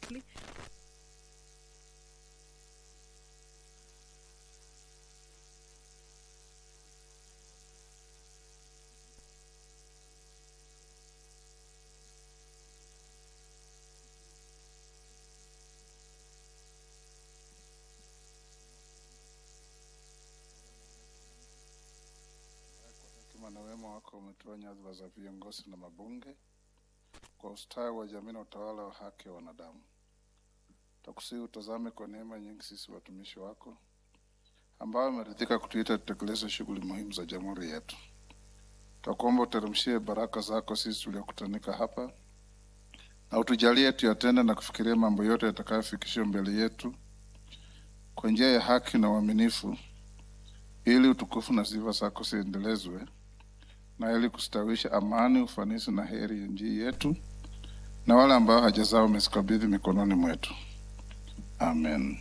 briefly. Na wema wako umetoa nyadhifa za viongozi na mabunge kwa ustawi wa jamii na utawala wa haki wa wanadamu. Takusihi utazame kwa neema nyingi sisi watumishi wako ambao umeridhika kutuita tutekeleze shughuli muhimu za jamhuri yetu. Takuomba uteremshie baraka zako sisi tuliokutanika hapa na utujalie tuyatende na kufikiria mambo yote yatakayofikishwa mbele yetu kwa njia ya haki na uaminifu, ili utukufu na sifa zako ziendelezwe na ili kustawisha amani, ufanisi na heri ya nchi yetu na wale ambao haja zao umezikabidhi mikononi mwetu. Amen.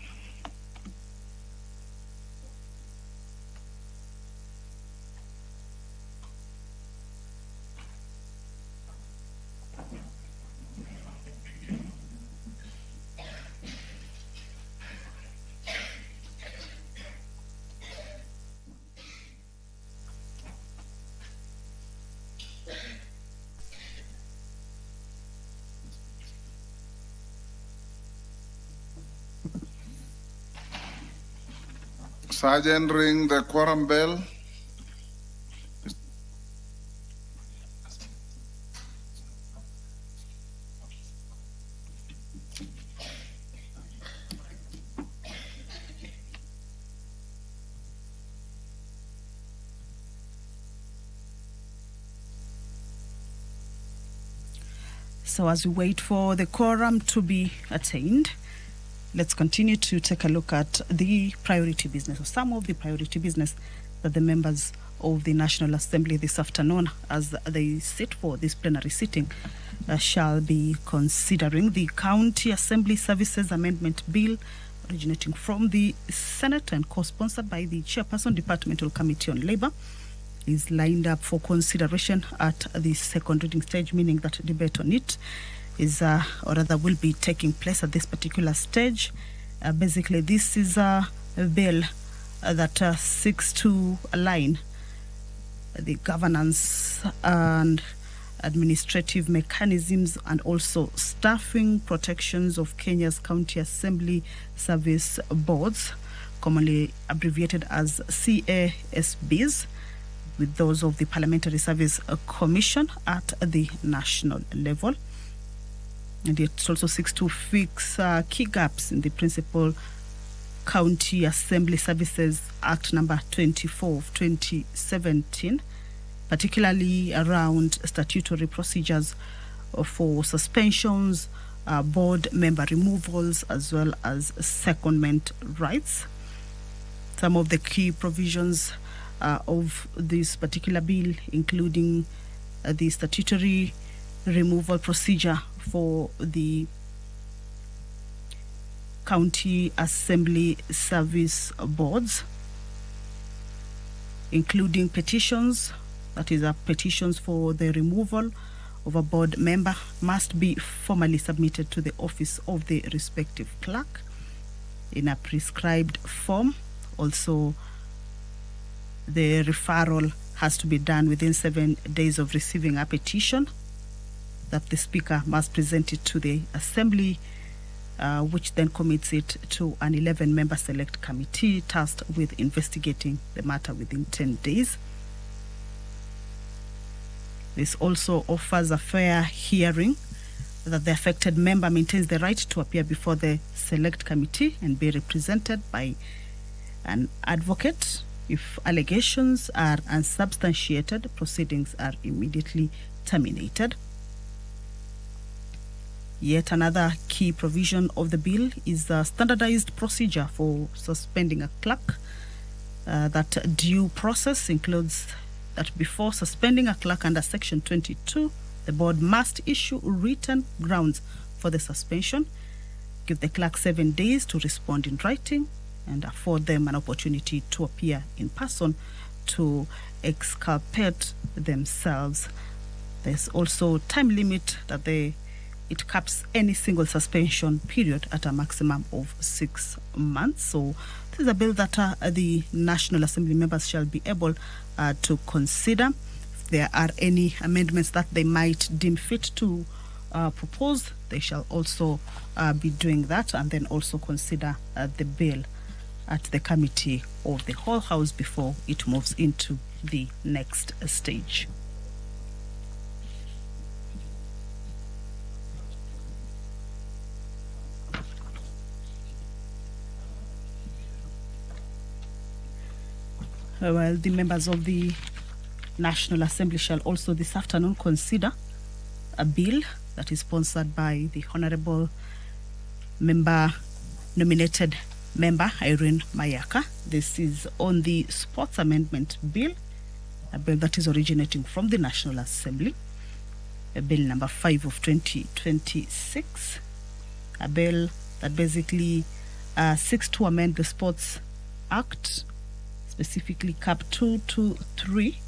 Sergeant, ring the quorum bell. So as we wait for the quorum to be attained, let's continue to take a look at the priority business, or some of the priority business that the members of the National Assembly this afternoon, as they sit for this plenary sitting, shall be considering. The County Assembly Services Amendment Bill, originating from the Senate and co-sponsored by the Chairperson, Departmental Committee on Labour, is lined up for consideration at the second reading stage, meaning that debate on it is or rather will be taking place at this particular stage. Basically, this is a bill that seeks to align the governance and administrative mechanisms and also staffing protections of Kenya's County Assembly Service Boards, commonly abbreviated as CASBs, with those of the Parliamentary Service Commission at the national level. And it also seeks to fix key gaps in the Principal County Assembly Services Act number 24 of 2017, particularly around statutory procedures for suspensions, board member removals, as well as secondment rights. Some of the key provisions of this particular bill, including the statutory removal procedure for the County Assembly Service Boards, including petitions, that is, petitions for the removal of a board member must be formally submitted to the office of the respective clerk in a prescribed form. Also, the referral has to be done within 7 days of receiving a petition, that the Speaker must present it to the Assembly, which then commits it to an 11-member select committee tasked with investigating the matter within 10 days. This also offers a fair hearing, that the affected member maintains the right to appear before the select committee and be represented by an advocate. If allegations are unsubstantiated, proceedings are immediately terminated. Yet another key provision of the bill is a standardized procedure for suspending a clerk. That due process includes that before suspending a clerk under Section 22, the board must issue written grounds for the suspension, give the clerk 7 days to respond in writing, and afford them an opportunity to appear in person to exculpate themselves. There's also time limit that the it caps any single suspension period at a maximum of 6 months. So this is a bill that the National Assembly members shall be able to consider. If there are any amendments that they might deem fit to propose, they shall also be doing that, and then also consider the bill at the committee of the whole house before it moves into the next stage. Well, the members of the National Assembly shall also this afternoon consider a bill that is sponsored by the Honorable Nominated Member Irene Mayaka. This is on the Sports Amendment Bill, a bill that is originating from the National Assembly, a bill number 5 of 2026, a bill that basically seeks to amend the Sports Act, specifically Cap 223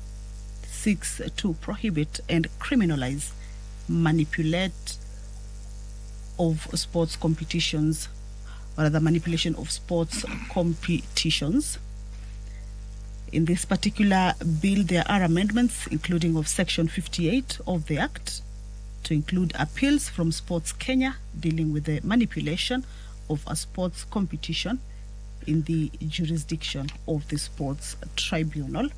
to prohibit and criminalize manipulate of sports competitions, or rather manipulation of sports competitions. In this particular bill, there are amendments including of Section 58 of the Act to include appeals from Sports Kenya dealing with the manipulation of a sports competition in the jurisdiction of the Sports Tribunal.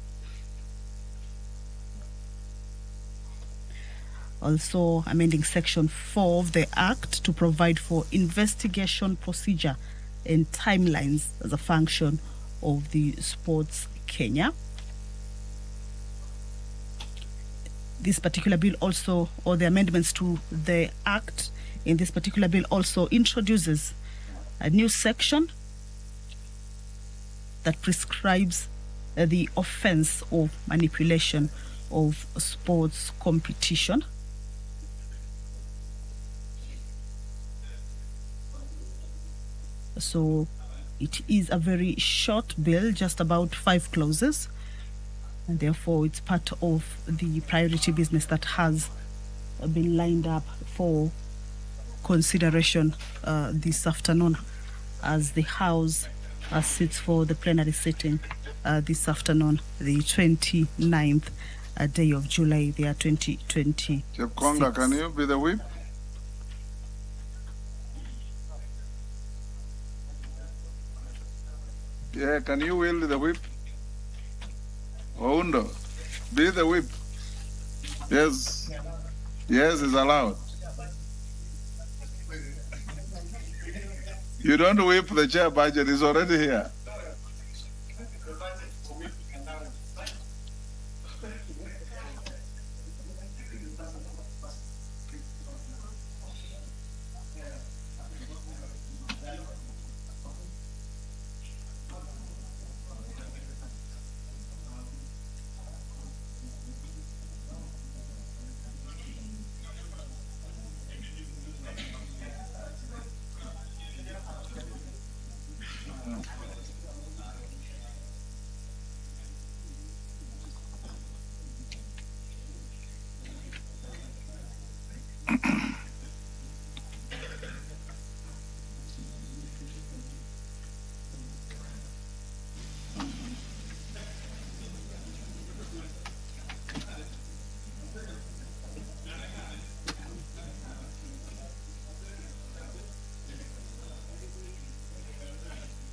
Also amending Section 4 of the Act to provide for investigation procedure and timelines as a function of the Sports Kenya. This particular bill also, or the amendments to the Act in this particular bill also introduces a new section that prescribes the offense of manipulation of sports competition. So it is a very short bill, just about 5 clauses, and therefore it's part of the priority business that has been lined up for consideration this afternoon as the House sits for the plenary sitting this afternoon, the 29th day of July, the year 2020. Chepkonga, can you be the whip? Yeah, can you wield the whip? Oundo, be the whip. Yes, yes, it's allowed. You don't whip the chair budget, it's already here.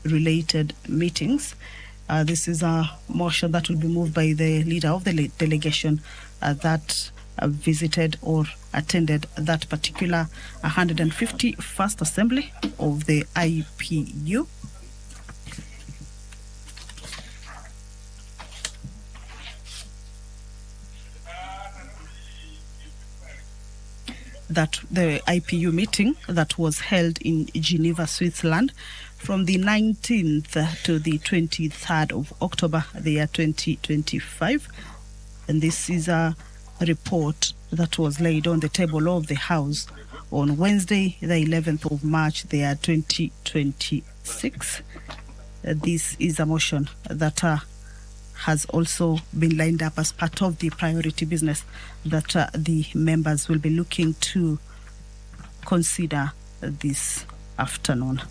Related meetings. This is a motion that will be moved by the leader of the delegation that visited or attended that particular 151st assembly of the IPU. That the IPU meeting that was held in Geneva, Switzerland, from the 19th to the 23rd of October, the year 2025. And this is a report that was laid on the table of the House on Wednesday, the 11th of March, the year 2026. This is a motion that has also been lined up as part of the priority business that the members will be looking to consider this afternoon.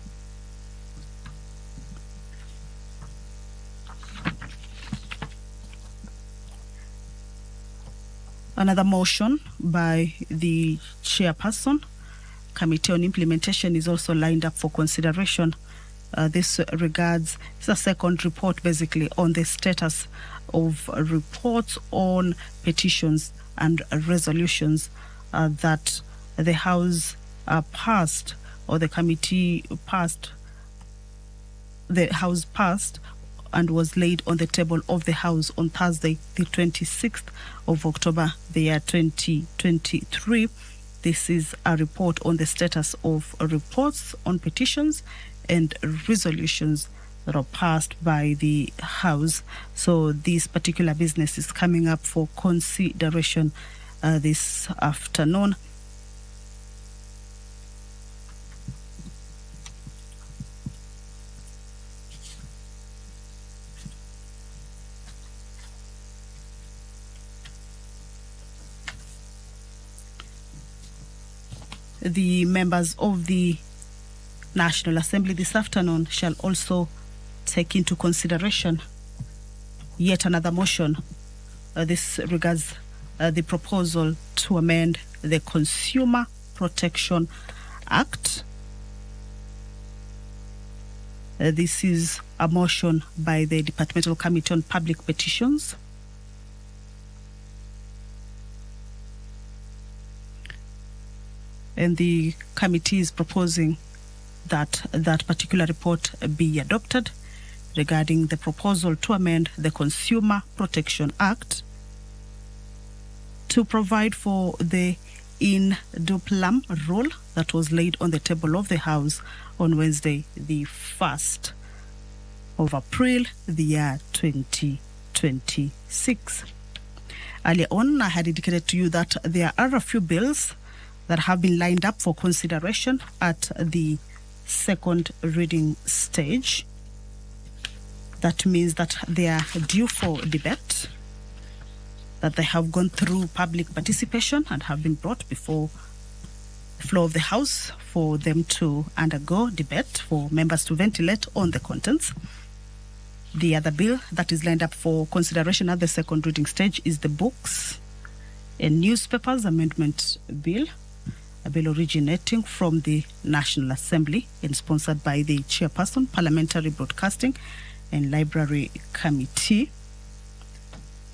Another motion by the chairperson, Committee on Implementation, is also lined up for consideration. This regards the second report basically on the status of reports on petitions and resolutions that the House passed, or the committee passed, the House passed and was laid on the table of the House on Thursday, the 26th of October, the year 2023. This is a report on the status of reports on petitions and resolutions that are passed by the House. So this particular business is coming up for consideration this afternoon. The members of the National Assembly this afternoon shall also take into consideration yet another motion. This regards the proposal to amend the Consumer Protection Act. This is a motion by the Departmental Committee on Public Petitions. And the committee is proposing that that particular report be adopted regarding the proposal to amend the Consumer Protection Act to provide for the in duplum rule that was laid on the table of the House on Wednesday, the 1st of April, the year 2026. Earlier on, I had indicated to you that there are a few bills that have been lined up for consideration at the second reading stage. That means that they are due for debate, that they have gone through public participation and have been brought before the floor of the House for them to undergo debate, for members to ventilate on the contents. The other bill that is lined up for consideration at the second reading stage is the Books and Newspapers Amendment Bill, a bill originating from the National Assembly and sponsored by the Chairperson, Parliamentary Broadcasting and Library Committee.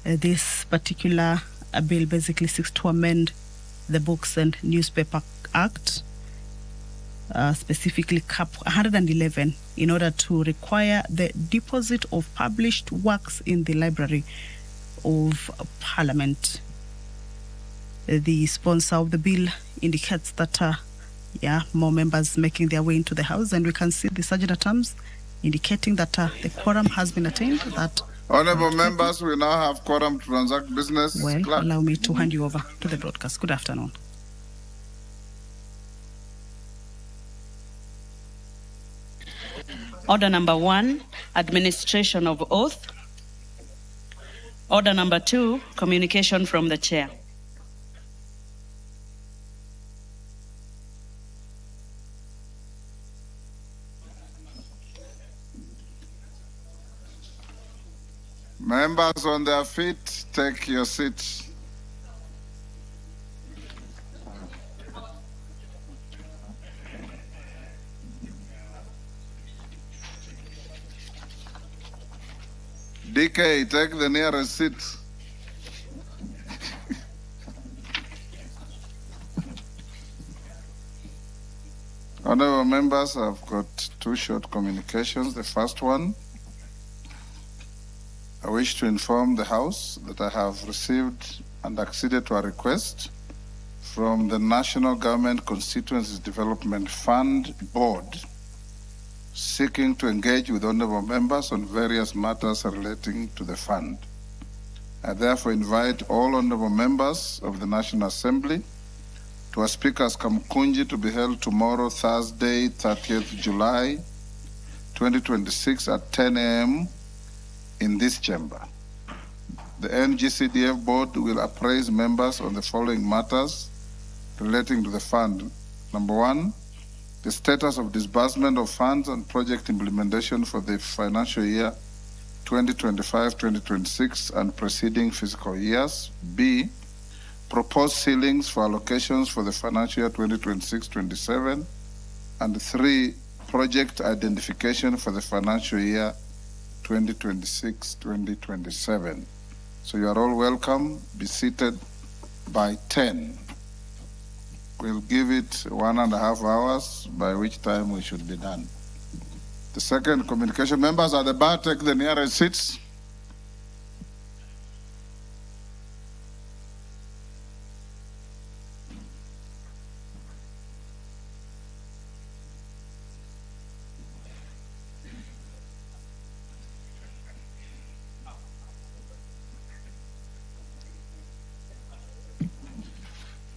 This particular bill basically seeks to amend the Books and Newspaper Act, specifically Cap 111, in order to require the deposit of published works in the Library of Parliament. The sponsor of the bill indicates that more members making their way into the House, and we can see the Sergeant at Arms indicating that the quorum has been attained. That Honourable members, we now have quorum to transact business. Well, allow me to hand you over to the broadcast. Good afternoon. Order number 1, administration of oath. Order number 2, communication from the chair. Members on their feet, take your seats. DK, take the nearest seat. Honourable members, I've got 2 short communications. The first one, I wish to inform the House that I have received and acceded to a request from the National Government Constituencies Development Fund Board seeking to engage with honourable members on various matters relating to the fund. I therefore invite all honourable members of the National Assembly to a Speaker's Kamkunji to be held tomorrow, Thursday, 30th July, 2026 at 10 a.m. in this chamber. The NGCDF board will appraise members on the following matters relating to the fund Number 1, the status of disbursement of funds and project implementation for the financial year 2025-2026 and preceding fiscal years. B, proposed ceilings for allocations for the financial year 2026-27. And 3, project identification for the financial year 2026-2027. So you are all welcome. Be seated by 10. We'll give it 1.5 hours, by which time we should be done. The second communication, members at the bar, take the nearest seats.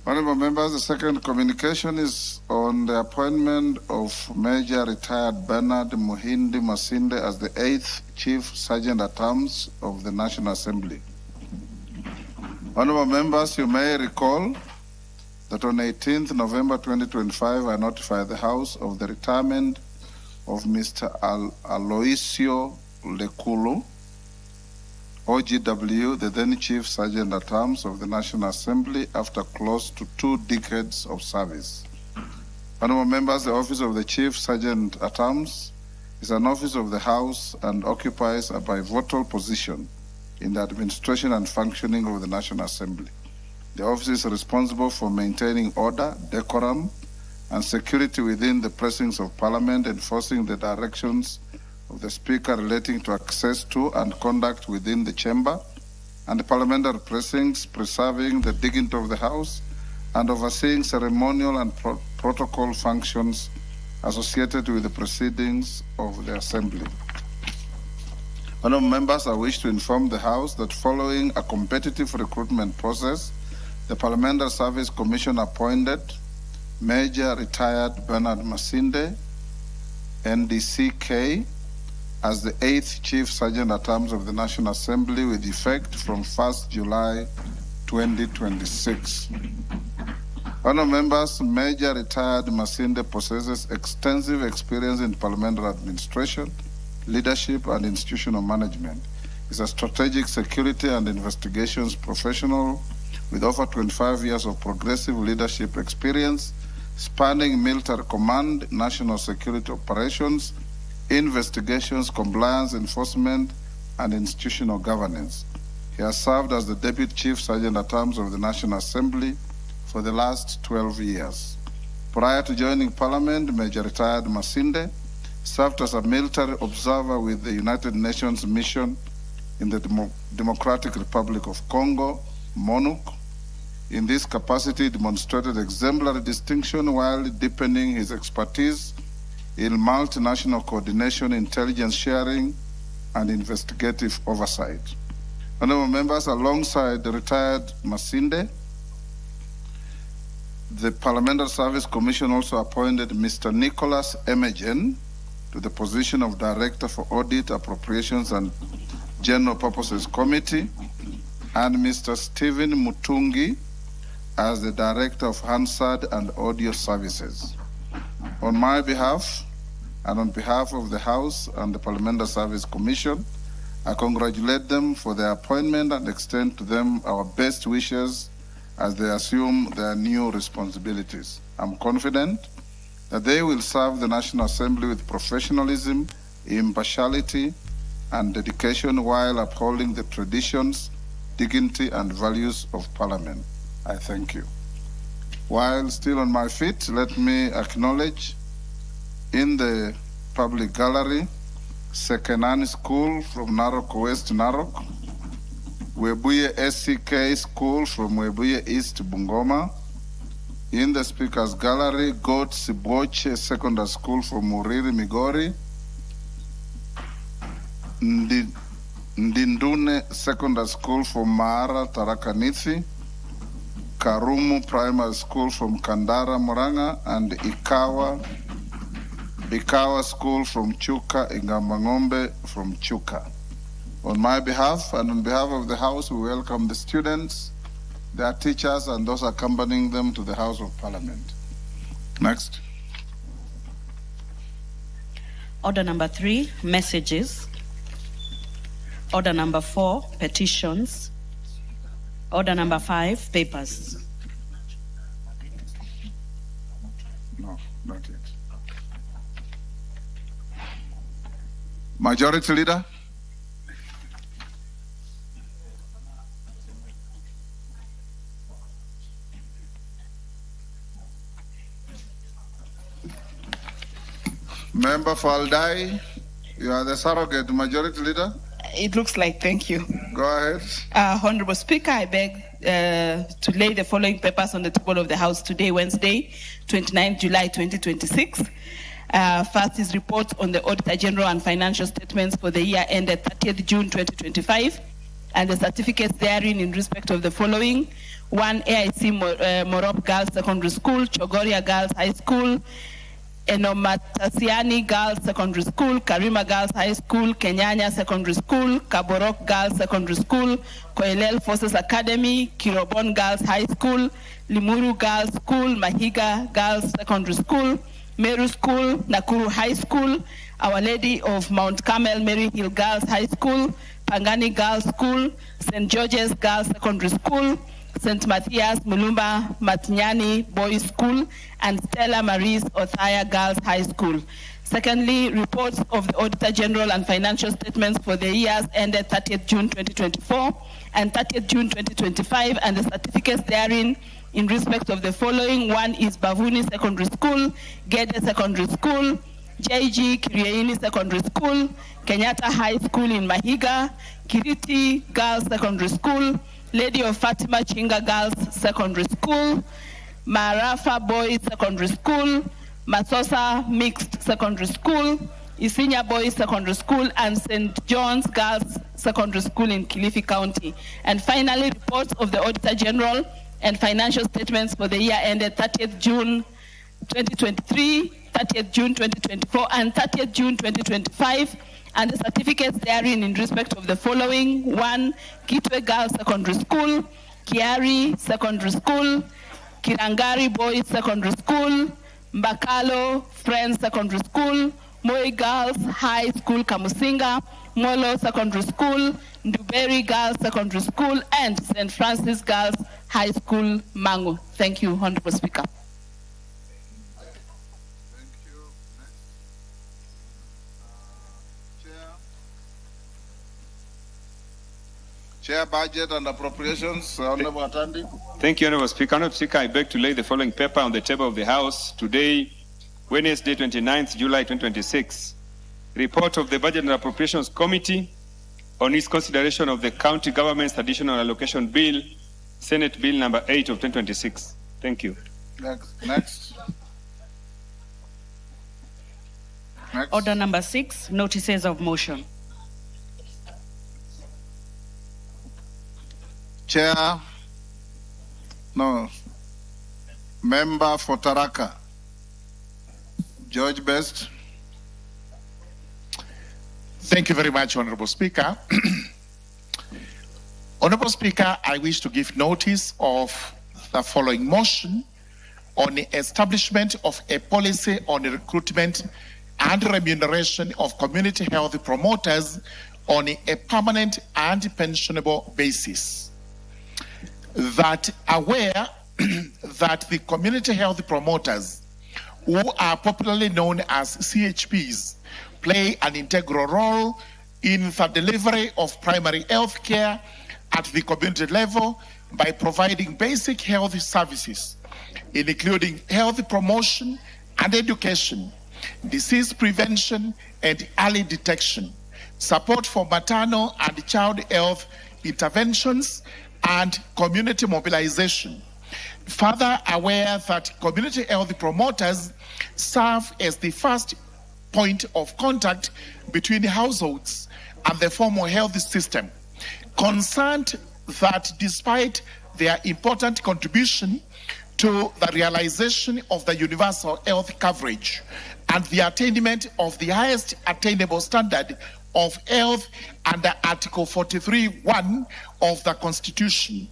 Honorable members, the second communication is on the appointment of Major Retired Bernard Muhindi Masinde as the 8th Chief Sergeant at Arms of the National Assembly. Honorable members, you may recall that on 18th November 2025, I notified the House of the retirement of Mr. Aloisio Lekulu, OGW, the then Chief Sergeant at Arms of the National Assembly, after close to 2 decades of service. Honorable members, the office of the Chief Sergeant at Arms is an office of the House and occupies a pivotal position in the administration and functioning of the National Assembly. The office is responsible for maintaining order, decorum, and security within the precincts of Parliament, enforcing the directions of the Speaker relating to access to and conduct within the chamber and the parliamentary precincts, preserving the dignity of the House, and overseeing ceremonial and protocol functions associated with the proceedings of the Assembly. Honourable members, I wish to inform the House that following a competitive recruitment process, the Parliamentary Service Commission appointed Major Retired Bernard Masinde, NDCK, as the 8th Chief Sergeant at Arms of the National Assembly with effect from 1st July 2026. Honourable members, Major Retired Masinde possesses extensive experience in parliamentary administration, leadership, and institutional management. He is a strategic security and investigations professional with over 25 years of progressive leadership experience, spanning military command, national security operations, investigations, compliance, enforcement, and institutional governance. He has served as the Deputy Chief Sergeant at Arms of the National Assembly for the last 12 years. Prior to joining Parliament, Major Retired Masinde served as a military observer with the United Nations mission in the Democratic Republic of Congo, MONUC. In this capacity, he demonstrated exemplary distinction while deepening his expertise in multinational coordination, intelligence sharing, and investigative oversight. Honourable members, alongside the retired Masinde, the Parliamentary Service Commission also appointed Mr. Nicholas Emejen to the position of Director for Audit, Appropriations, and General Purposes Committee, and Mr. Stephen Mutungi as the Director of Hansard and Audio Services. On my behalf, and on behalf of the House and the Parliamentary Service Commission, I congratulate them for their appointment and extend to them our best wishes as they assume their new responsibilities. I'm confident that they will serve the National Assembly with professionalism, impartiality, and dedication while upholding the traditions, dignity, and values of Parliament. I thank you. While still on my feet, let me acknowledge in the public gallery, Sekenani School from Narok West, Narok, Webuye SCK School from Webuye East, Bungoma. In the Speaker's Gallery, God Siboche Secondary School from Muriri, Migori. Ndindune Secondary School from Mara, Tarakaniti. Karumu Primary School from Kandara, Muranga, and Ikawa School from Chuka, Ingambangombe from Chuka. On my behalf and on behalf of the House, we welcome the students, their teachers, and those accompanying them to the House of Parliament. Next. Order number 3, messages. Order number 4, petitions. Order number 5, papers. No, not yet. Majority Leader. Member for Aldai, you are the surrogate Majority Leader. It looks like, thank you. Go ahead. Honorable Speaker, I beg to lay the following papers on the table of the House today, Wednesday, 29 July 2026. First is report on the Auditor General and financial statements for the year ended 30th June 2025, and the certificates therein in respect of the following. 1, AIC Morop Girls Secondary School, Chogoria Girls High School, Enomatasiani Girls Secondary School, Karima Girls High School, Kenyanya Secondary School, Kaborok Girls Secondary School, Koelel Forces Academy, Kirobon Girls High School, Limuru Girls School, Mahiga Girls Secondary School, Meru School, Nakuru High School, Our Lady of Mount Carmel Mary Hill Girls High School, Pangani Girls School, St. George's Girls Secondary School, St. Matthias Mulumba Matinyani Boys School, and Stella Maris Othaya Girls High School. Secondly, reports of the Auditor General and financial statements for the years ended 30th June 2024 and 30th June 2025, and the certificates therein in respect of the following. 1 is Bavuni Secondary School, Gede Secondary School, JG Kiriaini Secondary School, Kenyatta High School in Mahiga, Kiriti Girls Secondary School, Lady of Fatima Chinga Girls Secondary School, Marafa Boys Secondary School, Masosa Mixed Secondary School, Isinya Boys Secondary School, and St. John's Girls Secondary School in Kilifi County. And finally, reports of the Auditor General and financial statements for the year ended 30th June 2023, 30th June 2024, and 30th June 2025, and the certificates therein in respect of the following. 1, Kitwe Girls Secondary School, Kiari Secondary School, Kirangari Boys Secondary School, Mbakalo Friends Secondary School, Moi Girls High School Kamusinga, Molo Secondary School, Nduberi Girls Secondary School, and St. Francis Girls High School, Mangu. Thank you, Honorable Speaker. Chair, Budget and Appropriations, Honorable Atandi. Thank you, Honorable Speaker. Honorable Speaker, I beg to lay the following paper on the table of the House today, Wednesday, 29th July 2026. Report of the Budget and Appropriations Committee on its consideration of the County Government's Additional Allocation Bill, Senate Bill number 8 of 2026. Thank you. Next. Order number 6, notices of motion. Chair, no. Member for Taraka, George Best. Thank you very much, Honorable Speaker. Honorable Speaker, I wish to give notice of the following motion on the establishment of a policy on the recruitment and remuneration of community health promoters on a permanent and pensionable basis. That aware that the community health promoters, who are popularly known as CHPs, play an integral role in the delivery of primary health care at the community level by providing basic health services, including health promotion and education, disease prevention and early detection, support for maternal and child health interventions, and community mobilization. Further aware that community health promoters serve as the first point of contact between households and the formal health system. Concerned that despite their important contribution to the realization of the universal health coverage and the attainment of the highest attainable standard of health under Article 43(1) of the Constitution,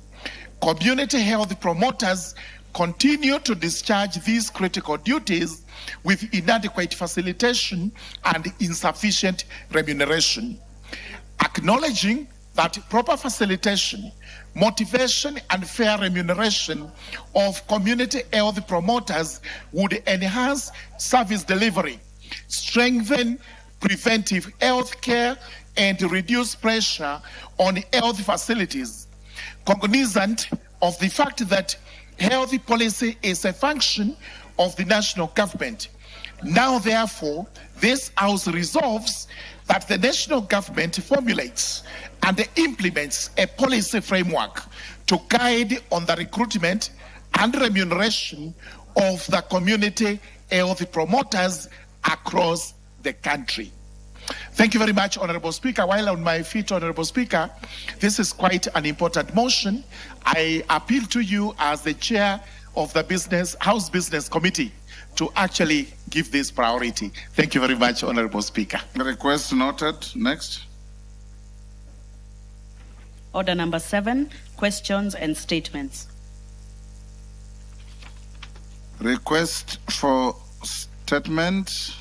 community health promoters continue to discharge these critical duties with inadequate facilitation and insufficient remuneration. Acknowledging that proper facilitation, motivation, and fair remuneration of community health promoters would enhance service delivery, strengthen preventive health care, and reduce pressure on health facilities. Cognizant of the fact that health policy is a function of the national government, now therefore this House resolves that the national government formulates and implements a policy framework to guide on the recruitment and remuneration of the community health promoters across the country. Thank you very much, Honorable Speaker. While on my feet, Honorable Speaker, this is quite an important motion. I appeal to you as the chair of the House Business Committee to actually give this priority. Thank you very much, Honorable Speaker. The request noted. Next. Order number 7, questions and statements. Request for statement.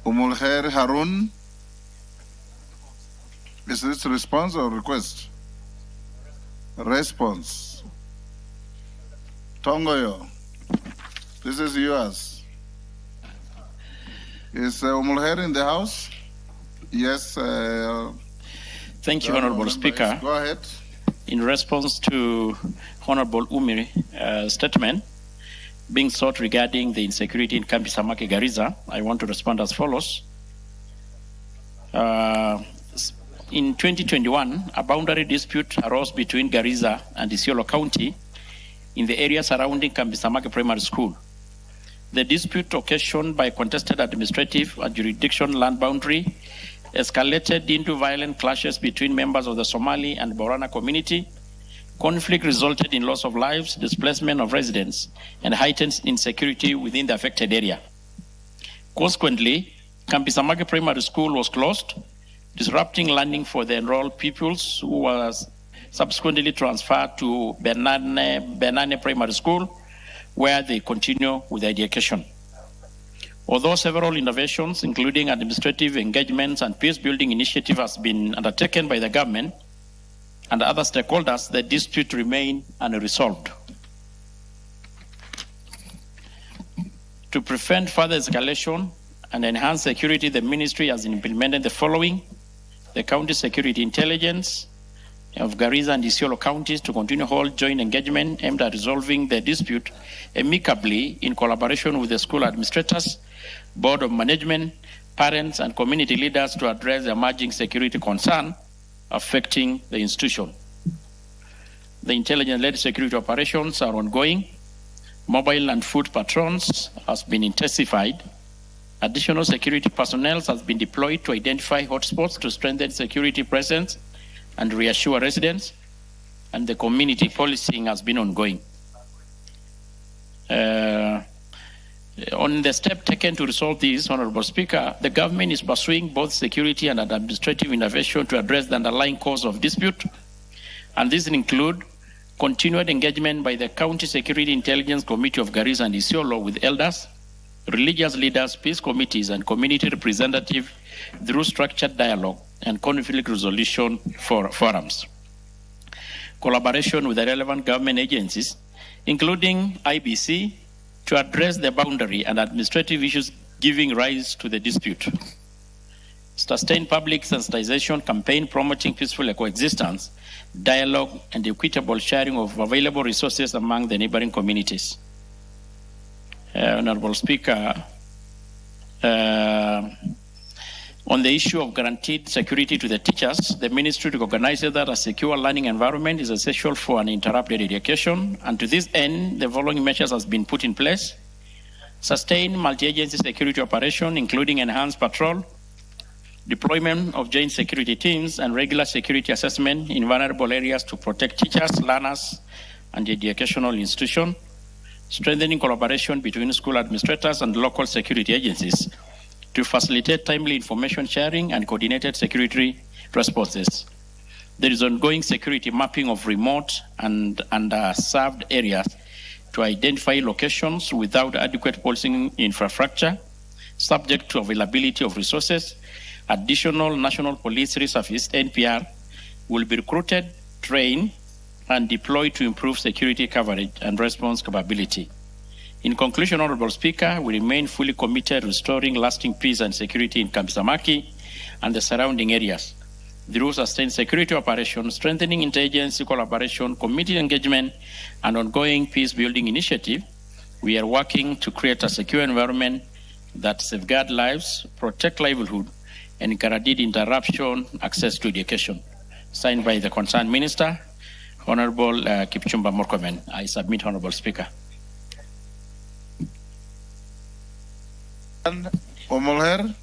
Umulkhair Harun. Is this response or request? Response. Tongoyo, this is yours. Is Umulkhair in the house? Yes. Thank you, Honorable Speaker. Go ahead. In response to Honorable Umiri's statement being sought regarding the insecurity in Kambi Samaki Garissa, I want to respond as follows. In 2021, a boundary dispute arose between Garissa and Isiolo County in the area surrounding Kambi Samaki Primary School. The dispute, occasioned by contested administrative and jurisdiction land boundary, escalated into violent clashes between members of the Somali and Borana community. Conflict resulted in loss of lives, displacement of residents, and heightened insecurity within the affected area. Consequently, Kambi Samaki Primary School was closed, disrupting learning for the enrolled pupils, who was subsequently transferred to Benane Primary School, where they continue with their education. Although several innovations, including administrative engagements and peace-building initiatives, has been undertaken by the government and other stakeholders, the dispute remains unresolved. To prevent further escalation and enhance security, the ministry has implemented the following: the County Security Intelligence of Garissa and Isiolo counties to continue hold joint engagement aimed at resolving the dispute amicably in collaboration with the school administrators, board of management, parents, and community leaders to address the emerging security concern affecting the institution. The intelligence-led security operations are ongoing. Mobile and foot patrols has been intensified. Additional security personnel has been deployed to identify hotspots to strengthen security presence and reassure residents, and the community policing has been ongoing. On the step taken to resolve this, Honorable Speaker, the government is pursuing both security and administrative innovation to address the underlying cause of dispute, and these include continued engagement by the County Security Intelligence Committee of Garissa and Isiolo with elders, religious leaders, peace committees, and community representatives through structured dialogue and conflict resolution forums. Collaboration with the relevant government agencies, including IBC, to address the boundary and administrative issues giving rise to the dispute. Sustained public sensitization campaign promoting peaceful coexistence, dialogue, and equitable sharing of available resources among the neighboring communities. Honorable Speaker, on the issue of guaranteed security to the teachers, the ministry recognizes that a secure learning environment is essential for uninterrupted education, and to this end, the following measures has been put in place: sustained multi-agency security operation, including enhanced patrol, deployment of joint security teams, and regular security assessment in vulnerable areas to protect teachers, learners, and the educational institution, strengthening collaboration between school administrators and local security agencies to facilitate timely information sharing and coordinated security responses. There is ongoing security mapping of remote and underserved areas to identify locations without adequate policing infrastructure, subject to availability of resources. Additional National Police Reservists, NPR, will be recruited, trained, and deployed to improve security coverage and response capability. In conclusion, Honorable Speaker, we remain fully committed to restoring lasting peace and security in Kambisamaki and the surrounding areas through sustained security operations, strengthening interagency collaboration, community engagement, and ongoing peace-building initiative. We are working to create a secure environment that safeguard lives, protect livelihood, and guarantee interruption access to education. Signed by the concerned Minister, Honorable Kipchumba Murkomen. I submit, Honorable Speaker. Omolher.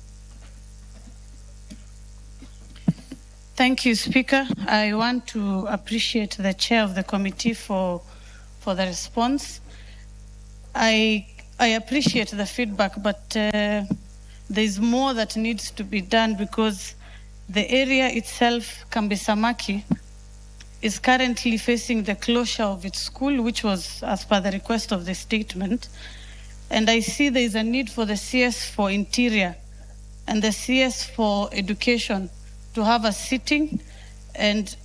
Thank you, Speaker. I want to appreciate the chair of the committee for the response. I appreciate the feedback, but there's more that needs to be done because the area itself, Kambisamaki, is currently facing the closure of its school, which was as per the request of the statement. And I see there is a need for the CS for Interior and the CS for Education to have a sitting and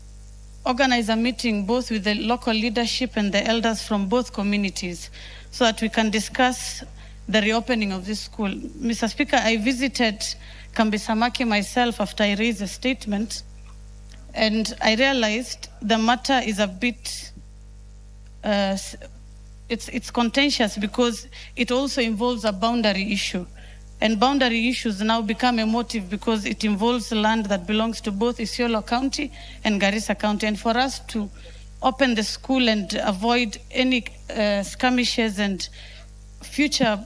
organize a meeting both with the local leadership and the elders from both communities so that we can discuss the reopening of this school. Mr. Speaker, I visited Kambisamaki myself after I raised a statement, and I realized the matter is a bit, it's contentious because it also involves a boundary issue. And boundary issues now become a motive because it involves land that belongs to both Isiolo County and Garissa County. And for us to open the school and avoid any skirmishes and future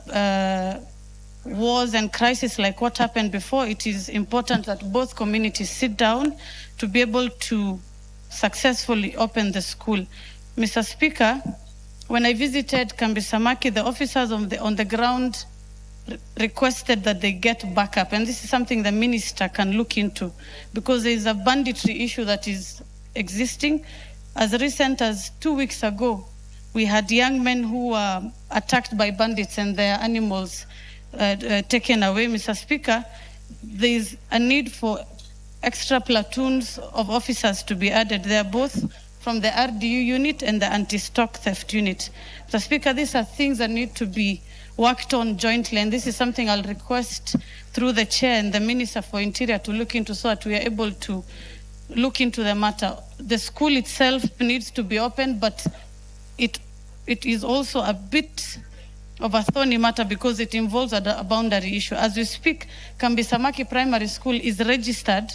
wars and crises like what happened before, it is important that both communities sit down to be able to successfully open the school. Mr. Speaker, when I visited Kambisamaki, the officers on the ground requested that they get backup, and this is something the minister can look into because there is a banditry issue that is existing. As recent as 2 weeks ago, we had young men who were attacked by bandits and their animals taken away. Mr. Speaker, there is a need for extra platoons of officers to be added. They are both from the RDU unit and the anti-stock theft unit. Mr. Speaker, these are things that need to be worked on jointly, and this is something I'll request through the chair and the Minister for Interior to look into so that we are able to look into the matter. The school itself needs to be opened, but it is also a bit of a thorny matter because it involves a boundary issue. As we speak, Kambisamaki Primary School is registered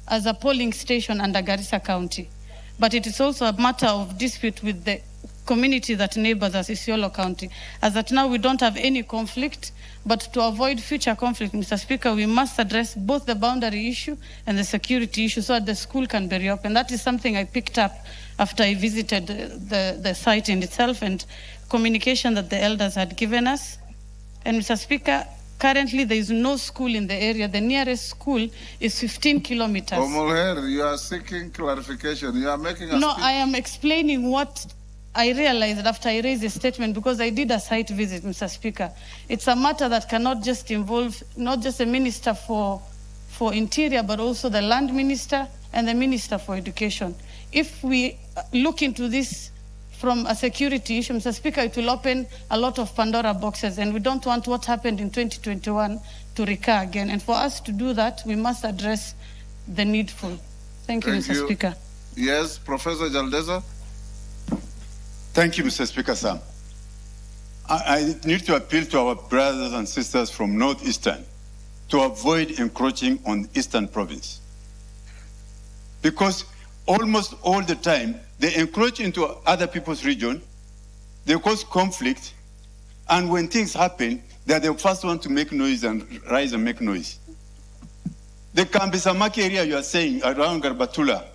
as a polling station under Garissa County, but it is also a matter of dispute with the community that neighbors as Isiolo County. As at now, we don't have any conflict, but to avoid future conflict, Mr. Speaker, we must address both the boundary issue and the security issue so that the school can be reopened. That is something I picked up after I visited the site in itself and communication that the elders had given us. And Mr. Speaker, currently there is no school in the area. The nearest school is 15 kilometers. Omolher, you are seeking clarification. You are making a No, speech. I am explaining what I realized after I raised a statement because I did a site visit, Mr. Speaker. It's a matter that cannot just involve not just the Minister for Interior, but also the Land Minister and the Minister for Education. If we look into this from a security issue, Mr. Speaker, it will open a lot of Pandora boxes, and we don't want what happened in 2021 to recur again. And for us to do that, we must address the needful. Thank you, Mr. Speaker. Yes, Professor Jaldeza. Thank you, Mr. Speaker, sir. I need to appeal to our brothers and sisters from Northeastern to avoid encroaching on Eastern Province. Because almost all the time, they encroach into other people's region, they cause conflict, and when things happen, they're the first one to make noise and rise and make noise. The Kambisamaki area you are saying around Garbatula,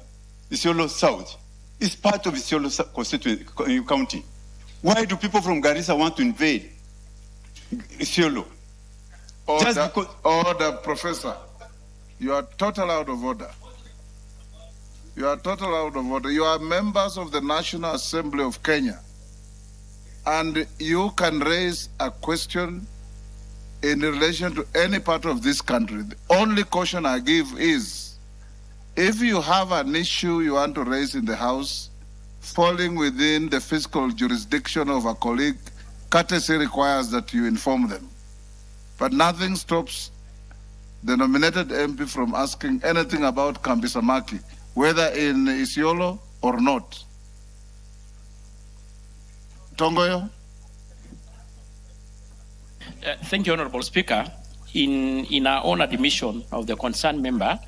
Isiolo South, is part of Isiolo County. Why do people from Garissa want to invade Isiolo? Order, Professor. You are totally out of order. You are totally out of order. You are members of the National Assembly of Kenya. and you can raise a question in relation to any part of this country. The only caution I give is, if you have an issue you want to raise in the House, falling within the fiscal jurisdiction of a colleague, courtesy requires that you inform them. But nothing stops the nominated MP from asking anything about Kambisamaki, whether in Isiolo or not. Tongoyo? Thank you, Honorable Speaker. In our own admission of the concerned member,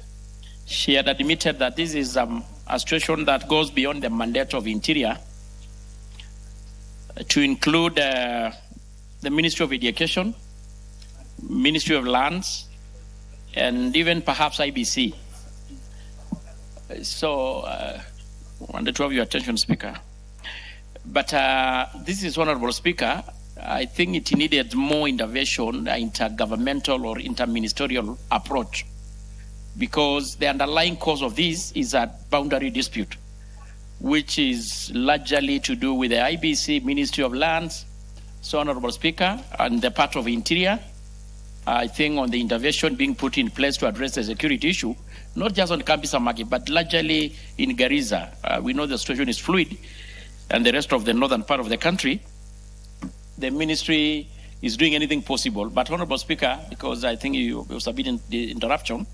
she had admitted that this is a situation that goes beyond the mandate of Interior to include the Ministry of Education, Ministry of Lands, and even perhaps IBC. So, I wanted to have your attention, Speaker. But this is, Honorable Speaker, I think it needed more intervention, intergovernmental or interministerial approach, because the underlying cause of this is a boundary dispute, which is largely to do with the IBC, Ministry of Lands. So, Honorable Speaker, and the part of Interior, I think on the intervention being put in place to address the security issue, not just on Kambisamaki, but largely in Garissa. We know the situation is fluid, and the rest of the northern part of the country, the ministry is doing anything possible. But, Honorable Speaker, because I think you submitted the interruption,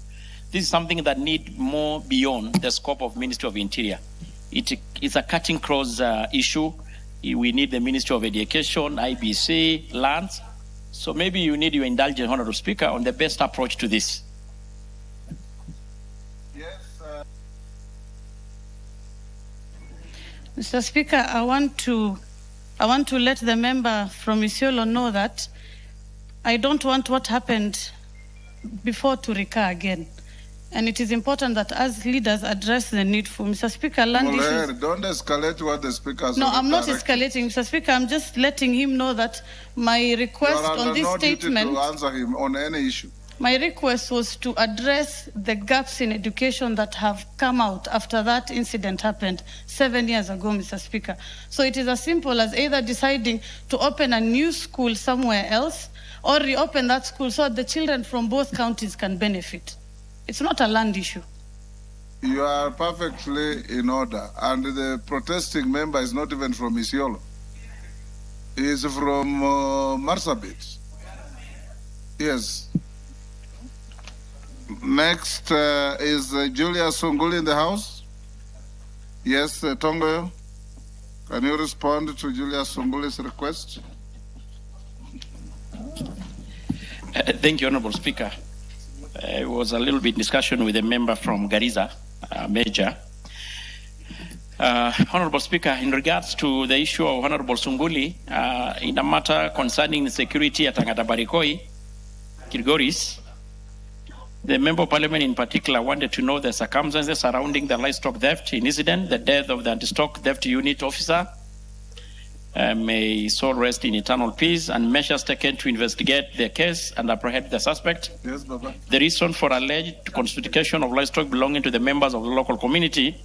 this is something that needs more beyond the scope of Ministry of Interior. It's a cutting cross issue. We need the Ministry of Education, IBC, Lands. So maybe you need your indulgence, Honorable Speaker, on the best approach to this. Mr. Speaker, I want to let the member from Isiolo know that I don't want what happened before to recur again. And it is important that as leaders address the need for, Mr. Speaker, land issues. Don't escalate what the Speaker has. No, I'm not escalating, Mr. Speaker. I'm just letting him know that my request on this statement. To answer him on any issue. My request was to address the gaps in education that have come out after that incident happened 7 years ago, Mr. Speaker. So it is as simple as either deciding to open a new school somewhere else or reopen that school so that the children from both counties can benefit. It's not a land issue. You are perfectly in order. And the protesting member is not even from Isiolo. He is from Marsabit. Yes. Next is Julia Sunguli in the house. Yes, Tongo, can you respond to Julia Sunguli's request? Thank you, Honorable Speaker. It was a little bit discussion with a member from Garissa, Major. Honorable Speaker, in regards to the issue of Honorable Sunguli, in a matter concerning the security at Angata Barikoi, Kilgoris, the Member of Parliament in particular wanted to know the circumstances surrounding the livestock theft incident, the death of the anti-stock theft unit officer. May his soul rest in eternal peace, and measures taken to investigate the case and apprehend the suspect. Yes, Baba. The reason for alleged confiscation of livestock belonging to the members of the local community,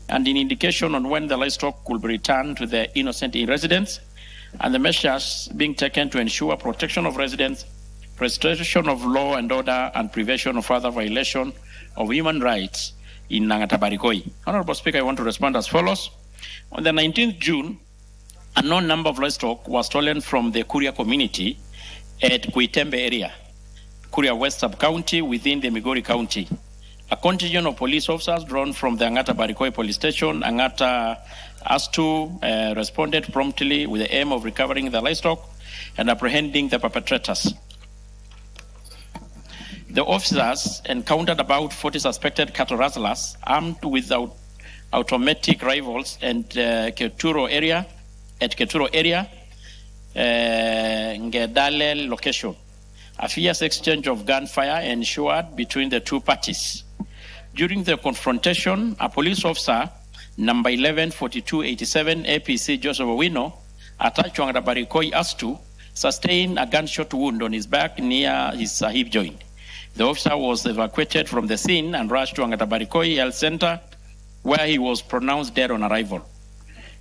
and an indication on when the livestock will be returned to the innocent residents, and the measures being taken to ensure protection of residents, restoration of law and order, and prevention of further violation of human rights in Angata Barikoi. Honorable Speaker, I want to respond as follows. On the 19th June, a known number of livestock was stolen from the Kuria community at Kuitembe area, Kuria West Sub-County within the Migori County. A contingent of police officers drawn from the Angata Barikoi police station, Angata ASTU, responded promptly with the aim of recovering the livestock and apprehending the perpetrators. The officers encountered about 40 suspected cattle rustlers armed with automatic rifles and Keturo area, Ngedale location. A fierce exchange of gunfire ensued between the two parties. During the confrontation, a police officer, number 114287 APC Joseph Owino, attached to Angata Barikoi ASTU, sustained a gunshot wound on his back near his hip joint. The officer was evacuated from the scene and rushed to Angata Barikoi Health Center, where he was pronounced dead on arrival.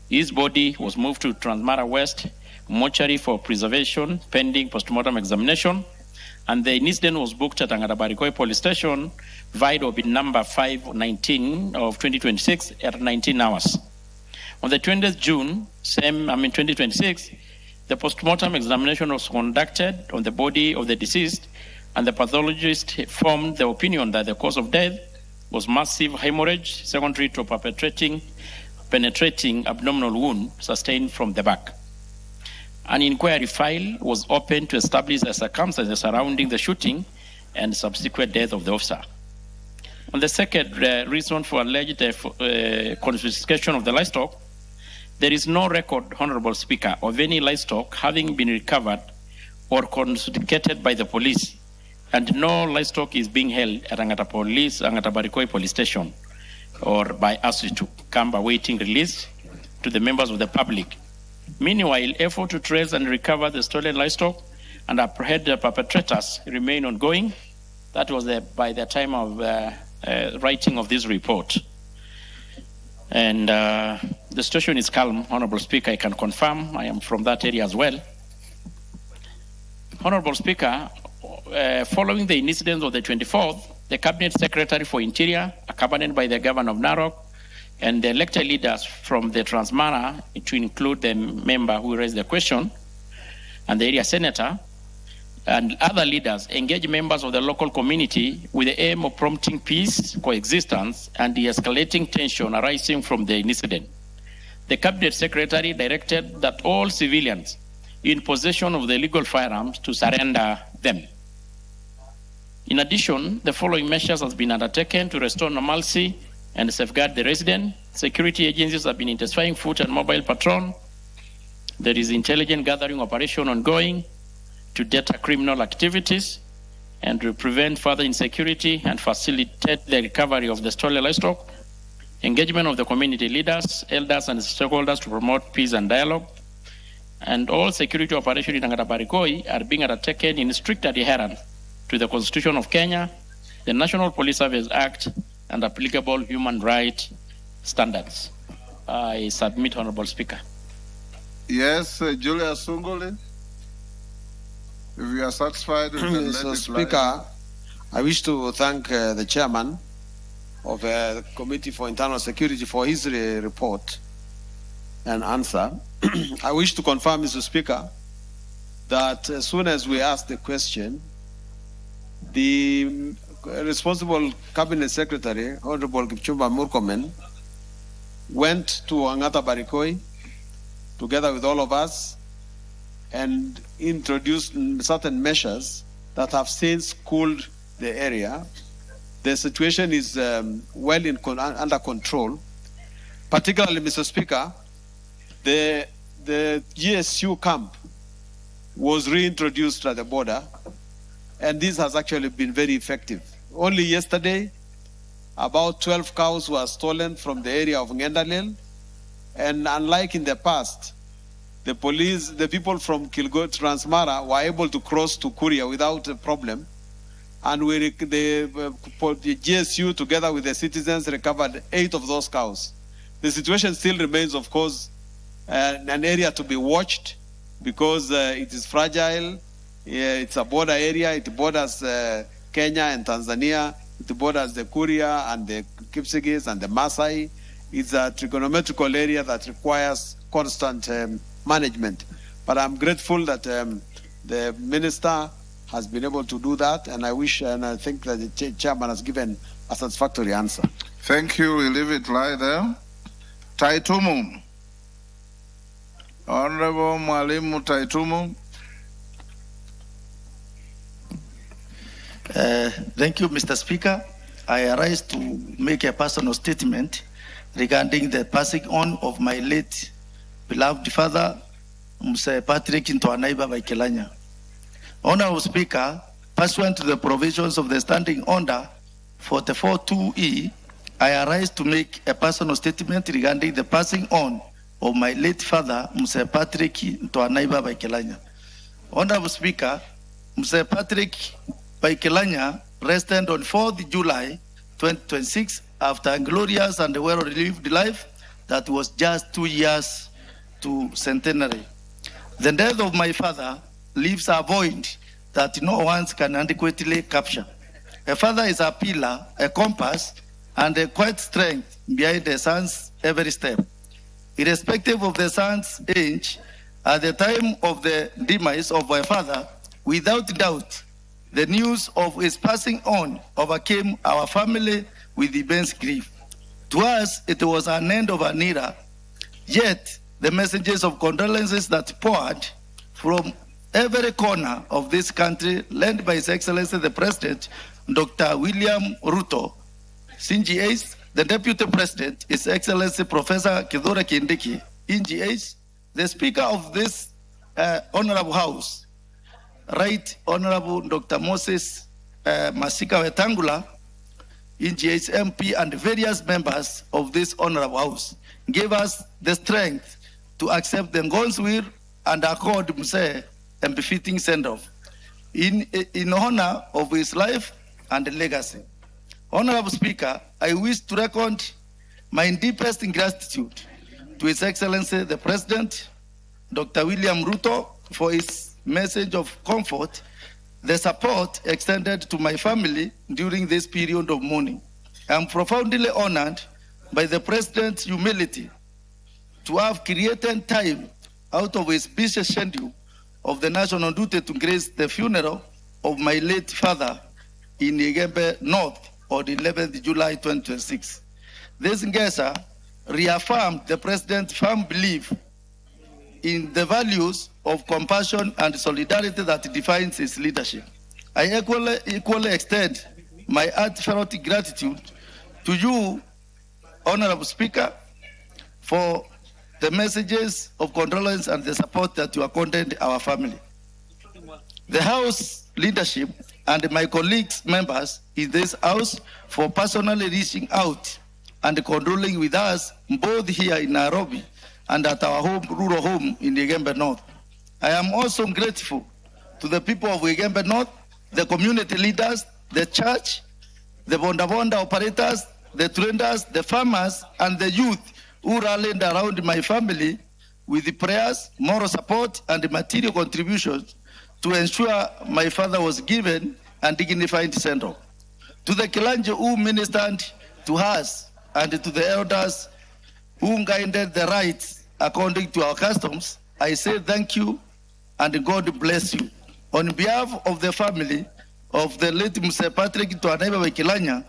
His body was moved to Transmara West, mortuary for preservation pending postmortem examination, and the incident was booked at Angata Barikoi Police Station, via bid number 519 of 2026 at 19 hours. On the 20th June, 2026, the postmortem examination was conducted on the body of the deceased, and the pathologist formed the opinion that the cause of death was massive hemorrhage secondary to penetrating abdominal wound sustained from the back. An inquiry file was opened to establish the circumstances surrounding the shooting and subsequent death of the officer. On the second reason for alleged confiscation of the livestock, there is no record, Honorable Speaker, of any livestock having been recovered or confiscated by the police, and no livestock is being held at Angata Barikoi Police Station or by ASU2 camp awaiting release to the members of the public. Meanwhile, effort to trace and recover the stolen livestock and apprehend the perpetrators remain ongoing. That was by the time of writing of this report. And the situation is calm, Honorable Speaker, I can confirm. I am from that area as well. Honorable Speaker, following the incident of the 24th, the Cabinet Secretary for Interior, accompanied by the Governor of Narok, and the elected leaders from the Transmara, to include the member who raised the question, and the area senator, and other leaders, engage members of the local community with the aim of promoting peace, coexistence, and de-escalating tension arising from the incident. The Cabinet Secretary directed that all civilians in possession of the illegal firearms to surrender them. In addition, the following measures have been undertaken to restore normalcy and safeguard the resident. Security agencies have been intensifying foot and mobile patrol. There is intelligent gathering operation ongoing to deter criminal activities and to prevent further insecurity and facilitate the recovery of the stolen livestock. Engagement of the community leaders, elders, and stakeholders to promote peace and dialogue. And all security operations in Angata Barikoi are being undertaken in strict adherence to the Constitution of Kenya, the National Police Service Act, and applicable human rights standards. I submit, Honorable Speaker. Yes, Julia Sunguli. If you are satisfied, you can Mr. let it Speaker, lie. I wish to thank the chairman of the Committee for Internal Security for his report and answer. I wish to confirm, Mr. Speaker, that as soon as we ask the question, the responsible Cabinet Secretary, Honorable Kipchumba Murkomen, went to Angata Barikoi together with all of us and introduced certain measures that have since cooled the area. The situation is well under control. Particularly, Mr. Speaker, the GSU camp was reintroduced at the border, and this has actually been very effective. Only yesterday, about 12 cows were stolen from the area of Ngendalel, and unlike in the past, the people from Kilgoth, Transmara were able to cross to Kuria without a problem, and the GSU together with the citizens recovered 8 of those cows. The situation still remains, of course, an area to be watched because it is fragile. It's a border area. It borders Kenya and Tanzania. It borders the Kuria and the Kipsigis and the Maasai. It's a trigonometrical area that requires constant management. But I'm grateful that the minister has been able to do that, and I wish and I think that the chairman has given a satisfactory answer. Thank you. We leave it lie there. Taitumu. Honorable Mwalimu Taitumu. Thank you, Mr. Speaker. I arise to make a personal statement regarding the passing on of my late beloved father, Mr. Patrick Ntoanaiba Baikelanya. Honorable Speaker, pursuant to the provisions of the Standing Order 44-2E, I arise to make a personal statement regarding the passing on of my late father, Mr. Patrick Ntoanaiba Baikelanya. Honorable Speaker, Mr. Patrick Baikelanya rested on 4th July 2026 after a glorious and well-lived life that was just 2 years to centenary. The death of my father leaves a void that no one can adequately capture. A father is a pillar, a compass, and a quiet strength behind the son's every step. Irrespective of the son's age, at the time of the demise of my father, without doubt, the news of his passing on overcame our family with immense grief. To us, it was an end of an era, yet the messages of condolences that poured from every corner of this country, led by His Excellency the President, Dr. William Ruto, CGH, the Deputy President, His Excellency Professor Kithure Kindiki, NGH, the Speaker of this Honorable House, Right Honorable Dr. Moses Masika Wetangula, NGH MP, and various members of this Honorable House gave us the strength to accept the God's will and accord Mse a befitting send-off in honor of his life and legacy. Honorable Speaker, I wish to record my deepest gratitude to His Excellency the President, Dr. William Ruto, for his message of comfort, the support extended to my family during this period of mourning. I am profoundly honored by the President's humility to have created time out of his busy schedule of the national duty to grace the funeral of my late father in Igembe North on the 11th July 2026. This gesture reaffirmed the President's firm belief in the values of compassion and solidarity that defines his leadership. I equally extend my heartfelt gratitude to you, Honorable Speaker, for the messages of condolence and the support that you accorded our family. The House leadership and my colleagues, members in this House, for personally reaching out and condoling with us, both here in Nairobi and at our rural home in Igembe North. I am also grateful to the people of Igembe North, the community leaders, the church, the bonda operators, the traders, the farmers, and the youth who rallied around my family with the prayers, moral support, and material contributions to ensure my father was given a dignified send-off. To the Kilanje who ministered to us and to the elders who guided the rites according to our customs, I say thank you and God bless you. On behalf of the family of the late Mr. Patrick Twanaiba Kilanya,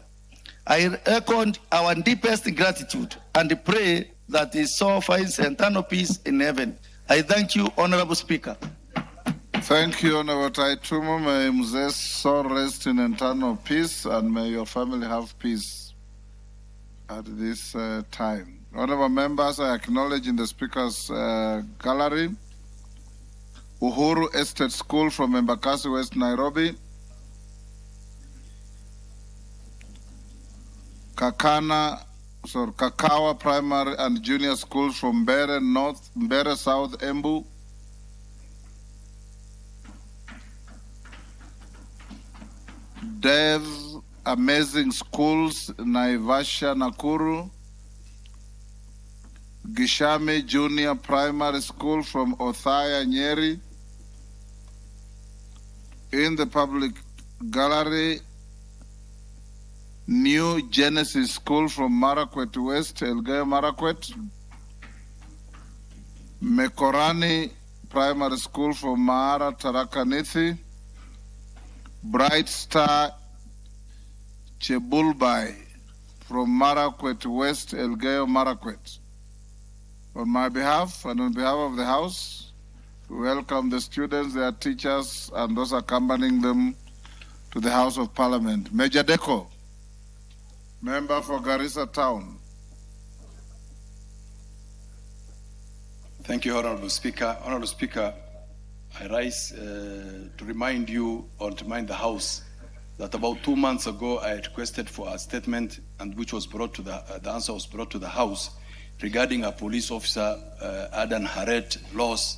I echo our deepest gratitude and pray that his soul finds eternal peace in heaven. I thank you, Honorable Speaker. Thank you, Honorable Taitumo. May Mze's soul rest in eternal peace, and may your family have peace at this time. Honorable members, I acknowledge in the Speaker's gallery Uhuru Estate School from Embakasi West, Nairobi, Kakawa Primary and Junior Schools from Mbere North, Mbere South, Embu, Dev Amazing Schools, Naivasha, Nakuru, Gishami Junior Primary School from Othaya, Nyeri. In the public gallery, New Genesis School from Marakwet West, Elgeyo Marakwet. Mekorani Primary School from Mahara, Tharaka Nithi. Bright Star Chebulbai from Marakwet West, Elgeyo Marakwet. On my behalf and on behalf of the House, we welcome the students, their teachers, and those accompanying them to the House of Parliament. Major Deko, member for Garissa Town. Thank you, Honorable Speaker. Honorable Speaker, I rise to remind you or to remind the House that about 2 months ago I requested for a statement, and which was brought to the answer was brought to the House regarding a police officer, Adan Haret Loss,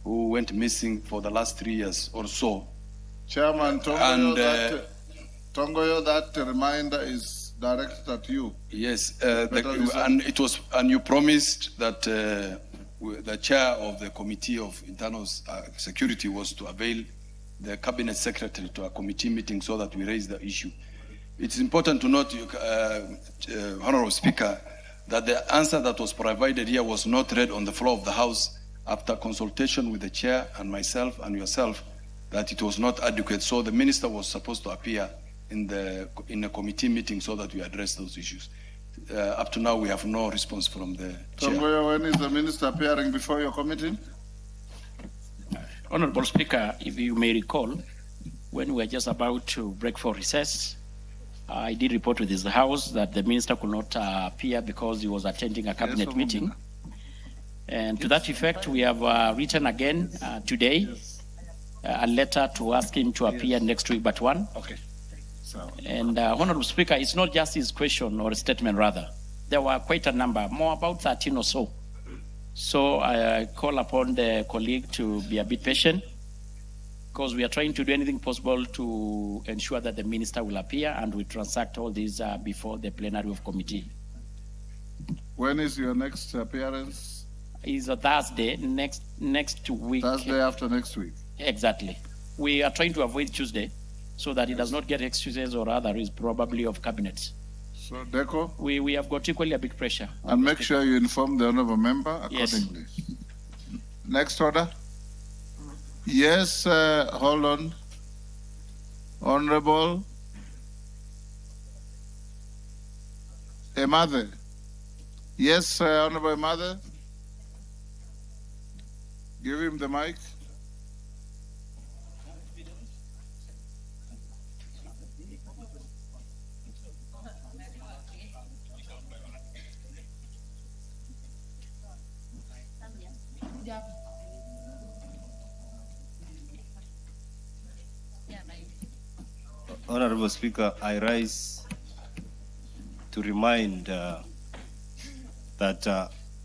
who went missing for the last 3 years or so. Chairman, Tongoyo, that reminder is directed at you. Yes, and you promised that the chair of the Committee of Internal Security was to avail the Cabinet Secretary to a committee meeting so that we raise the issue. It's important to note, Honorable Speaker, that the answer that was provided here was not read on the floor of the House after consultation with the chair and myself and yourself, that it was not adequate. So the minister was supposed to appear in a committee meeting so that we address those issues. Up to now, we have no response from the chair. Tomboya, when is the minister appearing before your committee? Honorable Speaker, if you may recall, when we were just about to break for recess, I did report to this House that the minister could not appear because he was attending a cabinet meeting. And to that effect, we have written again today a letter to ask him to appear next week but one. Okay. So. And Honorable Speaker, it's not just his question or a statement rather. There were quite a number, more about 13 or so. So I call upon the colleague to be a bit patient, because we are trying to do anything possible to ensure that the minister will appear and we transact all these before the plenary of committee. When is your next appearance? It's a Thursday, next week. Thursday after next week? Exactly. We are trying to avoid Tuesday so that it does not get excuses or other is probably of cabinet. So, Deco? We have got equally a big pressure. And make sure you inform the honorable member accordingly. Yes. Next order. Yes, hold on. Honorable Emade. Yes, Honorable Emade. Give him the mic. Honorable Speaker, I rise to remind that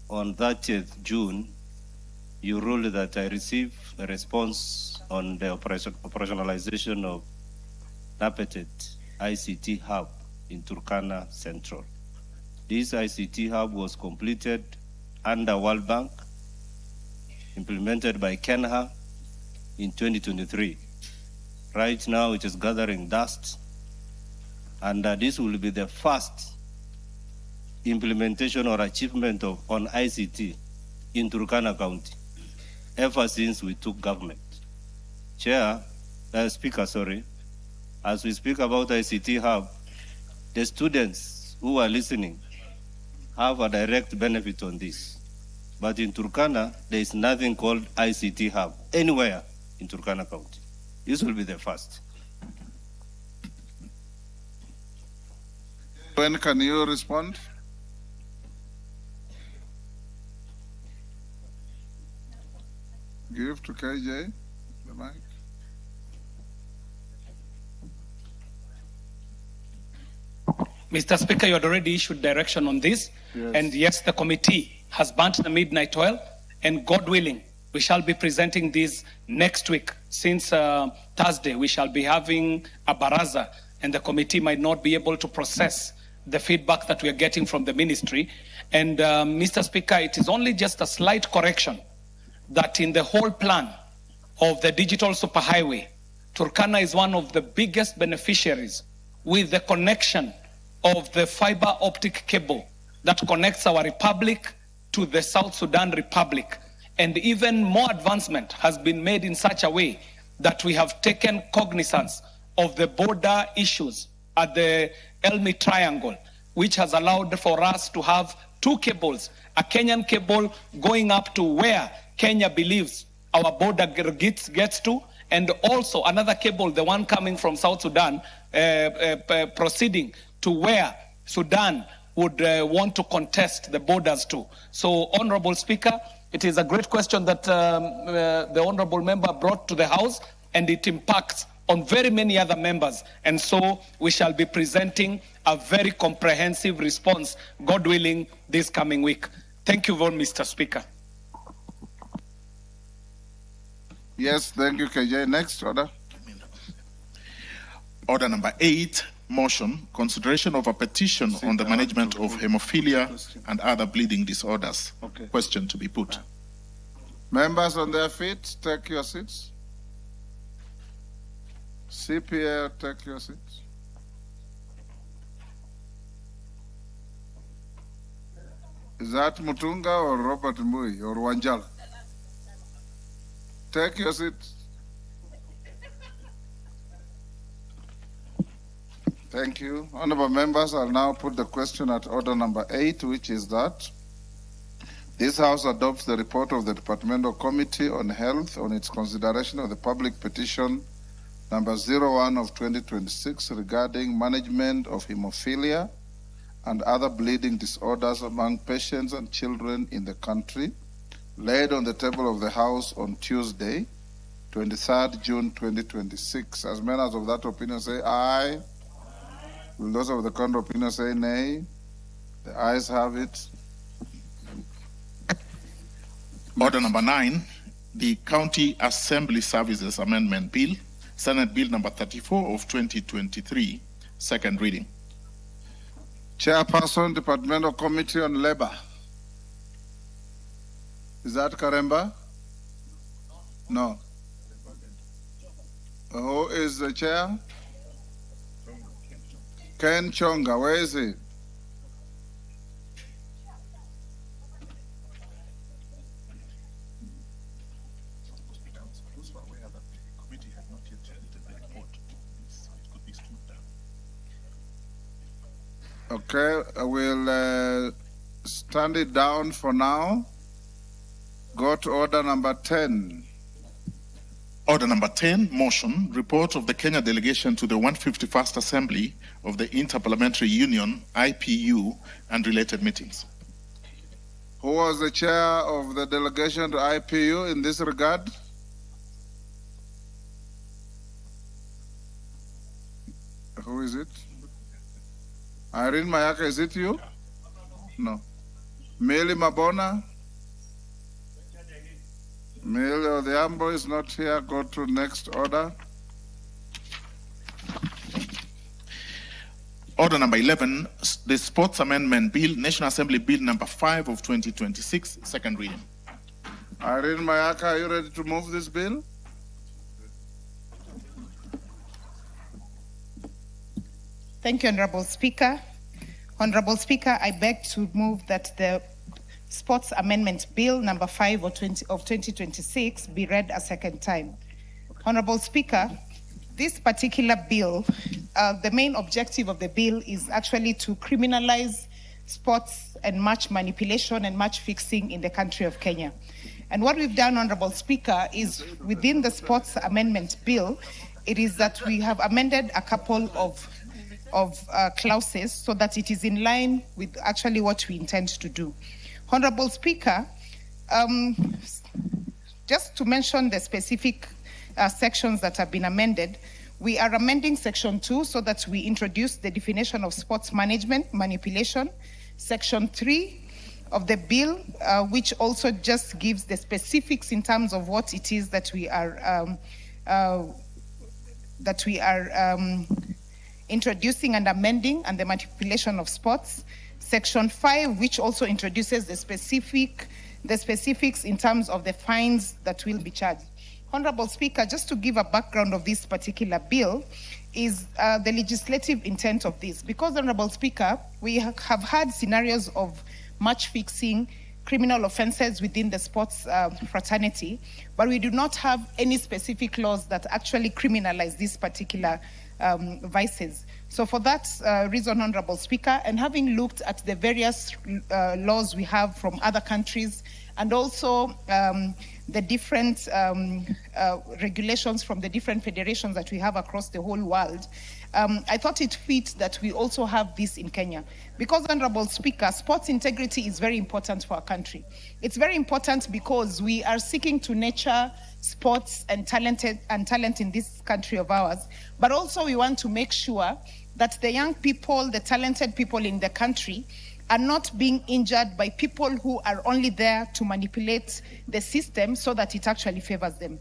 on 30th June, you ruled that I receive a response on the operationalization of NAPETET ICT Hub in Turkana Central. This ICT Hub was completed under World Bank, implemented by Kenya in 2023. Right now, it is gathering dust, and this will be the first implementation or achievement on ICT in Turkana County ever since we took government. Speaker, as we speak about ICT Hub, the students who are listening have a direct benefit on this. But in Turkana, there is nothing called ICT Hub anywhere in Turkana County. This will be the first. When can you respond? Give to KJ the mic. Mr. Speaker, you had already issued direction on this. Yes. And yes, the committee has burnt the midnight oil, and God willing, we shall be presenting this next week. Since Thursday, we shall be having a baraza, and the committee might not be able to process the feedback that we are getting from the ministry. And Mr. Speaker, it is only just a slight correction that in the whole plan of the digital superhighway, Turkana is one of the biggest beneficiaries with the connection of the fiber optic cable that connects our republic to the South Sudan Republic. And even more advancement has been made in such a way that we have taken cognizance of the border issues at the Elmi Triangle, which has allowed for us to have two cables, a Kenyan cable going up to where Kenya believes our border gets to, and also another cable, the one coming from South Sudan, proceeding to where Sudan would want to contest the borders to. So, Honorable Speaker, it is a great question that the Honorable Member brought to the House, and it impacts on very many other members. And so we shall be presenting a very comprehensive response, God willing, this coming week. Thank you very much, Mr. Speaker. Yes, thank you, KJ. Next order. Order number 8, motion, consideration of a petition on the management of hemophilia and other bleeding disorders. Okay. Question to be put. Members on their feet, take your seats. CPA, take your seats. Is that Mutunga or Robert Mui or Wanjala? Take your seats. Thank you. Honorable members, I'll now put the question at order number 8, which is that this House adopts the report of the Departmental Committee on Health on its consideration of the public petition number 01 of 2026 regarding management of hemophilia and other bleeding disorders among patients and children in the country, laid on the table of the House on Tuesday, 23rd June 2026. As members of that opinion say aye. Will those of the contrary opinion say nay? The ayes have it. Order number 9, the County Assembly Services Amendment Bill, Senate Bill number 34 of 2023, second reading. Chairperson, Departmental Committee on Labor. Is that Karemba? No. Who is the chair? Ken Chonga, where is he? Okay, I will stand it down for now. Go to order number 10. Order number 10, motion, report of the Kenya delegation to the 151st Assembly of the Interparliamentary Union, IPU, and related meetings. Who was the chair of the delegation to IPU in this regard? Who is it? Irene Mayaka, is it you? No. Meli Mabona? Meli Odhiambo is not here. Go to next order. Order number 11, the Sports Amendment Bill, National Assembly Bill number 5 of 2026, second reading. Irene Mayaka, are you ready to move this bill? Thank you, Honorable Speaker. Honorable Speaker, I beg to move that the Sports Amendment Bill number 5 of 2026 be read a second time. Honorable Speaker, this particular bill, the main objective of the bill is actually to criminalize sports and match manipulation and match fixing in the country of Kenya. And what we've done, Honorable Speaker, is within the Sports Amendment Bill, it is that we have amended a couple of clauses so that it is in line with actually what we intend to do. Honorable Speaker, just to mention the specific sections that have been amended, we are amending Section 2 so that we introduce the definition of sports management, manipulation. Section 3 of the bill, which also just gives the specifics in terms of what it is that we are introducing and amending, and the manipulation of sports. Section 5, which also introduces the specifics in terms of the fines that will be charged. Honorable Speaker, just to give a background of this particular bill, is the legislative intent of this. Because, Honorable Speaker, we have had scenarios of match fixing, criminal offenses within the sports fraternity, but we do not have any specific laws that actually criminalize these particular vices. So for that reason, Honorable Speaker, and having looked at the various laws we have from other countries, and also the different regulations from the different federations that we have across the whole world, I thought it fit that we also have this in Kenya. Because, Honorable Speaker, sports integrity is very important for our country. It's very important because we are seeking to nurture sports and talent in this country of ours, but also we want to make sure that the young people, the talented people in the country, are not being injured by people who are only there to manipulate the system so that it actually favors them.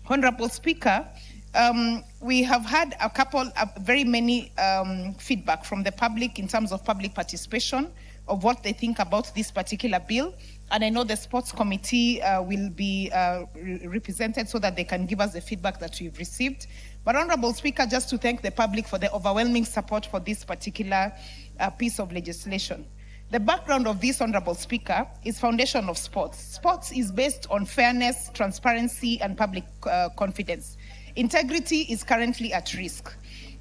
Honorable Speaker, we have had very many feedback from the public in terms of public participation of what they think about this particular bill. And I know the sports committee will be represented so that they can give us the feedback that we've received. But Honorable Speaker, just to thank the public for the overwhelming support for this particular piece of legislation. The background of this, Honorable Speaker, is foundation of sports. Sports is based on fairness, transparency, and public confidence. Integrity is currently at risk.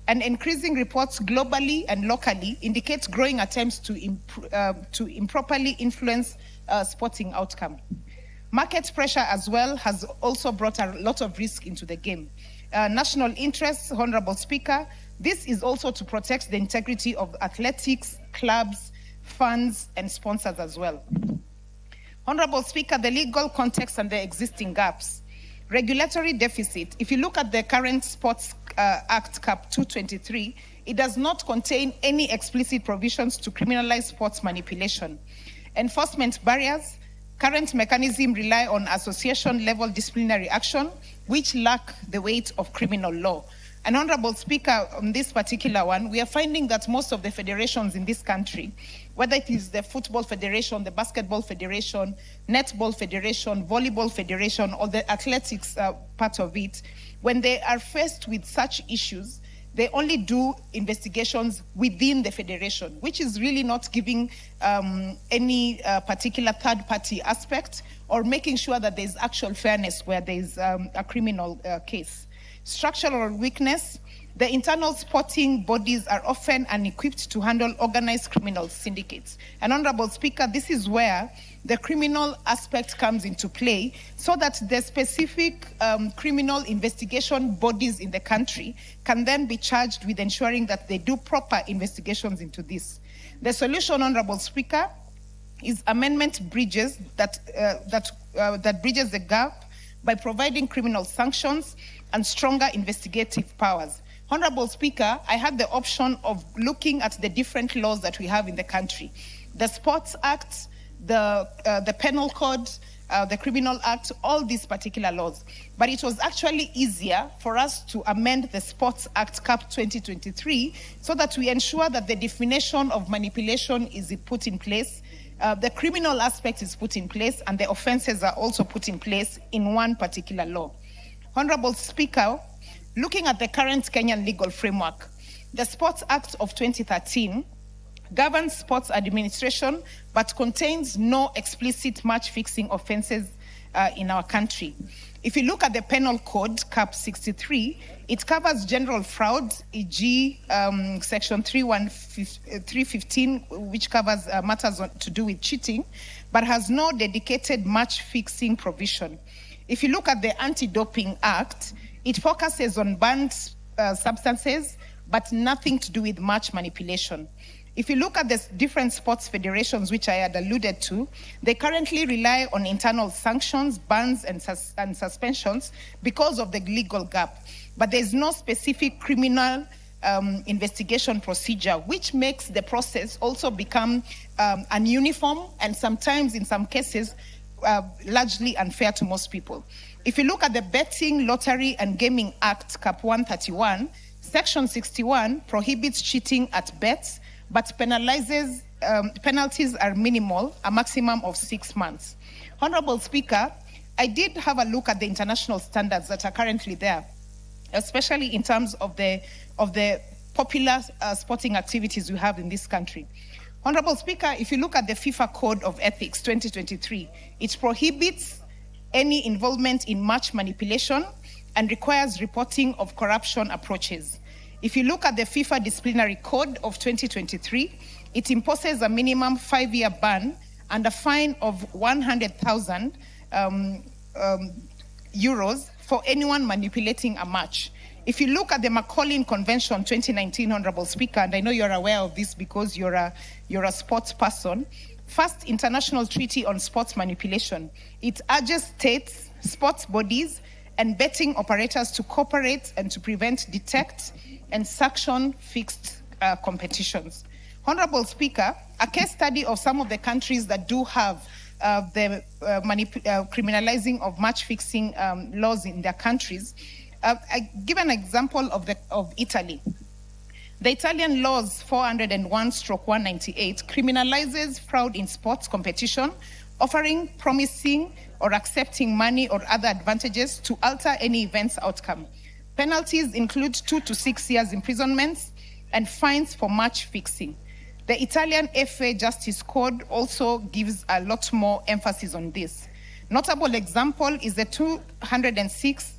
And increasing reports globally and locally indicate growing attempts to improperly influence sporting outcome. Market pressure as well has also brought a lot of risk into the game. National interests, Honorable Speaker, this is also to protect the integrity of athletics, clubs, funds, and sponsors as well. Honorable Speaker, the legal context and the existing gaps. Regulatory deficit, if you look at the current Sports Act Cap 223, it does not contain any explicit provisions to criminalize sports manipulation. Enforcement barriers, current mechanisms rely on association-level disciplinary action, which lack the weight of criminal law. And Honorable Speaker, on this particular one, we are finding that most of the federations in this country, whether it is the Football Federation, the Basketball Federation, Netball Federation, Volleyball Federation, or the athletics part of it, when they are faced with such issues, they only do investigations within the federation, which is really not giving any particular third-party aspect or making sure that there's actual fairness where there's a criminal case. Structural weakness, the internal sporting bodies are often unequipped to handle organized criminal syndicates. And Honorable Speaker, this is where the criminal aspect comes into play so that the specific criminal investigation bodies in the country can then be charged with ensuring that they do proper investigations into this. The solution, Honorable Speaker, is amendment bridges that bridges the gap by providing criminal sanctions and stronger investigative powers. Honorable Speaker, I had the option of looking at the different laws that we have in the country. The Sports Act, the Penal Code, the Criminal Act, all these particular laws. But it was actually easier for us to amend the Sports Act Cap 2023 so that we ensure that the definition of manipulation is put in place, the criminal aspect is put in place, and the offenses are also put in place in one particular law. Honorable Speaker, looking at the current Kenyan legal framework, the Sports Act of 2013 governs sports administration but contains no explicit match-fixing offenses in our country. If you look at the Penal Code, Cap 63, it covers general fraud, e.g. Section 315, which covers matters to do with cheating, but has no dedicated match-fixing provision. If you look at the Anti-Doping Act, it focuses on banned substances, but nothing to do with match manipulation. If you look at the different sports federations, which I had alluded to, they currently rely on internal sanctions, bans, and suspensions because of the legal gap. But there's no specific criminal investigation procedure, which makes the process also become ununiform and sometimes, in some cases, largely unfair to most people. If you look at the Betting, Lottery and Gaming Act, Cap 131, Section 61 prohibits cheating at bets, but penalizes, penalties are minimal, a maximum of 6 months. Honorable Speaker, I did have a look at the international standards that are currently there, especially in terms of the popular sporting activities we have in this country. Honorable Speaker, if you look at the FIFA Code of Ethics 2023, it prohibits any involvement in match manipulation and requires reporting of corruption approaches. If you look at the FIFA Disciplinary Code of 2023, it imposes a minimum 5-year ban and a fine of 100,000 euros for anyone manipulating a match. If you look at the Macaulay Convention 2019, Honorable Speaker, and I know you're aware of this because you're a sports person, first international treaty on sports manipulation, it urges states, sports bodies, and betting operators to cooperate and to prevent, detect, and sanction fixed competitions. Honorable Speaker, a case study of some of the countries that do have the criminalizing of match-fixing laws in their countries, I give an example of Italy. The Italian laws 401/198 criminalizes fraud in sports competition, offering, promising, or accepting money or other advantages to alter any event's outcome. Penalties include 2 to 6 years imprisonment and fines for match fixing. The Italian FA Justice Code also gives a lot more emphasis on this. Notable example is the 206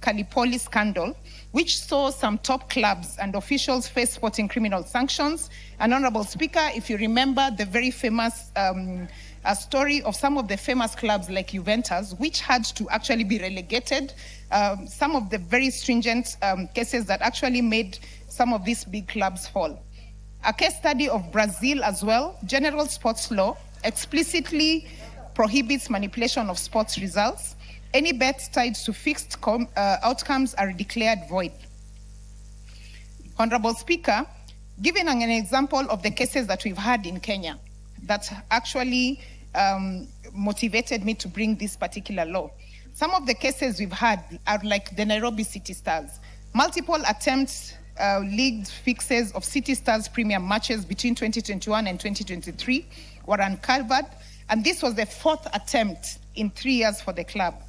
Calipoli scandal, which saw some top clubs and officials face sporting criminal sanctions. And Honorable Speaker, if you remember the very famous story of some of the famous clubs like Juventus, which had to actually be relegated, some of the very stringent cases that actually made some of these big clubs fall. A case study of Brazil as well, general sports law explicitly prohibits manipulation of sports results. Any bets tied to fixed outcomes are declared void. Honorable Speaker, giving an example of the cases that we've had in Kenya that actually motivated me to bring this particular law. Some of the cases we've had are like the Nairobi City Stars. Multiple attempts league fixes of City Stars premium matches between 2021 and 2023 were uncovered, and this was the 4th attempt in 3 years for the club.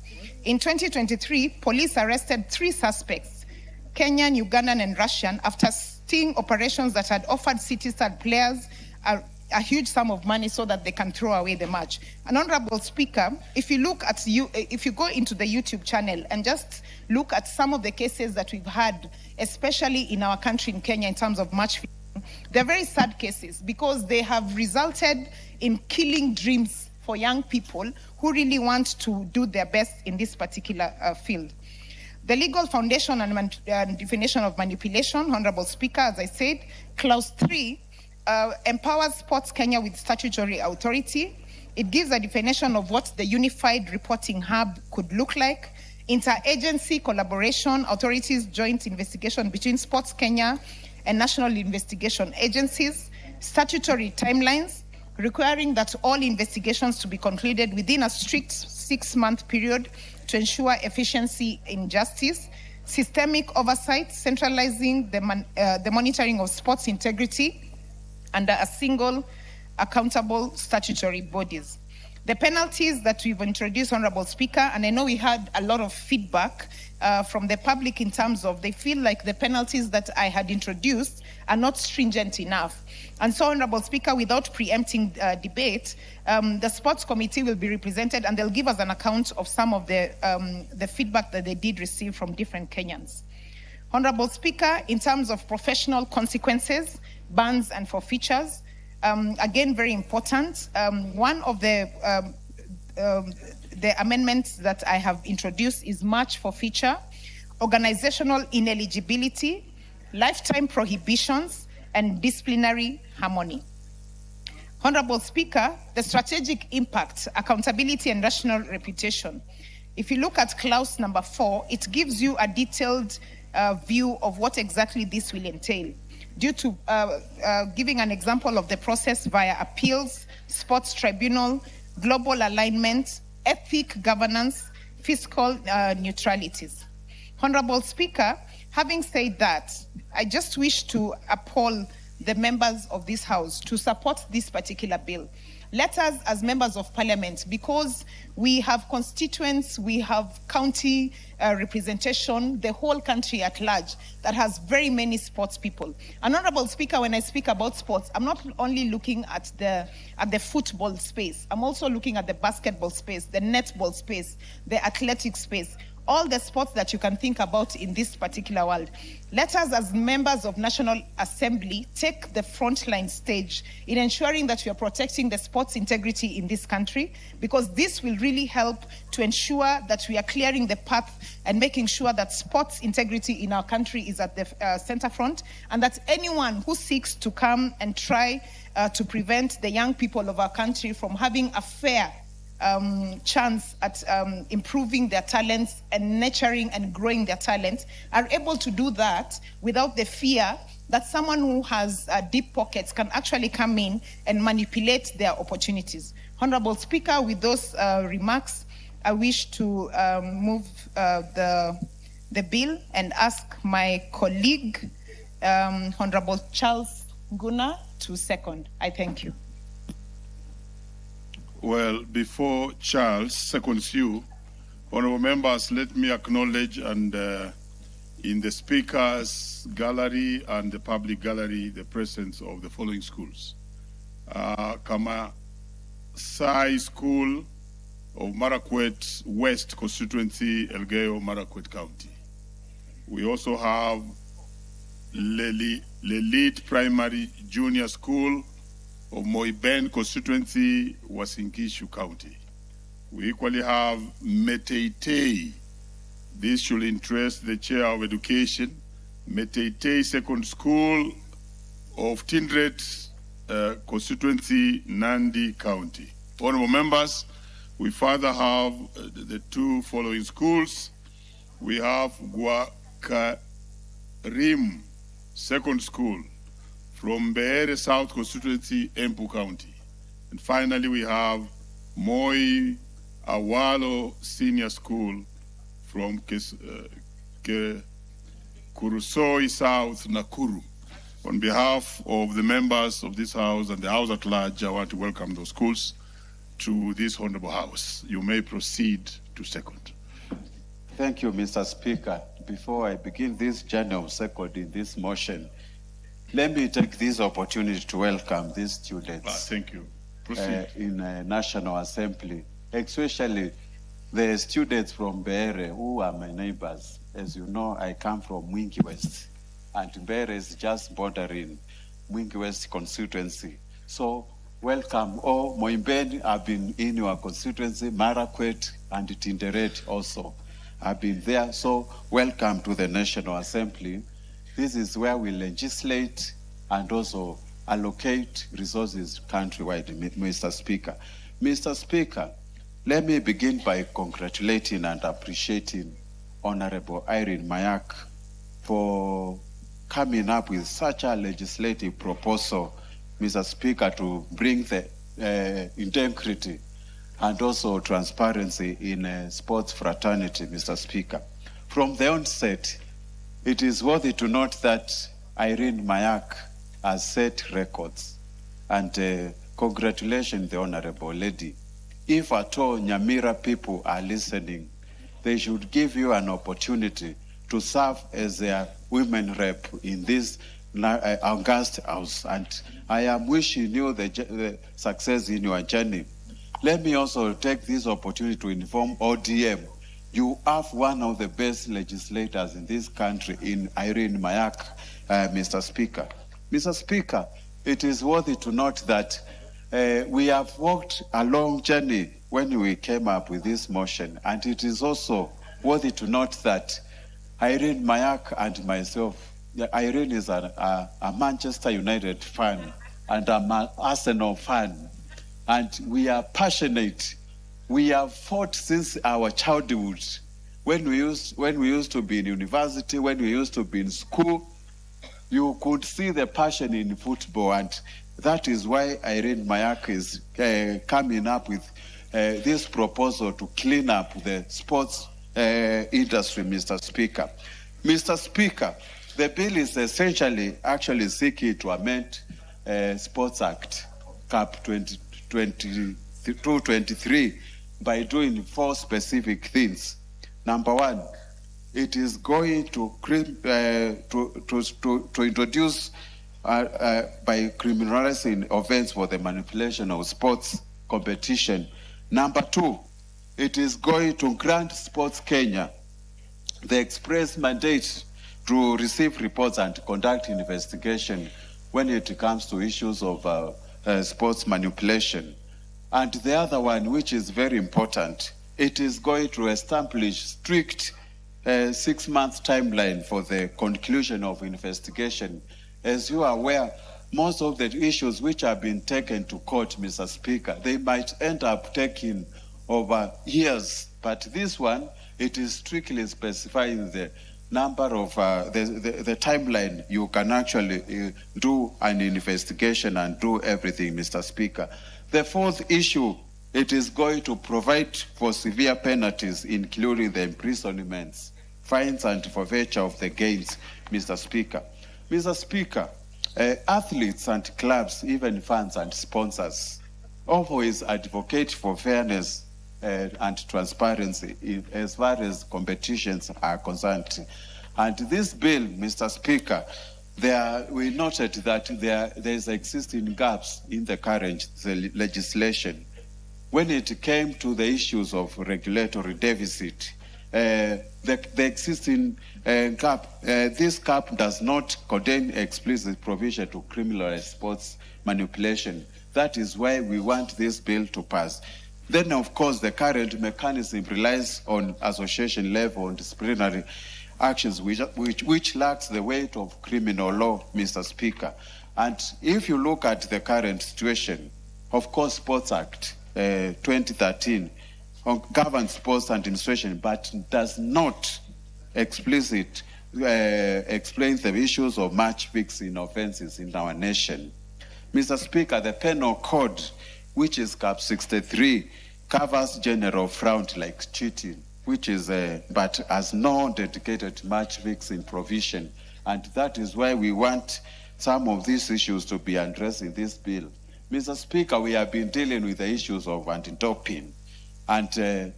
In 2023, police arrested 3 suspects, Kenyan, Ugandan, and Russian, after sting operations that had offered City Star players a huge sum of money so that they can throw away the match. And Honorable Speaker, if you go into the YouTube channel and just look at some of the cases that we've had, especially in our country in Kenya in terms of match fixing, they're very sad cases because they have resulted in killing dreams for young people who really want to do their best in this particular field. The legal foundation and definition of manipulation, Honorable Speaker, as I said, Clause 3 empowers Sports Kenya with statutory authority. It gives a definition of what the unified reporting hub could look like, interagency collaboration, authorities joint investigation between Sports Kenya and national investigation agencies, statutory timelines, requiring that all investigations to be concluded within a strict 6-month period to ensure efficiency in justice, systemic oversight, centralizing the monitoring of sports integrity under a single accountable statutory bodies. The penalties that we've introduced, Honorable Speaker, and I know we had a lot of feedback from the public in terms of they feel like the penalties that I had introduced are not stringent enough. And so, Honorable Speaker, without preempting debate, the Sports Committee will be represented and they'll give us an account of some of the feedback that they did receive from different Kenyans. Honorable Speaker, in terms of professional consequences, bans and forfeitures, again, very important. One of the amendments that I have introduced is match forfeiture, organizational ineligibility, lifetime prohibitions, and disciplinary harmony. Honorable Speaker, the strategic impact, accountability, and national reputation. If you look at clause number 4, it gives you a detailed view of what exactly this will entail. Due to giving an example of the process via appeals, sports tribunal, global alignment, ethic governance, fiscal neutralities. Honorable Speaker, having said that, I just wish to appall the members of this House to support this particular bill. Let us, as members of Parliament, because we have constituents, we have county representation, the whole country at large that has very many sports people. And Honorable Speaker, when I speak about sports, I'm not only looking at the football space, I'm also looking at the basketball space, the netball space, the athletic space, all the sports that you can think about in this particular world. Let us, as members of National Assembly, take the frontline stage in ensuring that we are protecting the sports integrity in this country, because this will really help to ensure that we are clearing the path and making sure that sports integrity in our country is at the center front, and that anyone who seeks to come and try to prevent the young people of our country from having a fair chance at improving their talents and nurturing and growing their talents are able to do that without the fear that someone who has deep pockets can actually come in and manipulate their opportunities. Honorable Speaker, with those remarks, I wish to move the bill and ask my colleague, Honorable Charles Nguna to second. I thank you. Well, before Charles seconds you, honorable members, let me acknowledge and in the speakers gallery and the public gallery, the presence of the following schools. Kamasai School of Marakwet West Constituency, Elgeyo Marakwet County. We also have Lelit Primary Junior School of Moiben Constituency, Uasin-Gishu County. We equally have Meteitei. This should interest the Chair of Education. Meteitei Second School of Tindret Constituency, Nandi County. Honorable members, we further have the two following schools. We have Guakarim Second School from Beere South Constituency, Empu County. And finally, we have Moi Awalo Senior School from Kurusoi South, Nakuru. On behalf of the members of this House and the House at large, I want to welcome those schools to this honorable House. You may proceed to second. Thank you, Mr. Speaker. Before I begin this journey of second in this motion, let me take this opportunity to welcome these students. Thank you. Proceed. In National Assembly, especially the students from Beere who are my neighbors. As you know, I come from Mwingi West, and Beere is just bordering Mwingi West constituency. So welcome. Oh, Moimben, I've been in your constituency, Marakwet and Tinderet also. I've been there, so welcome to the National Assembly. This is where we legislate and also allocate resources countrywide, Mr. Speaker. Mr. Speaker, let me begin by congratulating and appreciating Honorable Irene Mayak for coming up with such a legislative proposal, Mr. Speaker, to bring the integrity and also transparency in sports fraternity, Mr. Speaker. From the onset, it is worthy to note that Irene Mayak has set records, and congratulations, the Honorable Lady. If at all Nyamira people are listening, they should give you an opportunity to serve as their women rep in this august house. And I am wishing you the success in your journey. Let me also take this opportunity to inform ODM. You have one of the best legislators in this country in Irene Mayak, Mr. Speaker. Mr. Speaker, it is worthy to note that we have walked a long journey when we came up with this motion, and it is also worthy to note that Irene Mayak and myself, Irene is a Manchester United fan and an Arsenal fan, and we are passionate. We have fought since our childhood. When we used to be in university, when we used to be in school, you could see the passion in football, and that is why Irene Mayak is coming up with this proposal to clean up the sports industry, Mr. Speaker. Mr. Speaker, the bill is essentially actually seeking to amend Sports Act, Cap 2022-23, by doing 4 specific things. Number 1, it is going to introduce by criminalizing offense for the manipulation of sports competition. Number 2, it is going to grant Sports Kenya the express mandate to receive reports and conduct investigation when it comes to issues of sports manipulation. And the other one, which is very important, it is going to establish strict 6-month timeline for the conclusion of investigation. As you are aware, most of the issues which have been taken to court, Mr. Speaker, they might end up taking over years. But this one, it is strictly specifying the number of the timeline you can actually do an investigation and do everything, Mr. Speaker. The 4th issue, it is going to provide for severe penalties, including the imprisonments, fines, and forfeiture of the gains, Mr. Speaker. Mr. Speaker, athletes and clubs, even fans and sponsors, always advocate for fairness and transparency as far as competitions are concerned. And this bill, Mr. Speaker, we noted that there is existing gaps in the current legislation. When it came to the issues of regulatory deficit, the existing gap, this gap does not contain explicit provision to criminalize sports manipulation. That is why we want this bill to pass. Then, of course, the current mechanism relies on association level and disciplinary actions, which lacks the weight of criminal law, Mr. Speaker. And if you look at the current situation, of course, Sports Act 2013 governs sports administration, but does not explicitly explain the issues of match fixing offenses in our nation. Mr. Speaker, the penal code, which is Cap 63, covers general fraud like cheating, which is, but has no dedicated match fixing provision. And that is why we want some of these issues to be addressed in this bill. Mr. Speaker, we have been dealing with the issues of anti-doping, and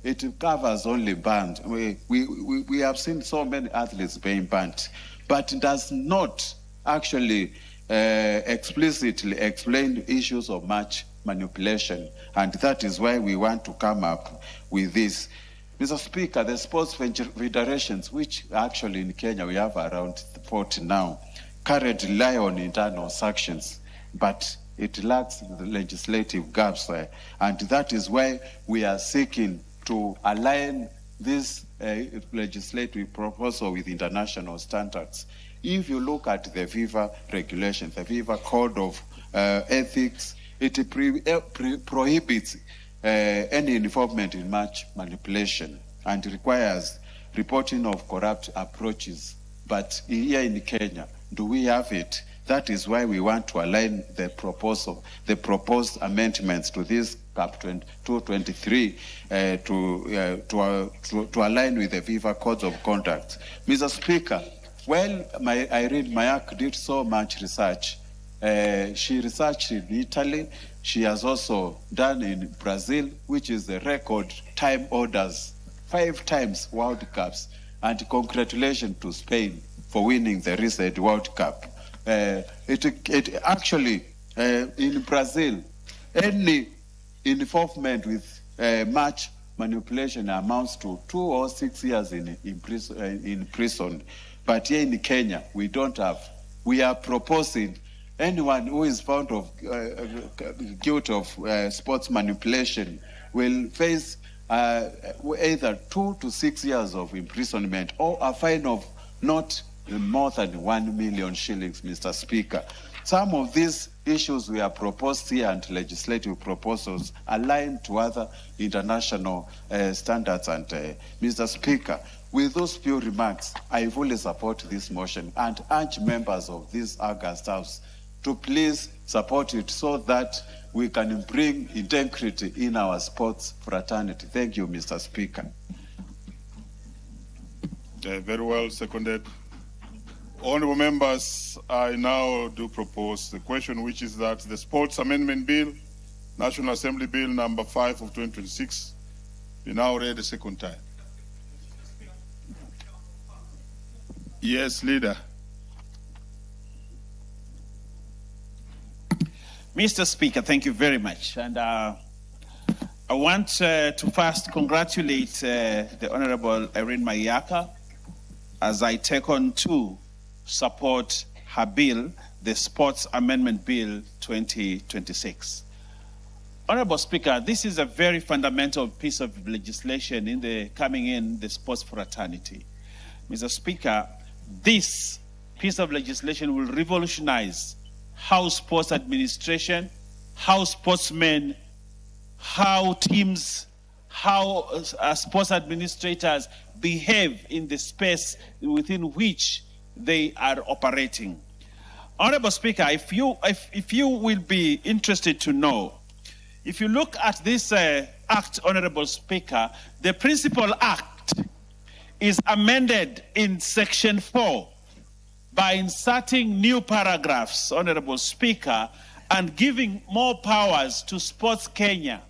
it covers only bans. We have seen so many athletes being banned, but it does not actually explicitly explain issues of match manipulation, and that is why we want to come up with this. Mr. Speaker, the sports federations, which actually in Kenya we have around 40 now, currently rely on internal sanctions, but it lacks the legislative gaps there. And that is why we are seeking to align this legislative proposal with international standards. If you look at the FIFA regulations, the FIFA Code of Ethics, it prohibits any involvement in match manipulation and requires reporting of corrupt approaches. But here in Kenya, do we have it? That is why we want to align the proposed amendments to this Cap 223 to align with the FIFA Codes of Conduct. Mr. Speaker, while Irene Mayak did so much research, she researched in Italy. She has also done in Brazil, which is the record time orders, 5 times World Cups. And congratulations to Spain for winning the recent World Cup. It actually, in Brazil, any involvement with match manipulation amounts to 2 or 6 years in prison. But here in Kenya, we don't have. We are proposing anyone who is found of guilt of sports manipulation will face either 2 to 6 years of imprisonment or a fine of not more than 1 million shillings, Mr. Speaker. Some of these issues we have proposed here and legislative proposals align to other international standards. And Mr. Speaker, with those few remarks, I fully support this motion and urge members of this August House to please support it so that we can bring integrity in our sports fraternity. Thank you, Mr. Speaker. Very well seconded. Honourable members, I now do propose the question, which is that the Sports Amendment Bill, National Assembly Bill number 5 of 2026, be now read a second time. Yes, Leader. Mr. Speaker, thank you very much. And I want to first congratulate the Honorable Irene Mayaka as I take on to support her bill, the Sports Amendment Bill 2026. Honorable Speaker, this is a very fundamental piece of legislation in the sports fraternity. Mr. Speaker, this piece of legislation will revolutionize how sports administration, how sportsmen, how teams, how sports administrators behave in the space within which they are operating. Honorable Speaker, if you will be interested to know, if you look at this act, Honorable Speaker, the principal act is amended in section 4. by inserting new paragraphs, Honorable Speaker, and giving more powers to Sports Kenya.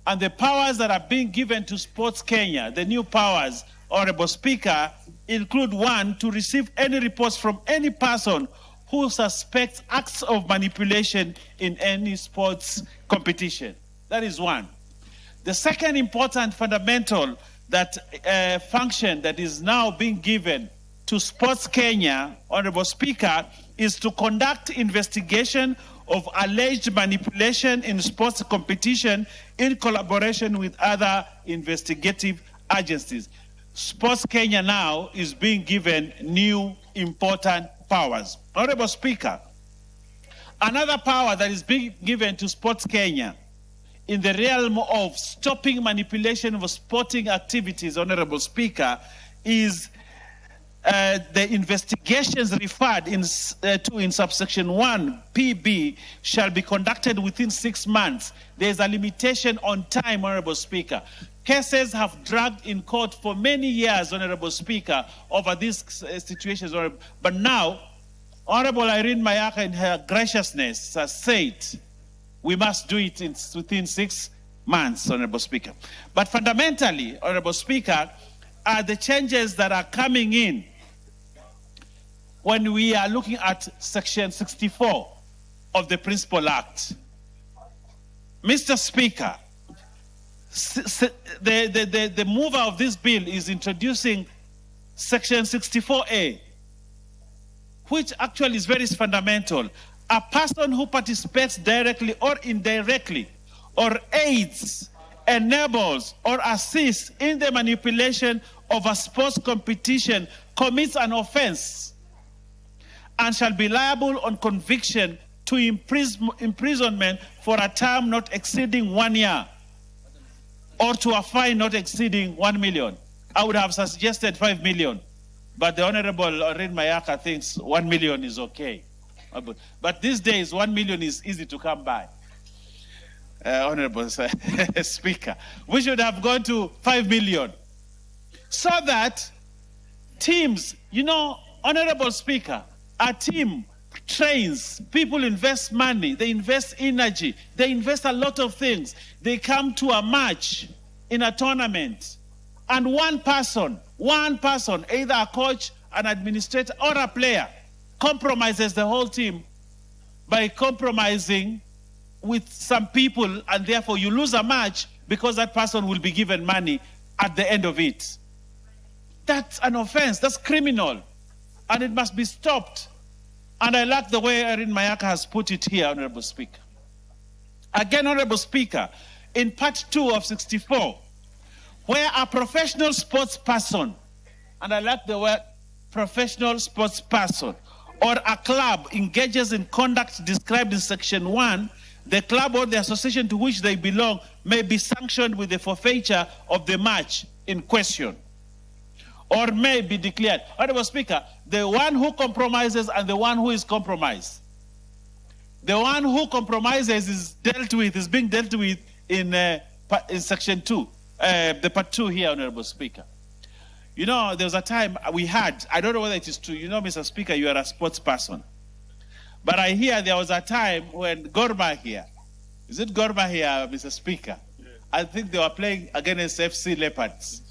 And the powers that are being given to Sports Kenya, the new powers, Honorable Speaker, include one, to receive any reports from any person who suspects acts of manipulation in any sports competition. That is one. The second important fundamental function that is now being given to Sports Kenya, Honorable Speaker, is to conduct investigation of alleged manipulation in sports competition in collaboration with other investigative agencies. Sports Kenya now is being given new important powers. Honorable Speaker, another power that is being given to Sports Kenya in the realm of stopping manipulation of sporting activities, Honorable Speaker, is the investigations referred to in subsection 1 PB shall be conducted within 6 months. There is a limitation on time, Honorable Speaker. Cases have dragged in court for many years, Honorable Speaker, over these situations. But now, Honorable Irene Mayaka, in her graciousness, has said we must do it within 6 months, Honorable Speaker. But fundamentally, Honorable Speaker, are the changes that are coming in when we are looking at Section 64 of the Principal Act. Mr. Speaker, the mover of this bill is introducing Section 64A, which actually is very fundamental. A person who participates directly or indirectly, or aids, enables, or assists in the manipulation of a sports competition commits an offense and shall be liable on conviction to imprisonment for a term not exceeding 1 year, or to a fine not exceeding 1 million. I would have suggested 5 million, but the Honorable Irene Mayaka thinks 1 million is okay. But these days, 1 million is easy to come by. Honorable Speaker, we should have gone to 5 million so that teams, Honorable Speaker, a team trains, people invest money, they invest energy, they invest a lot of things. They come to a match in a tournament, and one person, either a coach, an administrator, or a player, compromises the whole team by compromising with some people, and therefore you lose a match because that person will be given money at the end of it. That's an offense, that's criminal, and it must be stopped. And I like the way Irene Mayaka has put it here, Honorable Speaker. Again, Honorable Speaker, in Part 2 of 64, where a professional sports person, and I like the word professional sports person, or a club engages in conduct described in Section 1, the club or the association to which they belong may be sanctioned with the forfeiture of the match in question, or may be declared. Honorable Speaker, the one who compromises and the one who is compromised. The one who compromises is being dealt with in Section 2, the Part 2 here, Honorable Speaker. There was a time we had, I don't know whether it is true, Mr. Speaker, you are a sports person. But I hear there was a time when Gor Mahia, is it Gor Mahia, Mr. Speaker? Yeah. I think they were playing against FC Leopards.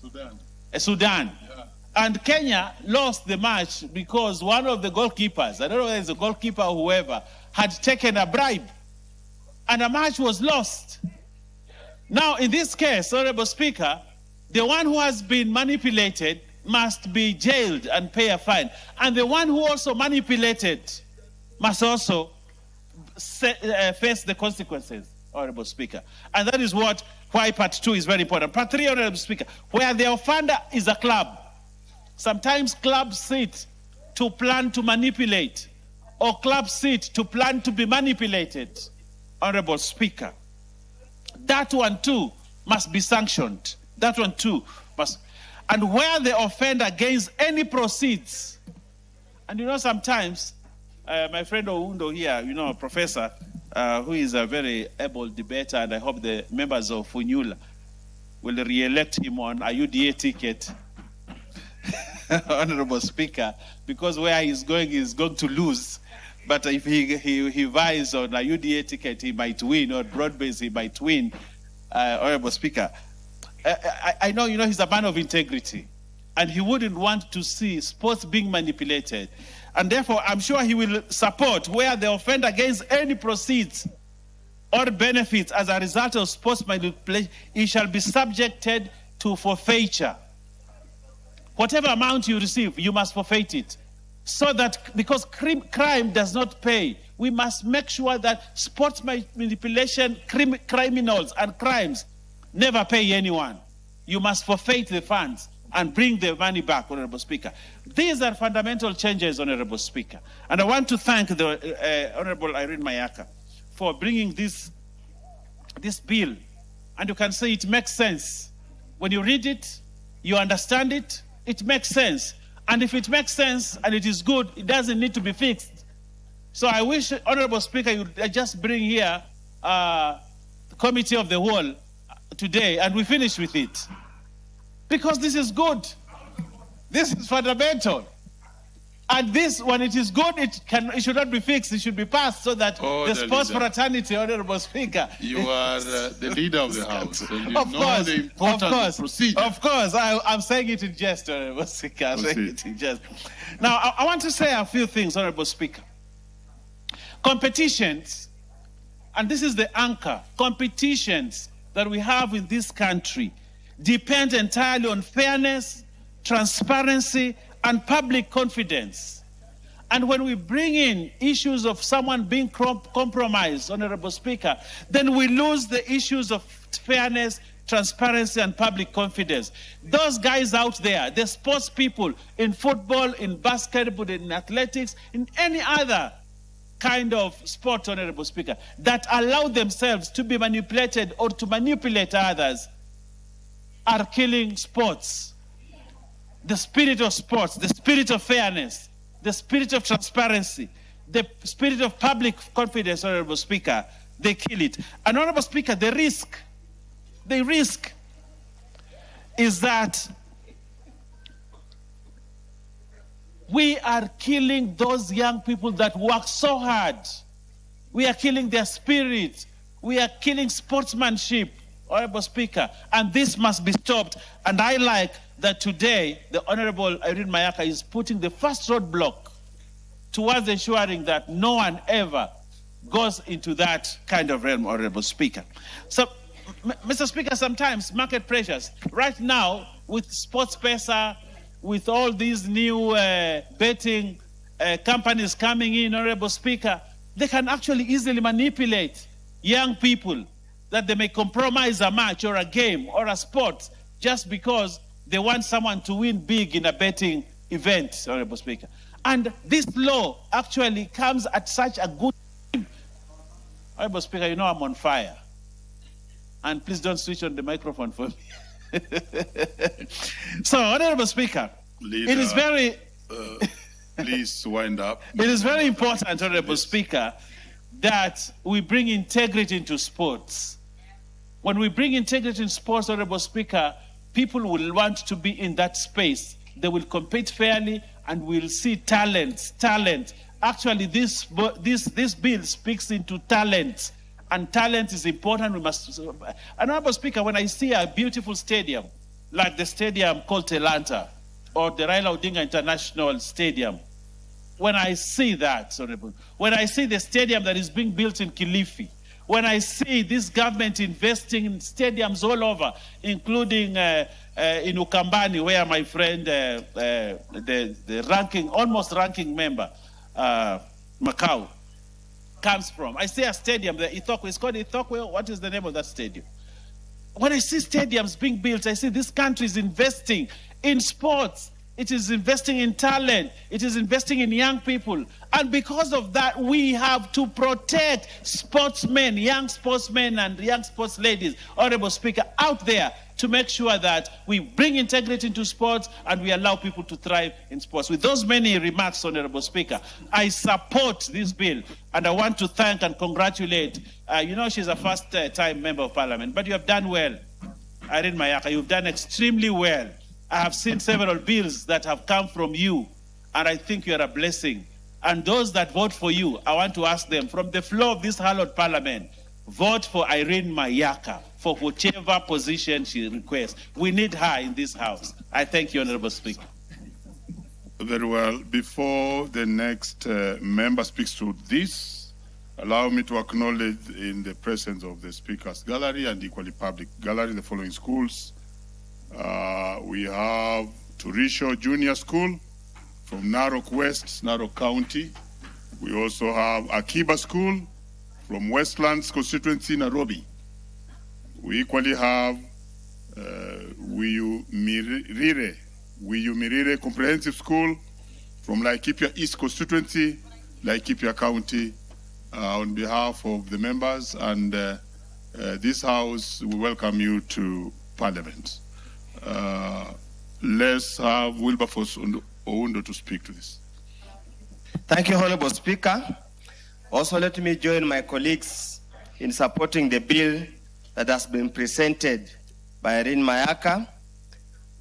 Sudan. Yeah. And Kenya lost the match because one of the goalkeepers, I don't know whether it's a goalkeeper or whoever, had taken a bribe. And the match was lost. Now, in this case, Honorable Speaker, the one who has been manipulated must be jailed and pay a fine. And the one who also manipulated must also face the consequences, Honorable Speaker. And that is why Part 2 is very important. Part 3, Honorable Speaker, where the offender is a club. Sometimes clubs sit to plan to manipulate, or clubs sit to plan to be manipulated, Honorable Speaker. That one too must be sanctioned. That one too must. And where the offender gains any proceeds, and sometimes, my friend Oundo here, professor, who is a very able debater, and I hope the members of Funyula will re-elect him on a UDA ticket. Honorable Speaker, because where he's going to lose. But if he vies on a UDA ticket, he might win, or broad-based, he might win, Honorable Speaker. I know, he's a man of integrity, and he wouldn't want to see sports being manipulated. And therefore, I'm sure he will support where the offender gains any proceeds or benefits as a result of sports manipulation, he shall be subjected to forfeiture. Whatever amount you receive, you must forfeit it. So that, because crime does not pay, we must make sure that sports manipulation, criminals and crimes never pay anyone. You must forfeit the funds and bring the money back, Honorable Speaker. These are fundamental changes, Honorable Speaker. And I want to thank the Honorable Irene Mayaka for bringing this bill. And you can say it makes sense. When you read it, you understand it, it makes sense. And if it makes sense and it is good, it doesn't need to be fixed. So I wish, Honorable Speaker, you just bring here the Committee of the Whole today and we finish with it. Because this is good. This is fundamental. And this, when it is good, it should not be fixed. It should be passed so that the sports fraternity, Honorable Speaker. You are the leader of the House. And you Of know course, the importance of procedure. Of course, I'm saying it in jest, Honorable Speaker. I'm saying it in jest. Now, I want to say a few things, Honorable Speaker. Competitions, and this is the anchor, competitions that we have in this country depend entirely on fairness, transparency, and public confidence. And when we bring in issues of someone being compromised, Honorable Speaker, then we lose the issues of fairness, transparency, and public confidence. Those guys out there, the sports people in football, in basketball, in athletics, in any other kind of sport, Honorable Speaker, that allow themselves to be manipulated or to manipulate others are killing sports. The spirit of sports, the spirit of fairness, the spirit of transparency, the spirit of public confidence, Honorable Speaker, they kill it. And Honorable Speaker, the risk is that we are killing those young people that work so hard. We are killing their spirit. We are killing sportsmanship, Honorable Speaker, and this must be stopped. And I like that today the Honorable Irene Mayaka is putting the first roadblock towards ensuring that no one ever goes into that kind of realm, Honorable Speaker. So, Mr. Speaker, sometimes market pressures, right now with Sports Pesa, with all these new betting companies coming in, Honorable Speaker, they can actually easily manipulate young people that they may compromise a match or a game or a sport just because they want someone to win big in a betting event, Honorable Speaker. And this law actually comes at such a good time. Honorable Speaker, you know I'm on fire. And please don't switch on the microphone for me. So, Honorable Speaker, Leader, it is very... please wind up. It is very important, Honorable Speaker, that we bring integrity into sports. When we bring integrity in sports, Honorable Speaker, people will want to be in that space. They will compete fairly and will see talent. Actually, this bill speaks into talent. And talent is important. We must. Honorable Speaker, when I see a beautiful stadium, like the stadium called Telanta, or the Raila Odinga International Stadium, when I see that, Honorable, when I see the stadium that is being built in Kilifi, when I see this government investing in stadiums all over, including in Ukambani, where my friend, the almost ranking member, Macau, comes from. I see a stadium, the Ithokwe, it's called Ithokwe. What is the name of that stadium? When I see stadiums being built, I see this country is investing in sports. It is investing in talent. It is investing in young people. And because of that, we have to protect sportsmen, young sportsmen and young sports ladies, Honorable Speaker, out there to make sure that we bring integrity into sports and we allow people to thrive in sports. With those many remarks, Honorable Speaker, I support this bill and I want to thank and congratulate. She's a first-time member of Parliament, but you have done well. Irene Mayaka, you've done extremely well. I have seen several bills that have come from you, and I think you are a blessing. And those that vote for you, I want to ask them, from the floor of this hallowed parliament, vote for Irene Mayaka for whichever position she requests. We need her in this house. I thank you, Honorable Speaker. Very well. Before the next member speaks to this, allow me to acknowledge in the presence of the Speaker's Gallery and equally public gallery the following schools. We have Turisho Junior School from Narok West, Narok County. We also have Akiba School from Westlands constituency, Nairobi. We equally have Wiyu Mirire Comprehensive School from Laikipia East constituency, Laikipia County. On behalf of the members and this house, we welcome you to Parliament. Let's have Wilberforce Oundo to speak to this. Thank you, Honorable Speaker. Also, let me join my colleagues in supporting the bill that has been presented by Irene Mayaka,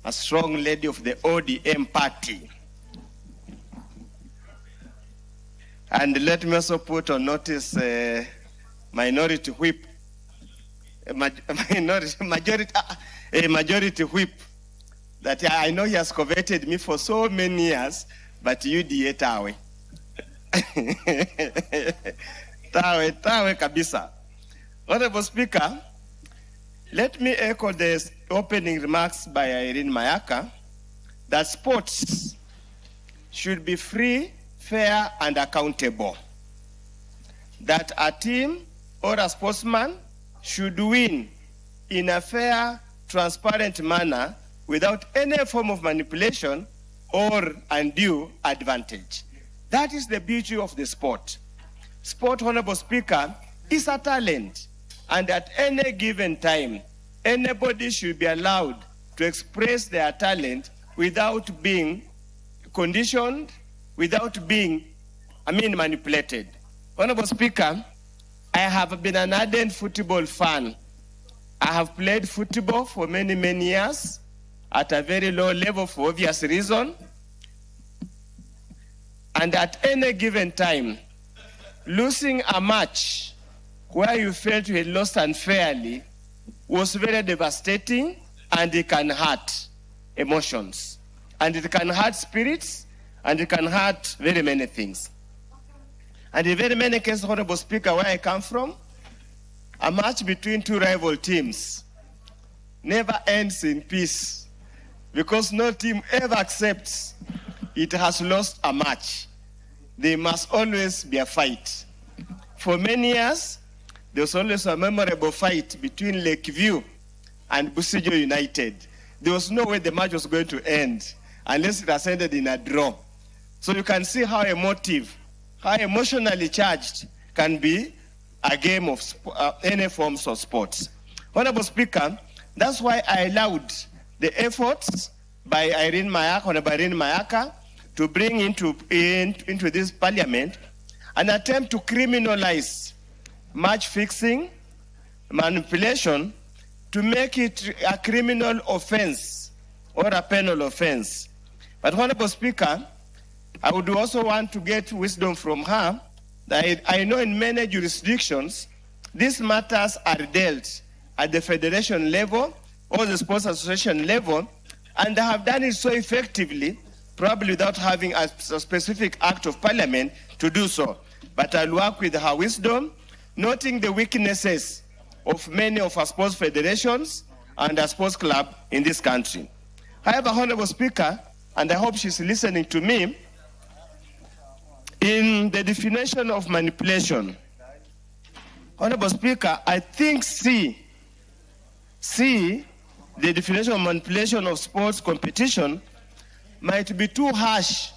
a strong lady of the ODM party. And let me also put on notice minority whip, majority whip, that I know he has coveted me for so many years, but you tawe. Tawe kabisa. Honorable Speaker, let me echo the opening remarks by Irene Mayaka that sports should be free, fair, and accountable. That a team or a sportsman should win in a fair, transparent manner without any form of manipulation or undue advantage. That is the beauty of the sport. Sport, Honorable Speaker, is a talent, and at any given time, anybody should be allowed to express their talent without being conditioned, without being, manipulated. Honorable Speaker, I have been an ardent football fan. I have played football for many, many years at a very low level for obvious reason. And at any given time, losing a match where you felt you had lost unfairly was very devastating, and it can hurt emotions. And it can hurt spirits, and it can hurt very many things. And in very many cases, Honorable Speaker, where I come from, a match between two rival teams never ends in peace, because no team ever accepts it has lost a match. There must always be a fight. For many years, there was always a memorable fight between Lakeview and Busijo United. There was no way the match was going to end unless it has ended in a draw. So you can see how emotive, how emotionally charged can be a game of any forms of sports. Honorable Speaker, that's why I allowed the efforts by Irene Mayaka, Honorable Irene Mayaka, to bring into this parliament an attempt to criminalize match fixing, manipulation, to make it a criminal offense or a penal offense. But Honorable Speaker, I would also want to get wisdom from her that I know in many jurisdictions, these matters are dealt at the federation level or the sports association level, and they have done it so effectively, probably without having a specific act of parliament to do so. But I'll work with her wisdom, noting the weaknesses of many of our sports federations and our sports club in this country. However, Honorable Speaker, and I hope she's listening to me, in the definition of manipulation, Honorable Speaker, I think C, the definition of manipulation of sports competition, might be too harsh,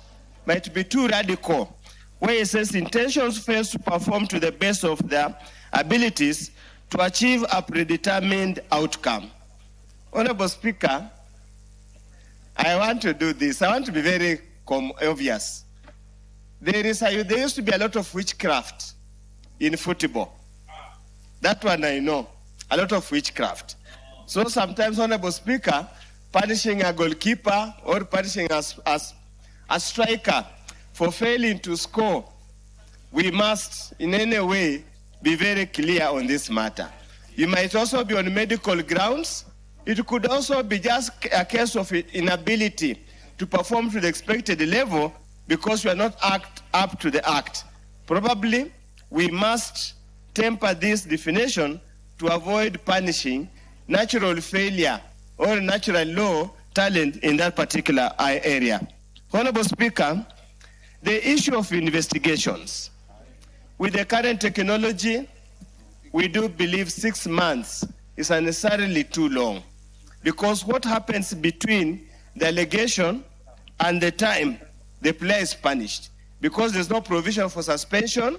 might be too radical, where it says intentions fails to perform to the best of their abilities to achieve a predetermined outcome. Honorable Speaker, I want to do this. I want to be very obvious. There used to be a lot of witchcraft in football. That one I know, a lot of witchcraft. So sometimes, Honorable Speaker, punishing a goalkeeper or punishing a striker for failing to score, we must in any way be very clear on this matter. You might also be on medical grounds. It could also be just a case of inability to perform to the expected level because you are not up to the act. Probably we must temper this definition to avoid punishing natural failure or natural low talent in that particular area. Honorable Speaker, the issue of investigations. With the current technology, we do believe 6 months is unnecessarily too long, because what happens between the allegation and the time the player is punished, because there's no provision for suspension,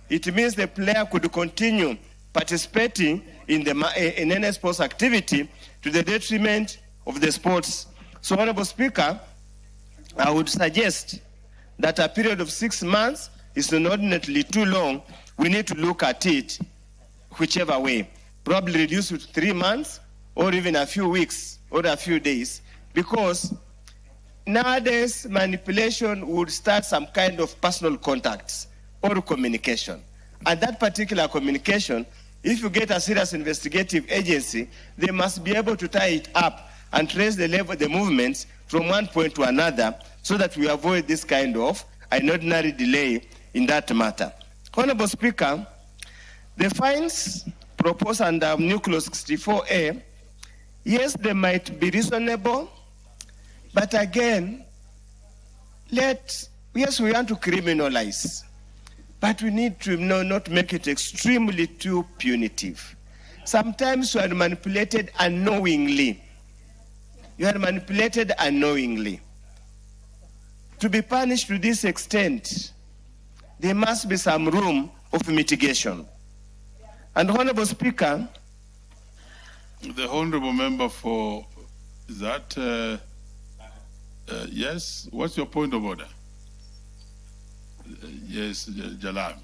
it means the player could continue participating in any sports activity to the detriment of the sports. So, Honorable Speaker, I would suggest that a period of 6 months is inordinately too long. We need to look at it whichever way, probably reduce it to 3 months or even a few weeks or a few days, because nowadays manipulation would start some kind of personal contacts or communication. And that particular communication, if you get a serious investigative agency, they must be able to tie it up and trace the movements from one point to another, so that we avoid this kind of an ordinary delay in that matter. Honorable Speaker, the fines proposed under Nucleus 64A, yes, they might be reasonable, but again, yes, we want to criminalize, but we need to not make it extremely too punitive. Sometimes you are manipulated unknowingly. You are manipulated unknowingly. To be punished to this extent, there must be some room of mitigation. And Honorable Speaker, the Honorable Member for that, yes, what's your point of order? Yes, Jalas,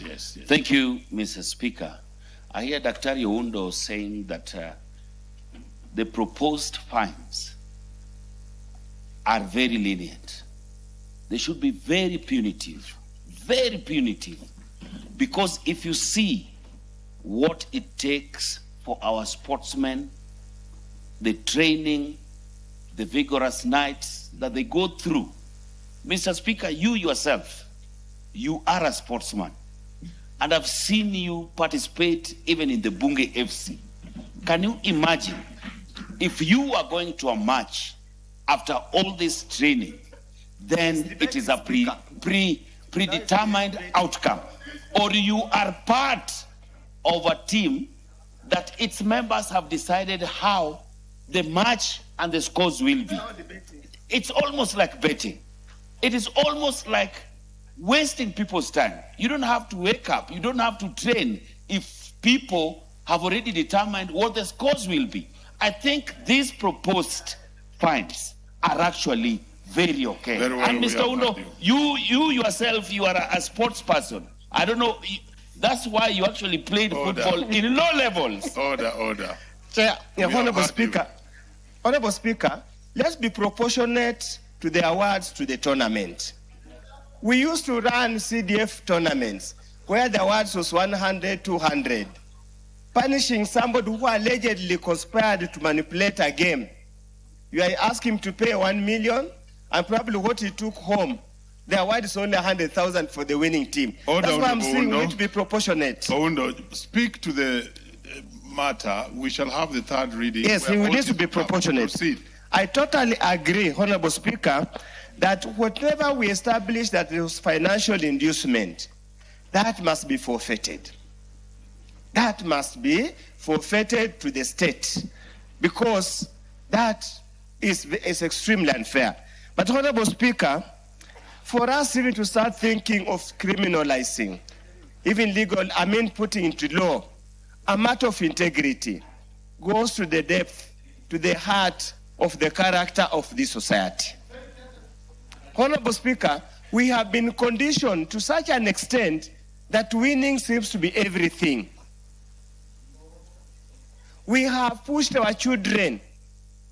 yes. Thank you, Mr. Speaker. I hear Dr. Oundo saying that the proposed fines are very lenient. They should be very punitive, because if you see what it takes for our sportsmen, the training, the vigorous nights that they go through. Mr. Speaker, you yourself, you are a sportsman, and I've seen you participate even in the Bunge FC. Can you imagine if you are going to a match after all this training, then it is a predetermined outcome, or you are part of a team that its members have decided how the match and the scores will be. It's almost like betting. It is almost like wasting people's time. You don't have to wake up, you don't have to train if people have already determined what the scores will be. I think these proposed fines are actually very okay. Very well, and Mr. Oundo, you yourself, you are a sports person. I don't know, that's why you actually played football in low levels. Order. Chair, Honorable Speaker, let's be proportionate to the awards to the tournament. We used to run CDF tournaments where the awards was 100, 200. Punishing somebody who allegedly conspired to manipulate a game. You are asking him to pay 1 million, and probably what he took home, the award is only 100,000 for the winning team. That's why I'm saying we need to be proportionate. Oundo, speak to the matter. We shall have the third reading. Yes, we need to be proportionate. I totally agree, Honorable Speaker, that whatever we establish that there was financial inducement, that must be forfeited. That must be forfeited to the state, because that is extremely unfair. But Honorable Speaker, for us even to start thinking of criminalizing, even putting into law, a matter of integrity goes to the depth, to the heart of the character of this society. Honorable Speaker, we have been conditioned to such an extent that winning seems to be everything. We have pushed our children.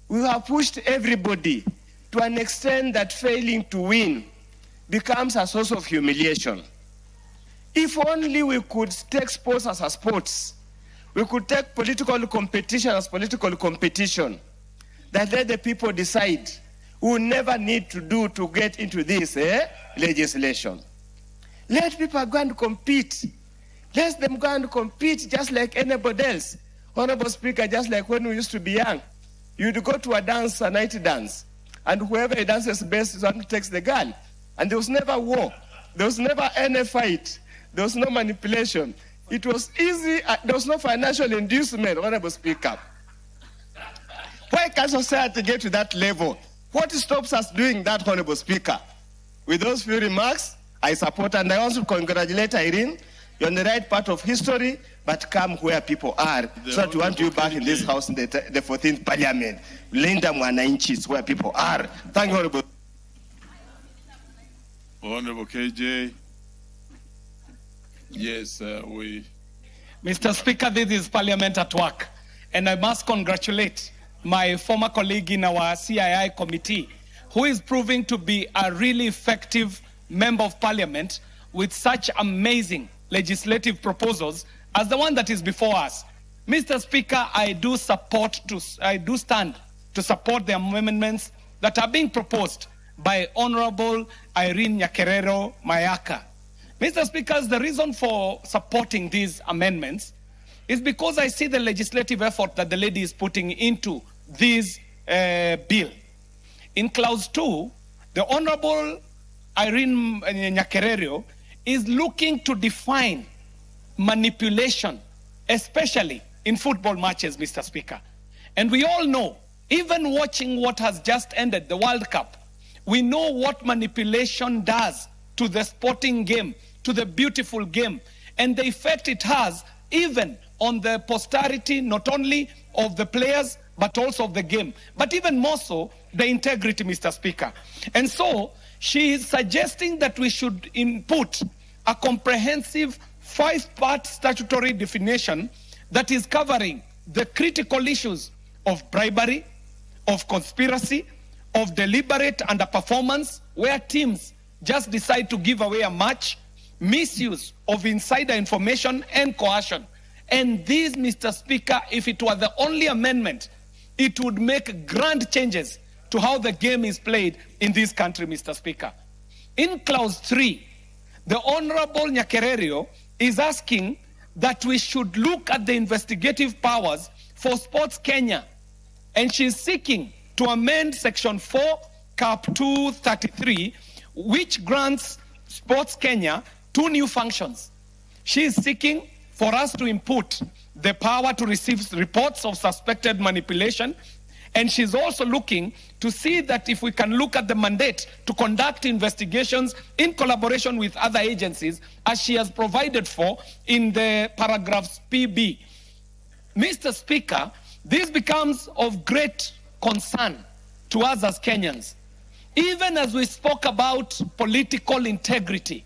We have pushed everybody to an extent that failing to win becomes a source of humiliation. If only we could take sports as a sports, we could take political competition as political competition, that let the people decide. We will never need to get into this legislation. Let people go and compete. Let them go and compete just like anybody else. Honorable Speaker, just like when we used to be young, you'd go to a dance, a night dance, and whoever dances best is one who takes the girl. And there was never war. There was never any fight. There was no manipulation. It was easy. There was no financial inducement, Honorable Speaker. Why can't society get to that level? What stops us doing that, Honorable Speaker? With those few remarks, I support, and I also congratulate Irene. You're on the right part of history, but come where people are. So that we want you back in this house in the 14th Parliament. Linda Mwananchi is where people are. Thank you, Honorable. Honorable KJ. Yes, Mr. Speaker, this is Parliament at work, and I must congratulate my former colleague in our CII committee, who is proving to be a really effective member of Parliament with such amazing legislative proposals as the one that is before us. Mr. Speaker, I do stand to support the amendments that are being proposed by Honorable Irene Nyakerero Mayaka. Mr. Speaker, the reason for supporting these amendments is because I see the legislative effort that the lady is putting into this bill. In clause 2, the Honorable Irene Nyakerero is looking to define manipulation, especially in football matches, Mr. Speaker. And we all know, even watching what has just ended, the World Cup, we know what manipulation does to the sporting game, to the beautiful game, and the effect it has even on the posterity, not only of the players, but also of the game, but even more so, the integrity, Mr. Speaker. And so, she is suggesting that we should input a comprehensive 5-part statutory definition that is covering the critical issues of bribery, of conspiracy, of deliberate underperformance, where teams just decide to give away a match, misuse of insider information, and coercion. And this, Mr. Speaker, if it were the only amendment, it would make grand changes to how the game is played in this country, Mr. Speaker. In clause 3, the Honorable Nyakerero is asking that we should look at the investigative powers for Sports Kenya. And she's seeking to amend Section 4, Cap 233, which grants Sports Kenya 2 new functions. She is seeking for us to input the power to receive reports of suspected manipulation, and she's also looking to see that if we can look at the mandate to conduct investigations in collaboration with other agencies, as she has provided for in the paragraphs PB. Mr. Speaker, this becomes of great concern to us as Kenyans. Even as we spoke about political integrity,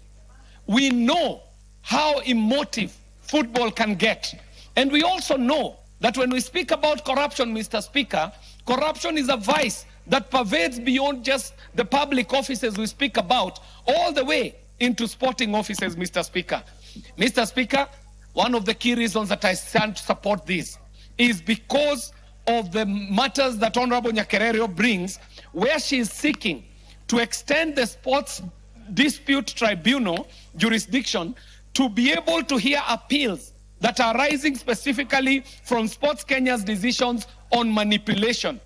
we know how emotive football can get. And we also know that when we speak about corruption, Mr. Speaker, corruption is a vice that pervades beyond just the public offices we speak about, all the way into sporting offices, Mr. Speaker. Mr. Speaker, one of the key reasons that I stand to support this is because of the matters that Honorable Nyakerero brings, where she is seeking to extend the Sports Dispute Tribunal jurisdiction to be able to hear appeals that are arising specifically from Sports Kenya's decisions on manipulation.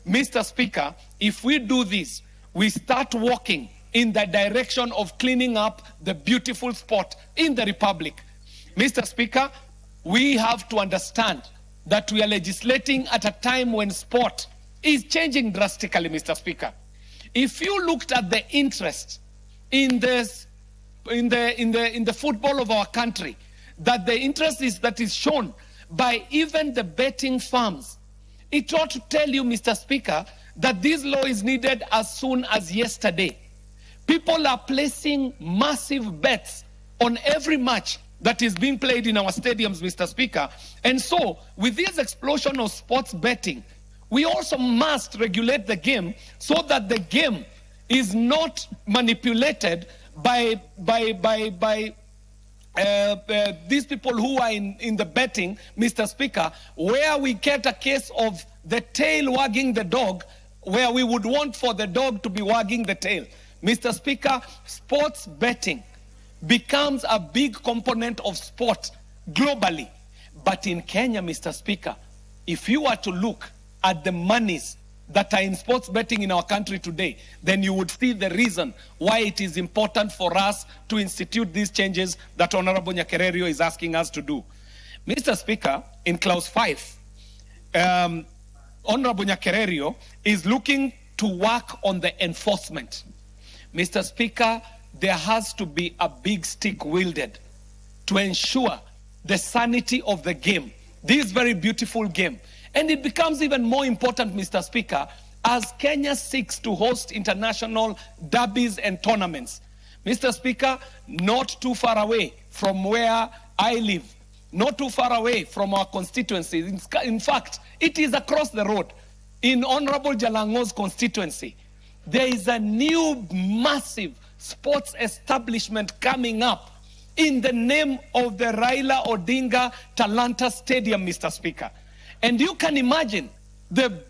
Mr. Speaker, if we do this, we start walking in the direction of cleaning up the beautiful sport in the Republic. Mr. Speaker, we have to understand that we are legislating at a time when sport is changing drastically, Mr. Speaker. If you looked at the interest in this, in the football of our country, that the interest that is shown by even the betting firms, it ought to tell you, Mr. Speaker, that this law is needed as soon as yesterday. People are placing massive bets on every match that is being played in our stadiums, Mr. Speaker. And so, with this explosion of sports betting, we also must regulate the game so that the game is not manipulated by these people who are in the betting, Mr. Speaker, where we get a case of the tail wagging the dog, where we would want for the dog to be wagging the tail. Mr. Speaker, sports betting becomes a big component of sport globally. But in Kenya, Mr. Speaker, if you were to look at the monies that are in sports betting in our country today, then you would see the reason why it is important for us to institute these changes that Honorable Nyakererio is asking us to do. Mr. Speaker, in clause 5, Honorable Nyakererio is looking to work on the enforcement. Mr. Speaker, there has to be a big stick wielded to ensure the sanity of the game, this very beautiful game. And it becomes even more important, Mr. Speaker, as Kenya seeks to host international derbies and tournaments. Mr. Speaker, not too far away from where I live, not too far away from our constituency. In fact, it is across the road. In Honorable Jalango's constituency, there is a new massive sports establishment coming up in the name of the Raila Odinga Talanta Stadium, Mr. Speaker. And you can imagine the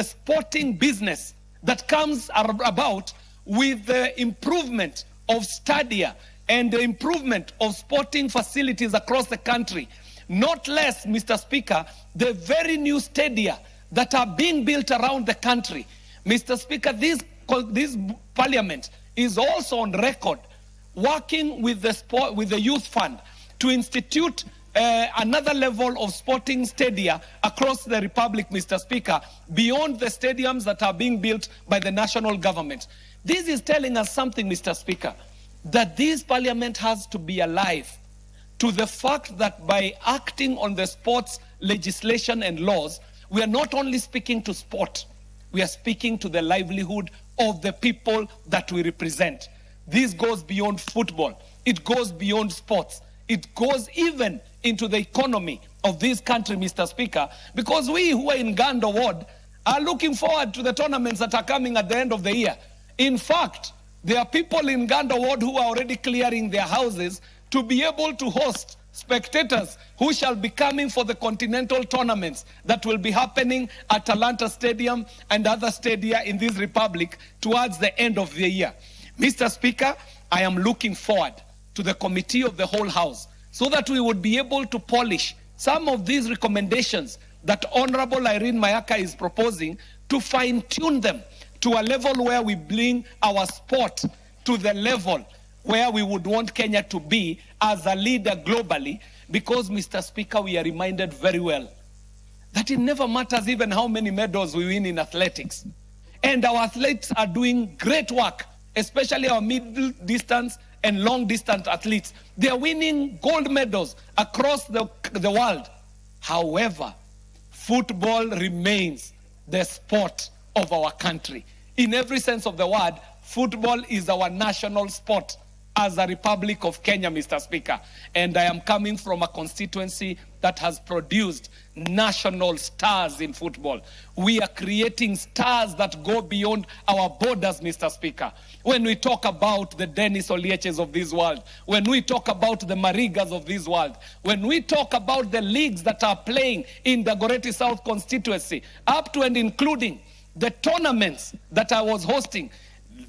sporting business that comes about with the improvement of stadia and the improvement of sporting facilities across the country. Not less, Mr. Speaker, the very new stadia that are being built around the country. Mr. Speaker, this parliament is also on record working with the Youth Fund to institute another level of sporting stadia across the Republic, Mr. Speaker, beyond the stadiums that are being built by the national government. This is telling us something, Mr. Speaker, that this parliament has to be alive to the fact that by acting on the sports legislation and laws, we are not only speaking to sport, we are speaking to the livelihood of the people that we represent. This goes beyond football. It goes beyond sports. It goes even into the economy of this country, Mr. Speaker, because we who are in Gando Ward are looking forward to the tournaments that are coming at the end of the year. In fact, there are people in Gando Ward who are already clearing their houses to be able to host spectators who shall be coming for the continental tournaments that will be happening at Talanta Stadium and other stadia in this republic towards the end of the year. Mr. Speaker, I am looking forward to the committee of the whole house so that we would be able to polish some of these recommendations that Honorable Irene Mayaka is proposing, to fine-tune them to a level where we bring our sport to the level where we would want Kenya to be as a leader globally, because, Mr. Speaker, we are reminded very well that it never matters even how many medals we win in athletics. And our athletes are doing great work, especially our middle distance and long distance athletes. They are winning gold medals across the world. However, football remains the sport of our country. In every sense of the word, football is our national sport as a Republic of Kenya, Mr. Speaker. And I am coming from a constituency that has produced national stars in football. We are creating stars that go beyond our borders, Mr. Speaker. When we talk about the Dennis Olieches of this world, when we talk about the Marigas of this world, when we talk about the leagues that are playing in the Goreti South constituency, up to and including the tournaments that I was hosting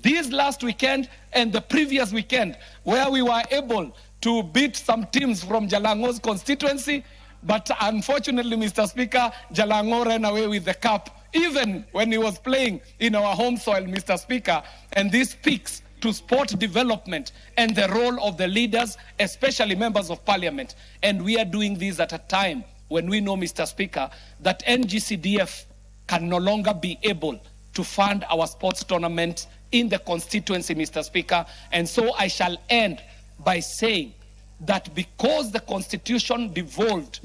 this last weekend and the previous weekend, where we were able to beat some teams from Jalango's constituency, but unfortunately, Mr. Speaker, Jalango ran away with the cup, even when he was playing in our home soil, Mr. Speaker. And this speaks to sport development and the role of the leaders, especially members of parliament. And we are doing this at a time when we know, Mr. Speaker, that NGCDF can no longer be able to fund our sports tournament in the constituency, Mr. Speaker. And so I shall end by saying that because the Constitution devolved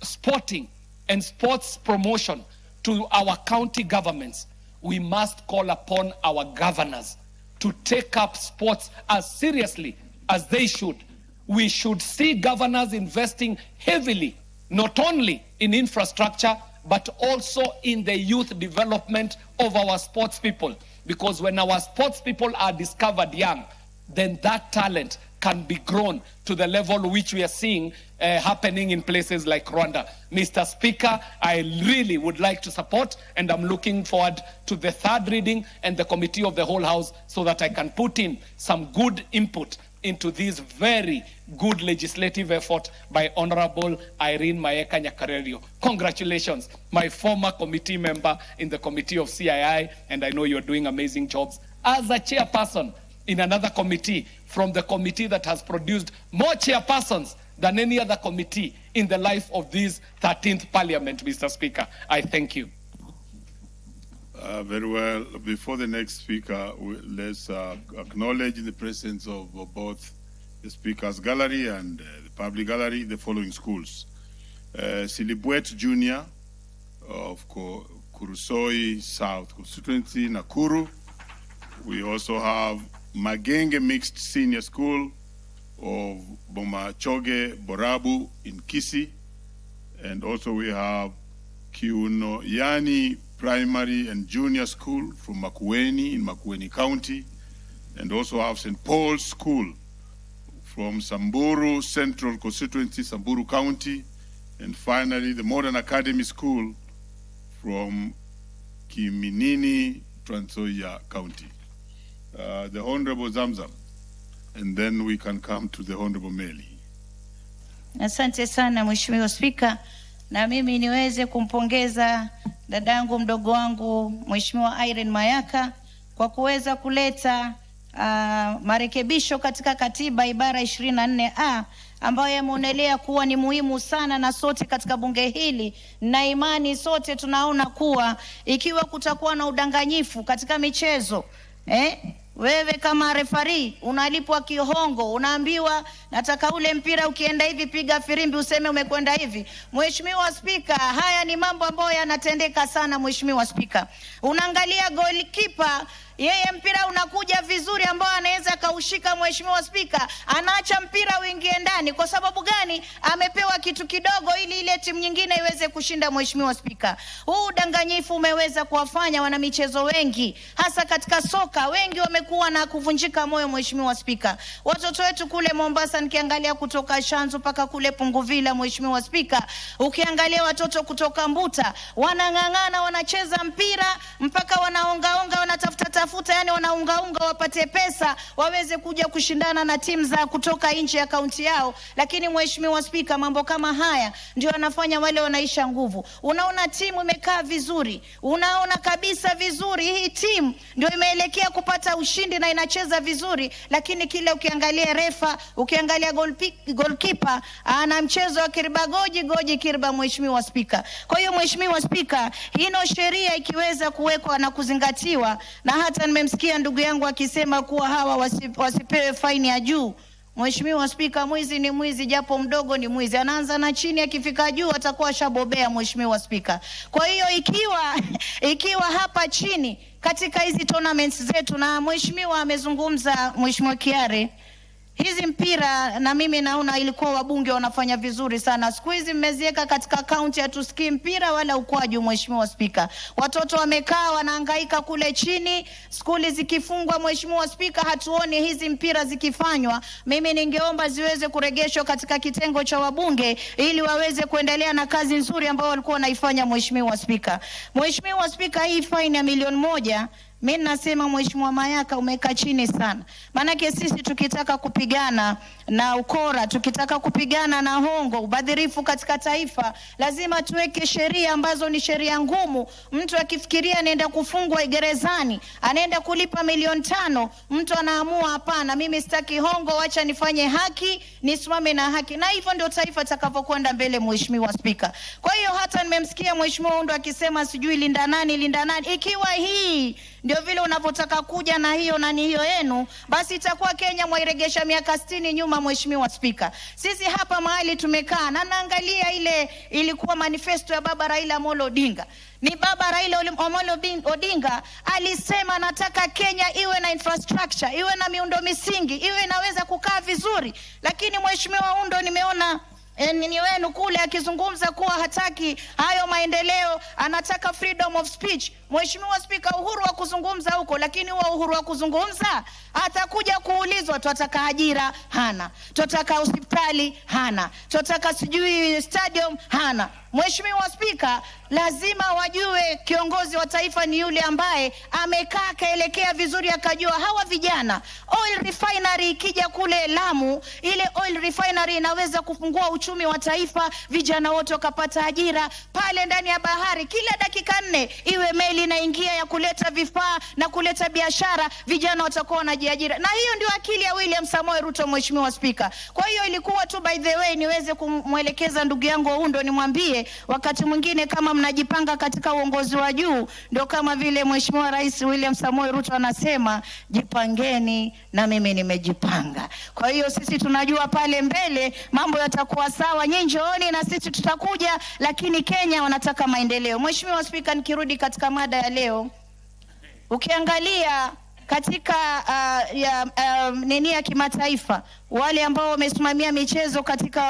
sporting and sports promotion to our county governments, we must call upon our governors to take up sports as seriously as they should. we should see governors investing heavily, not only in infrastructure, but also in the youth development of our sports people. Because when our sports people are discovered young, then that talent can be grown to the level which we are seeing happening in places like Rwanda. Mr. Speaker, I really would like to support, and I'm looking forward to the third reading and the committee of the whole house so that I can put in some good input into this very good legislative effort by Honorable Irene Maeka Nyakarerio. Congratulations, my former committee member in the Committee of CII, and I know you're doing amazing jobs as a chairperson in another committee, from the committee that has produced more chairpersons than any other committee in the life of this 13th Parliament, Mr. Speaker. I thank you. Very well. Before the next speaker, let's acknowledge in the presence of both the Speaker's Gallery and the Public Gallery the following schools. Silibwet Junior of Kurusoi South Constituency, Nakuru. We also have Magenge Mixed Senior School of Bomachoge Borabu in Kisii. And also we have Kiuno Yani Primary and Junior School from Makueni in Makueni County. And also have St. Paul's School from Samburu Central Constituency, Samburu County. And finally, the Modern Academy School from Kiminini, Trans Nzoia County. The Honorable Zamzam, and then we can come to the Honorable Meli. Asante sana Mheshimiwa Spika, na mimi niweze kumpongeza dadangu mdogo wangu Mheshimiwa Irene Mayaka kwa kuweza kuleta marekebisho katika katiba ibara 24A ambayo yameonelea kuwa ni muhimu sana, na sote katika bunge hili na imani sote tunaona kuwa ikiwa kutakuwa na udanganyifu katika michezo, wewe kama referee unalipwa kihongo, unaambiwa nataka ule mpira ukienda hivi piga firimbi useme umekwenda hivi. Mheshimiwa Spika, haya ni mambo ambayo yanatendeka sana Mheshimiwa Spika. Unaangalia goalkeeper, yeye mpira unakuja vizuri ambao anaweza kaushika Mheshimiwa Spika, anaacha mpira uingie ndani. Kwa sababu gani? Amepewa kitu kidogo ili ile timu nyingine iweze kushinda Mheshimiwa Spika. Huu udanganyifu umeweza kuwafanya wana michezo wengi, hasa katika soka, wengi wamekuwa na kuvunjika moyo Mheshimiwa Spika. Watoto wetu kule Mombasa, nikiangalia kutoka Shanzu mpaka kule Punguvila Mheshimiwa Spika, ukiangalia watoto kutoka Mbuta wanang'ang'ana, wanacheza mpira mpaka wanaongaonga, wanatafuta yani wanaungaunga wapate pesa waweze kuja kushindana na timu za kutoka nje ya kaunti yao. Lakini Mheshimiwa Spika, mambo kama haya ndio wanafanya wale wanaisha nguvu. Unaona timu imekaa vizuri, unaona kabisa vizuri hii timu ndio imeelekea kupata ushindi na inacheza vizuri, lakini kile ukiangalia refa, ukiangalia goalkeeper ana mchezo wa kirba goji kirba Mheshimiwa Spika. Kwa hiyo Mheshimiwa Spika, hino sheria ikiweza kuwekwa na kuzingatiwa, na hata nimemsikia ndugu yangu akisema kuwa hawa wasipewe faini ya juu. Mheshimiwa Spika, mwizi ni mwizi japo mdogo ni mwizi. Anaanza na chini, akifika juu atakuwa shabobea Mheshimiwa Spika. Kwa hiyo ikiwa hapa chini katika hizi tournaments zetu, na Mheshimiwa amezungumza Mheshimiwa Kiare, hizi mpira na mimi naona ilikuwa wabunge wanafanya vizuri sana. Siku hizi mmeziweka katika kaunti ya tusikii mpira wala ukwaju Mheshimiwa Spika. Watoto wamekaa wanahangaika kule chini, skuli zikifungwa Mheshimiwa Spika, hatuoni hizi mpira zikifanywa. Mimi ningeomba ziweze kurejeshwa katika kitengo cha wabunge ili waweze kuendelea na kazi nzuri ambayo walikuwa wanaifanya Mheshimiwa Spika. Mheshimiwa Spika, hii faini ya milioni 1, mimi nasema Mheshimiwa Mayaka umeka chini sana. Manake sisi tukitaka kupigana na ukora, tukitaka kupigana na hongo, ubadhirifu katika taifa, lazima tuweke sheria ambazo ni sheria ngumu. Mtu akifikiria anaenda kufungwa gerezani, anaenda kulipa milioni 5, mtu anaamua hapana, mimi sitaki hongo, acha nifanye haki, nisimame na haki. Na hivyo ndio taifa takavyokwenda mbele Mheshimiwa Spika. Kwa hiyo hata nimemsikia Mheshimiwa Undo akisema sijui linda nani. Ikiwa hii ndio vile unavyotaka kuja na hiyo yenu, basi itakuwa Kenya mwairegesha miaka 60 nyuma. Mheshimiwa Spika, sisi hapa mahali tumekaa na naangalia ile ilikuwa manifesto ya baba Raila Amolo Odinga. Ni baba Raila Amolo Odinga alisema nataka Kenya iwe na infrastructure, iwe na miundo misingi, iwe inaweza kukaa vizuri. Lakini Mheshimiwa Undo nimeona ni wenu kule akizungumza kuwa hataki hayo maendeleo, anataka freedom of speech. Mheshimiwa Spika, uhuru wa kuzungumza huko, lakini huo uhuru wa kuzungumza atakuja kuulizwa tunataka ajira hana, tunataka hospitali hana, tunataka sijui stadium hana. Mheshimiwa Spika, lazima wajue kiongozi wa taifa ni yule ambaye amekaa kaelekea vizuri, akajua hawa vijana oil refinery ikija kule Lamu, ile oil refinery inaweza kufungua uchumi wa taifa, vijana wote wakapata ajira pale ndani ya bahari. Kila dakika 4 iwe meli inaingia ya kuleta vifaa na kuleta biashara, vijana watakuwa wanajiajira. Na hiyo ndio akili ya William Samoei Ruto, Mheshimiwa Spika. Kwa hiyo ilikuwa tu by the way niweze kumwelekeza ndugu yangu Undo, nimwambie wakati mwingine kama mnajipanga katika uongozi wa juu, ndio kama vile Mheshimiwa Rais William Samoei Ruto anasema jipangeni na mimi nimejipanga. Kwa hiyo sisi tunajua pale mbele mambo yatakuwa sawa, nyinyi njooni na sisi tutakuja, lakini Kenya wanataka maendeleo. Mheshimiwa Spika, nikirudi katika mada ya leo, ukiangalia katika ya kimataifa, wale ambao wamesimamia michezo katika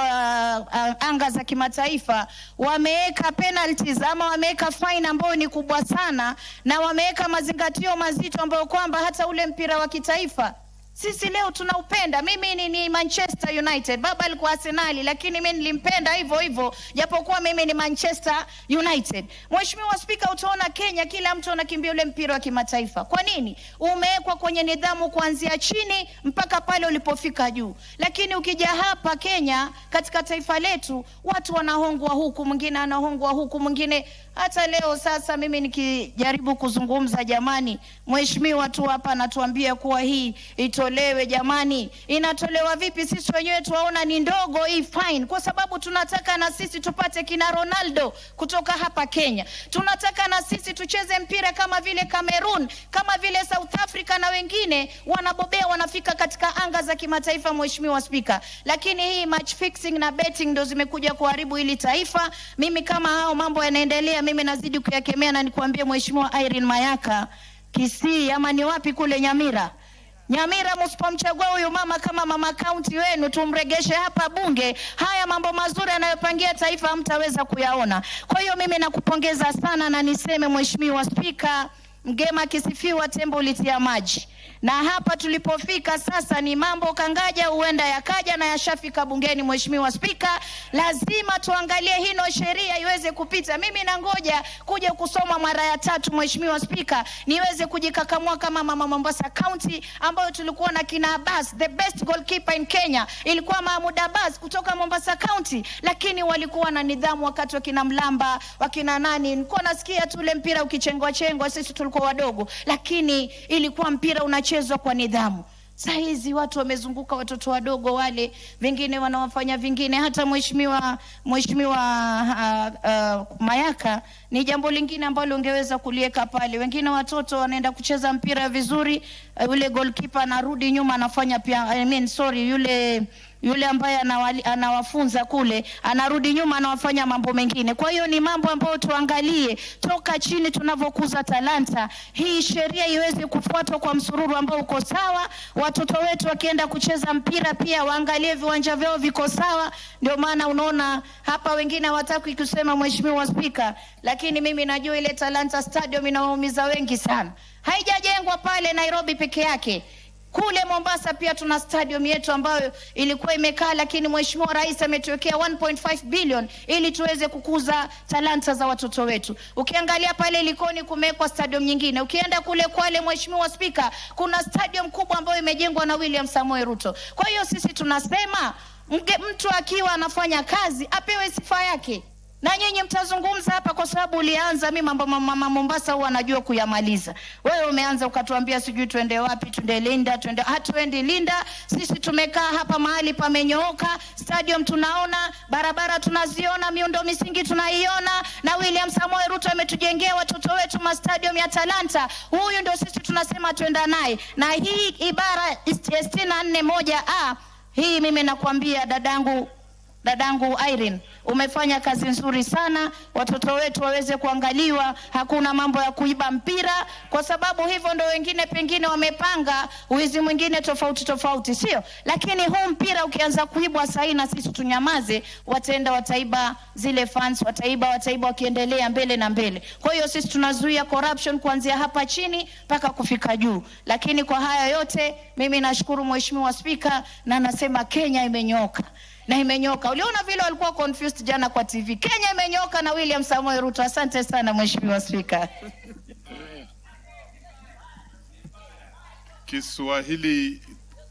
anga za kimataifa wameweka penalties ama wameweka fine ambayo ni kubwa sana, na wameweka mazingatio mazito ambayo kwamba hata ule mpira wa kitaifa sisi leo tunaupenda. Mimi ni Manchester United, baba alikuwa Arsenal, lakini mimi nilimpenda hivyo hivyo japokuwa mimi ni Manchester United. Mheshimiwa Spika, utaona Kenya kila mtu anakimbia ule mpira wa kimataifa. Kwa nini? Umewekwa kwenye nidhamu kuanzia chini mpaka pale ulipofika juu. Lakini ukija hapa Kenya katika taifa letu, watu wanahongwa huku, mwingine anahongwa huku, mwingine hata leo sasa mimi nikijaribu kuzungumza, jamani, mheshimiwa tu hapa anatuambia kuwa hii itolewe. Jamani, inatolewa vipi? Sisi wenyewe tuwaona ni ndogo hii fine, kwa sababu tunataka na sisi tupate kina Ronaldo kutoka hapa Kenya. Tunataka na sisi tucheze mpira kama vile Cameroon, kama vile South Africa, na wengine wanabobea wanafika katika anga za kimataifa, Mheshimiwa Spika. Lakini hii match fixing na betting ndio zimekuja kuharibu hili taifa. Mimi kama hao mambo yanaendelea, mimi nazidi kuyakemea, na nikuambie Mheshimiwa Irene Mayaka, Kisii ama ni wapi kule Nyamira, msipomchagua huyu mama kama mama county wenu, tumregeshe hapa bunge, haya mambo mazuri anayopangia taifa hamtaweza kuyaona. Kwa hiyo mimi nakupongeza sana, na niseme Mheshimiwa Spika, mgema kisifiwa tembo ulitia maji. Na hapa tulipofika sasa ni mambo kangaja, huenda yakaja na yashafika bungeni. Mheshimiwa Spika, lazima tuangalie hino sheria iweze kupita. Mimi nangoja kuja kusoma mara ya 3 Mheshimiwa Spika, niweze kujikakamua kama mama Mombasa County, ambayo tulikuwa na kina Abbas, the best goalkeeper in Kenya ilikuwa Mahmoud Abbas kutoka Mombasa County, lakini walikuwa na nidhamu wakati wakina Mlamba, wakina nani, nilikuwa nasikia tu ule mpira ukichengwa chengwa, sisi tulikuwa wadogo, lakini ilikuwa mpira unachezwa kwa nidhamu. Saizi watu wamezunguka watoto wadogo wale, vingine wanawafanya vingine. Hata Mheshimiwa Mayaka, ni jambo lingine ambalo ungeweza kulieka pale. Wengine watoto wanaenda kucheza mpira vizuri, yule goalkeeper anarudi nyuma anafanya pia, yule ambaye anawafunza kule anarudi nyuma anawafanya mambo mengine. Kwa hiyo ni mambo ambayo tuangalie toka chini tunavyokuza talanta. Hii sheria iweze kufuatwa kwa msururu ambao uko sawa. Watoto wetu wakienda kucheza mpira pia waangalie viwanja vyao viko sawa. Ndio maana unaona hapa wengine hawataki kusema Mheshimiwa Spika, lakini mimi najua ile Talanta Stadium inawaumiza wengi sana. Haijajengwa pale Nairobi peke yake. Kule Mombasa pia tuna stadium yetu ambayo ilikuwa imekaa, lakini Mheshimiwa Rais ametuwekea 1.5 billion ili tuweze kukuza talanta za watoto wetu. Ukiangalia pale Likoni kumewekwa stadium nyingine. Ukienda kule Kwale, Mheshimiwa Spika, kuna stadium kubwa ambayo imejengwa na William Samoei Ruto. Kwa hiyo sisi tunasema mtu akiwa anafanya kazi apewe sifa yake. Na nyinyi mtazungumza hapa kwa sababu ulianza. Mimi mambo mama Mombasa huwa anajua kuyamaliza. Wewe umeanza ukatuambia sijui twende wapi, twende Linda, twende hatuendi Linda. Sisi tumekaa hapa mahali pamenyooka, stadium tunaona, barabara tunaziona, miundo misingi tunaiona, na William Samoei Ruto ametujengea watoto wetu ma stadium ya talanta. Huyu ndio sisi tunasema twenda naye. Na hii ibara 64(1)(a) hii mimi nakwambia dadangu Irene, umefanya kazi nzuri sana. Watoto wetu waweze kuangaliwa, hakuna mambo ya kuiba mpira, kwa sababu hivyo ndo wengine pengine wamepanga wizi mwingine tofauti, sio? Lakini huu mpira ukianza kuibwa sahi na sisi tunyamaze, wataiba zile funds, wataiba wakiendelea mbele na mbele. Kwa hiyo sisi tunazuia corruption kuanzia hapa chini mpaka kufika juu. Lakini kwa haya yote mimi nashukuru Mheshimiwa Spika, na nasema Kenya imenyoka. Na imenyoka. Uliona vile walikuwa confused jana kwa TV. Kenya imenyoka na William Samoei Ruto. Asante sana Mheshimiwa Spika. Kiswahili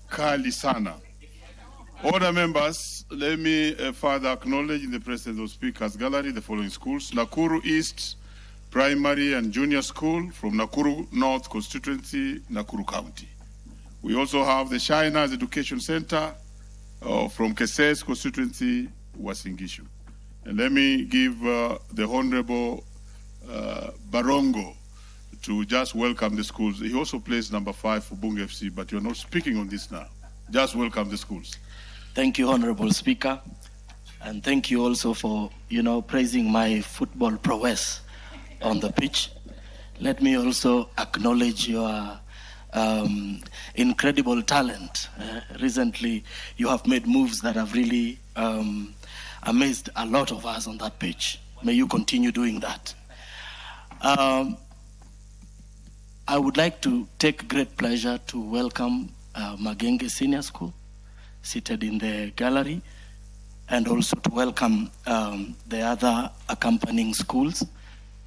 kali sana. Order members, let me further acknowledge in the presence of Speaker's Gallery the following schools: Nakuru East Primary and Junior School from Nakuru North Constituency, Nakuru County. We also have the Shiners Education Center from Keses constituency, Uasin Gishu. And let me give the Honorable Barongo to just welcome the schools. He also plays number 5 for Bunge FC, but you're not speaking on this now. Just welcome the schools. Thank you, Honorable Speaker. And thank you also for, praising my football prowess on the pitch. Let me also acknowledge your incredible talent. Recently, you have made moves that have really amazed a lot of us on that pitch. May you continue doing that. I would like to take great pleasure to welcome Magenge Senior School, seated in the gallery, and also to welcome the other accompanying schools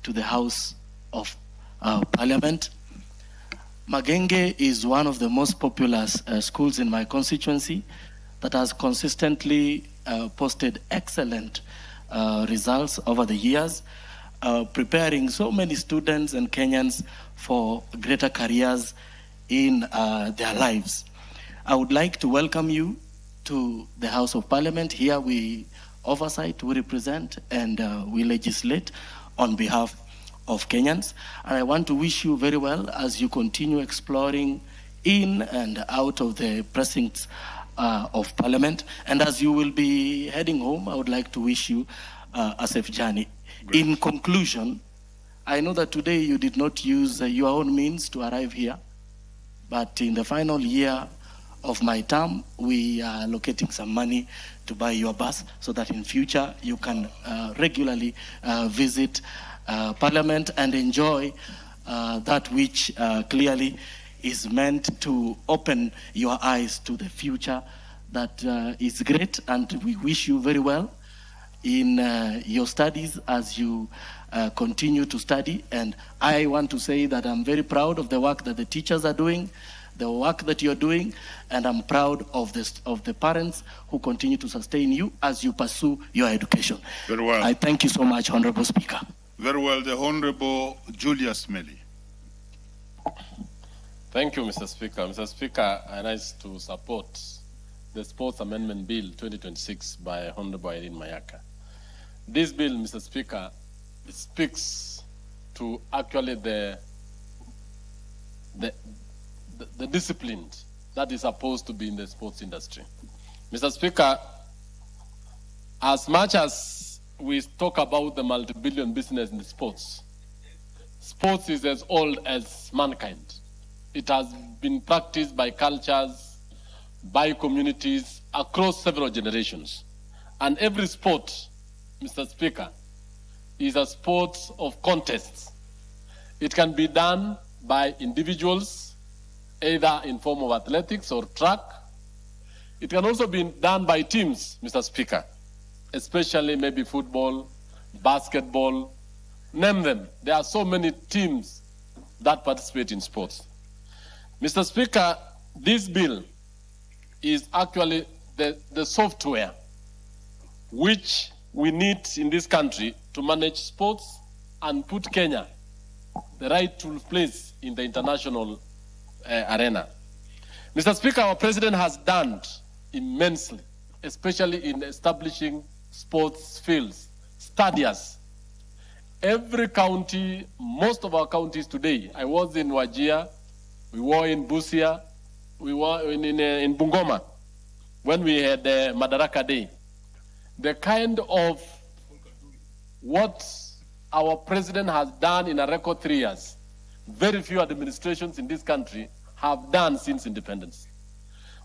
to the House of Parliament. Magenge is one of the most popular schools in my constituency that has consistently posted excellent results over the years, preparing so many students and Kenyans for greater careers in their lives. I would like to welcome you to the House of Parliament. Here we oversight, we represent, and we legislate on behalf of Kenyans. And I want to wish you very well as you continue exploring in and out of the precincts of Parliament. And as you will be heading home, I would like to wish you a safe journey. Great. In conclusion, I know that today you did not use your own means to arrive here, but in the final year of my term, we are allocating some money to buy your bus so that in future you can regularly visit Parliament and enjoy that which clearly is meant to open your eyes to the future that is great. And we wish you very well in your studies as you continue to study. And I want to say that I'm very proud of the work that the teachers are doing, the work that you're doing, and I'm proud of the parents who continue to sustain you as you pursue your education. Very well. I thank you so much, Honorable Speaker. Very well, the Honorable Julius Melly. Thank you, Mr. Speaker. Mr. Speaker, I rise to support the Sports Amendment Bill 2026 by Honorable Irene Mayaka. This bill, Mr. Speaker, speaks to actually the discipline that is supposed to be in the sports industry. Mr. Speaker, as much as we talk about the multi-billion business in the sports is as old as mankind. It has been practiced by cultures, by communities across several generations. And every sport, Mr. Speaker, is a sport of contests. It can be done by individuals, either in form of athletics or track. It can also be done by teams, Mr. Speaker, especially maybe football, basketball, name them. There are so many teams that participate in sports. Mr. Speaker, this bill is actually the software which we need in this country to manage sports and put Kenya the rightful place in the international arena. Mr. Speaker, our president has done immensely, especially in establishing sports fields, stadiums. Every county, most of our counties today, I was in Wajir, we were in Busia, we were in Bungoma when we had Madaraka Day. The kind of what our president has done in a record 3 years, very few administrations in this country have done since independence.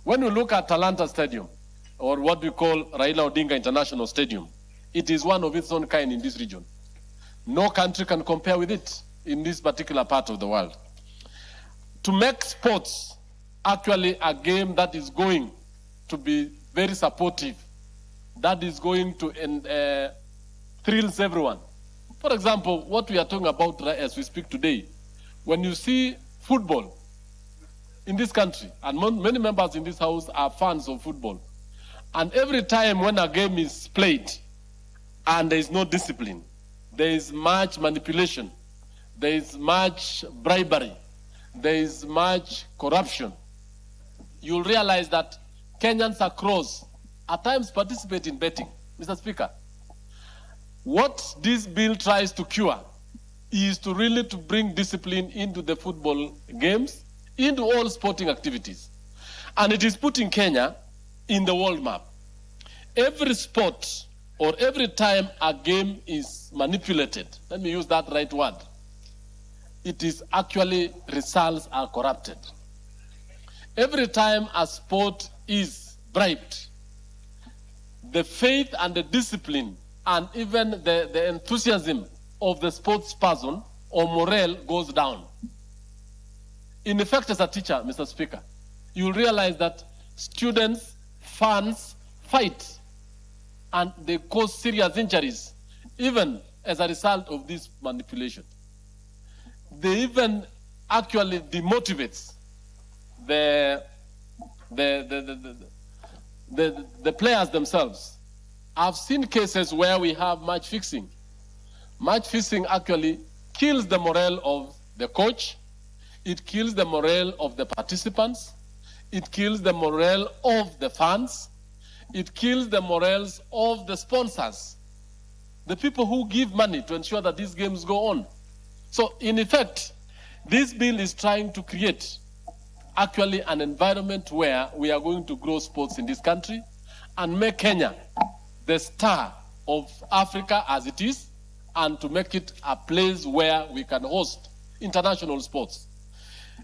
When we look at Talanta Stadium, or what we call Raila Odinga International Stadium, it is one of its own kind in this region. No country can compare with it in this particular part of the world. To make sports actually a game that is going to be very supportive, that is going to thrills everyone. For example, what we are talking about as we speak today, when you see football in this country, and many members in this house are fans of football, and every time when a game is played and there is no discipline, there is much manipulation, there is much bribery, there is much corruption, you'll realize that Kenyans across at times participate in betting. Mr. Speaker, what this bill tries to cure is to really to bring discipline into the football games, into all sporting activities. And it is putting Kenya in the world map. Every sport or every time a game is manipulated, let me use that right word, it is actually results are corrupted. Every time a sport is bribed, the faith and the discipline and even the enthusiasm of the sports person or morale goes down. In effect, as a teacher, Mr. Speaker, you'll realize that students, fans fight and they cause serious injuries, even as a result of this manipulation. They even actually demotivates the players themselves. I've seen cases where we have match fixing. Match fixing actually kills the morale of the coach, it kills the morale of the participants, it kills the morale of the fans, it kills the morales of the sponsors, the people who give money to ensure that these games go on. So in effect, this bill is trying to create actually an environment where we are going to grow sports in this country and make Kenya the star of Africa as it is, and to make it a place where we can host international sports.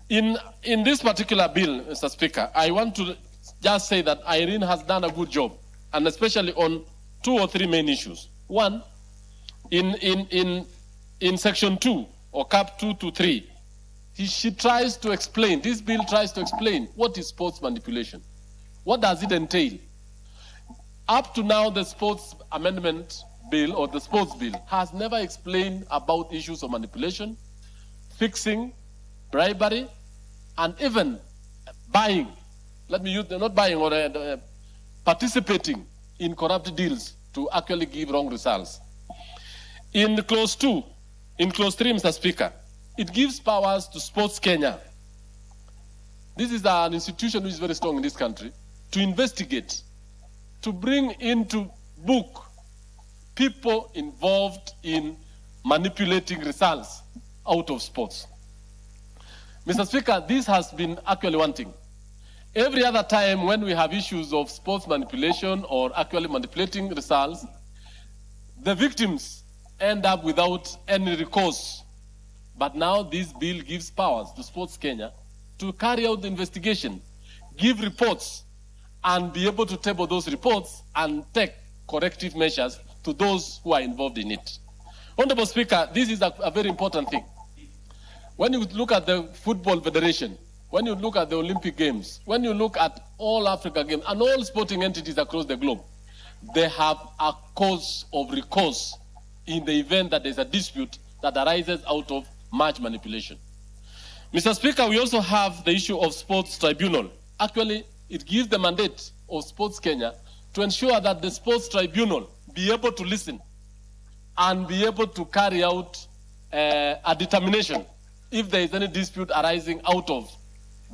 In this particular bill, Mr. Speaker, I want to just say that Irene has done a good job, and especially on 2 or 3 main issues. One, in section 2 or cap 2 to 3, she tries to explain, this bill tries to explain what is sports manipulation. What does it entail? Up to now, the sports amendment bill or the sports bill has never explained about issues of manipulation, fixing, bribery, and even buying. Let me use, not buying or participating in corrupt deals to actually give wrong results. In clause 2, in clause 3, Mr. Speaker, it gives powers to Sports Kenya. This is an institution which is very strong in this country, to investigate, to bring into book people involved in manipulating results out of sports. Mr. Speaker, this has been actually one thing. Every other time when we have issues of sports manipulation or actually manipulating results, the victims end up without any recourse. But now this bill gives powers to Sports Kenya to carry out the investigation, give reports, and be able to table those reports and take corrective measures to those who are involved in it. Honorable Speaker, this is a very important thing. When you look at the Football Federation, when you look at the Olympic Games, when you look at all Africa Games and all sporting entities across the globe, they have a cause of recourse in the event that there's a dispute that arises out of match manipulation. Mr. Speaker, we also have the issue of Sports Tribunal. Actually, it gives the mandate of Sports Kenya to ensure that the Sports Tribunal be able to listen and be able to carry out a determination if there is any dispute arising out of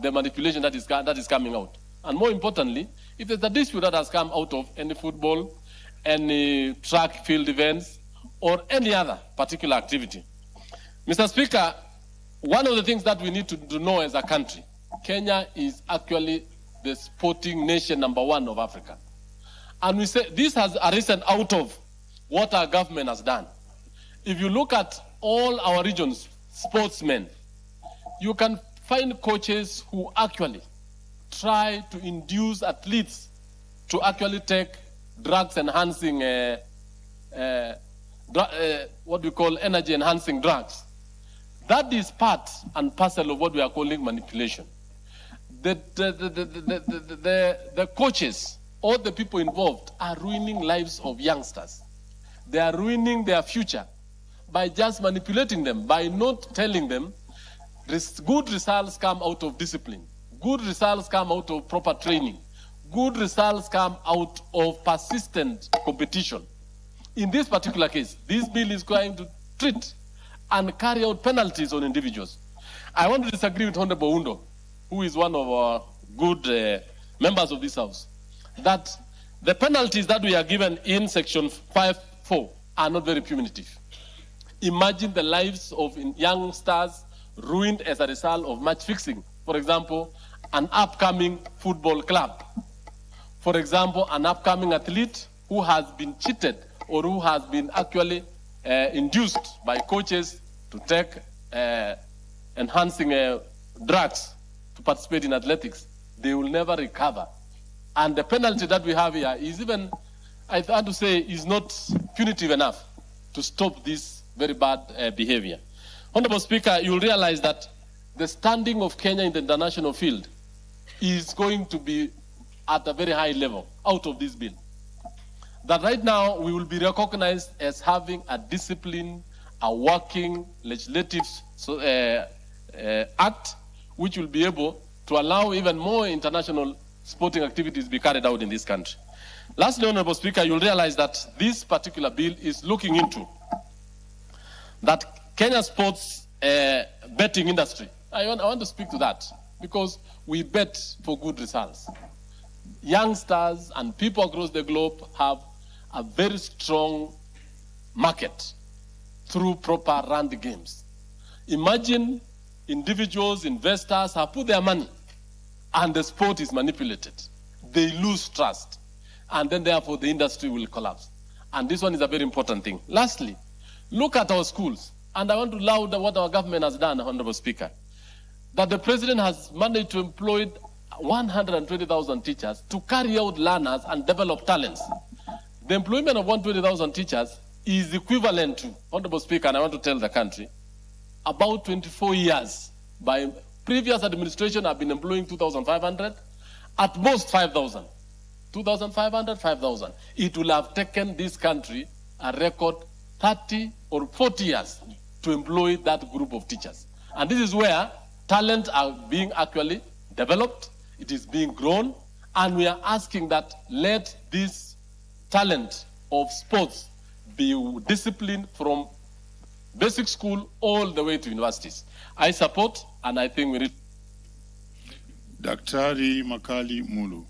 the manipulation that is coming out. And more importantly, if there's a dispute that has come out of any football, any track field events, or any other particular activity. Mr. Speaker, one of the things that we need to know as a country, Kenya is actually the sporting nation #1 of Africa. And we say this has arisen out of what our government has done. If you look at all our regions, sportsmen, you can find coaches who actually try to induce athletes to actually take drugs enhancing, what we call energy enhancing drugs. That is part and parcel of what we are calling manipulation. The coaches, all the people involved are ruining lives of youngsters. They are ruining their future by just manipulating them, by not telling them good results come out of discipline. Good results come out of proper training. Good results come out of persistent competition. In this particular case, this bill is going to treat and carry out penalties on individuals. I want to disagree with Honorable Undo, who is one of our good members of this House, that the penalties that we are given in Section 5(4) are not very punitive. Imagine the lives of youngsters ruined as a result of match fixing. For example, an upcoming football club. For example, an upcoming athlete who has been cheated or who has been actually induced by coaches to take enhancing drugs to participate in athletics. They will never recover. And the penalty that we have here is even, I have to say, is not punitive enough to stop this very bad behavior. Honorable Speaker, you will realize that the standing of Kenya in the international field is going to be at a very high level out of this bill. That right now we will be recognized as having a discipline, a working legislative act, which will be able to allow even more international sporting activities be carried out in this country. Lastly, Honorable Speaker, you'll realize that this particular bill is looking into that Kenya sports betting industry. I want to speak to that because we bet for good results. Youngsters and people across the globe have a very strong market through proper run games. Imagine individuals, investors have put their money and the sport is manipulated. They lose trust and then therefore the industry will collapse. And this one is a very important thing. Lastly, look at our schools. And I want to laud what our government has done, Honorable Speaker, that the President has managed to employ 120,000 teachers to carry out learners and develop talents. The employment of 120,000 teachers is equivalent to, Honorable Speaker, and I want to tell the country, about 24 years. By previous administration, I've been employing 2,500, at most 5,000. 2,500, 5,000. It will have taken this country a record 30 or 40 years to employ that group of teachers. And this is where talent are being actually developed, it is being grown, and we are asking that let this talent of sports be disciplined from basic school all the way to universities. I support, and I think we need. Daktari Makali Mulu.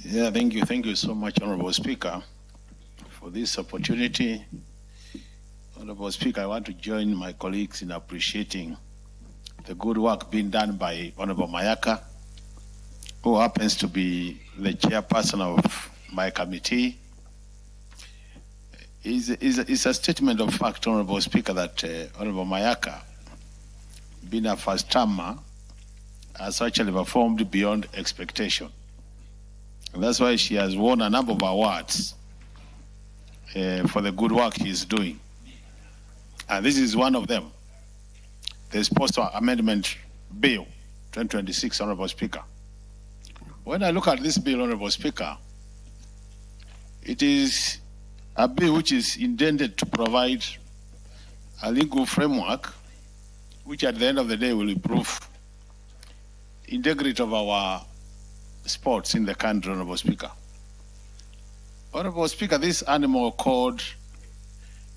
Yeah, thank you. Thank you so much, Honorable Speaker, for this opportunity. Honorable Speaker, I want to join my colleagues in appreciating the good work being done by Honorable Mayaka, who happens to be the chairperson of my committee. It's a statement of fact, Honorable Speaker, that Honorable Mayaka, being a first-termer, has actually performed beyond expectation. And that's why she has won a number of awards for the good work she's doing. And this is one of them. The Sports Amendment Bill 2026, Honorable Speaker. When I look at this bill, Honorable Speaker, it is a bill which is intended to provide a legal framework which at the end of the day will improve integrity of our sports in the country, Honorable Speaker. Honorable Speaker, this animal called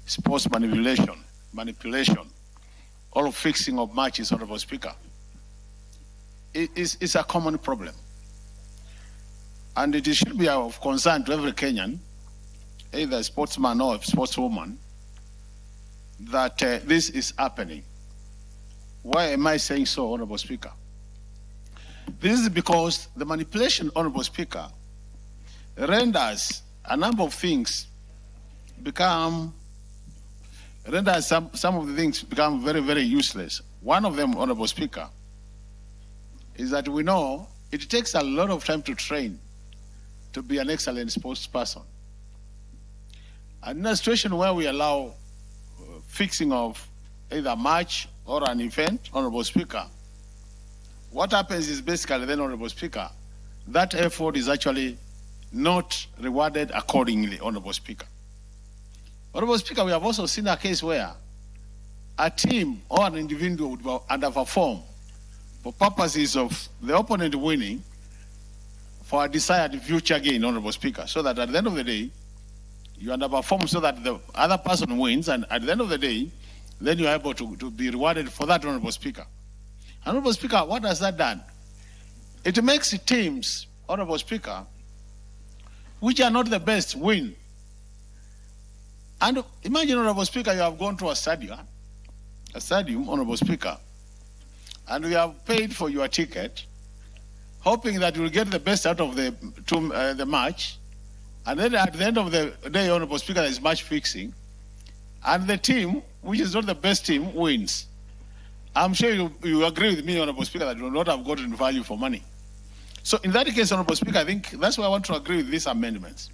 sports manipulation, or fixing of matches, Honorable Speaker, it's a common problem. And it should be of concern to every Kenyan, either a sportsman or a sportswoman, that this is happening. Why am I saying so, Honorable Speaker? This is because the manipulation, Honorable Speaker, renders a number of things some of the things become very, very useless. One of them, Honorable Speaker, is that we know it takes a lot of time to train to be an excellent sports person. And in a situation where we allow fixing of either a match or an event, Honorable Speaker, what happens is basically then, Honorable Speaker, that effort is actually not rewarded accordingly, Honorable Speaker. Honorable Speaker, we have also seen a case where a team or an individual would underperform for purposes of the opponent winning for a desired future gain, Honorable Speaker, so that at the end of the day, you underperform so that the other person wins, and at the end of the day, then you are able to be rewarded for that, Honorable Speaker. Honorable Speaker, what has that done? It makes teams, Honorable Speaker, which are not the best win. And imagine, Honorable Speaker, you have gone to a stadium, Honorable Speaker, and you have paid for your ticket, hoping that you will get the best out of the match, and then at the end of the day, Honorable Speaker, there is match fixing, and the team, which is not the best team, wins. I'm sure you agree with me, Honorable Speaker, that you will not have gotten value for money. So in that case, Honorable Speaker, I think that's why I want to agree with these amendments.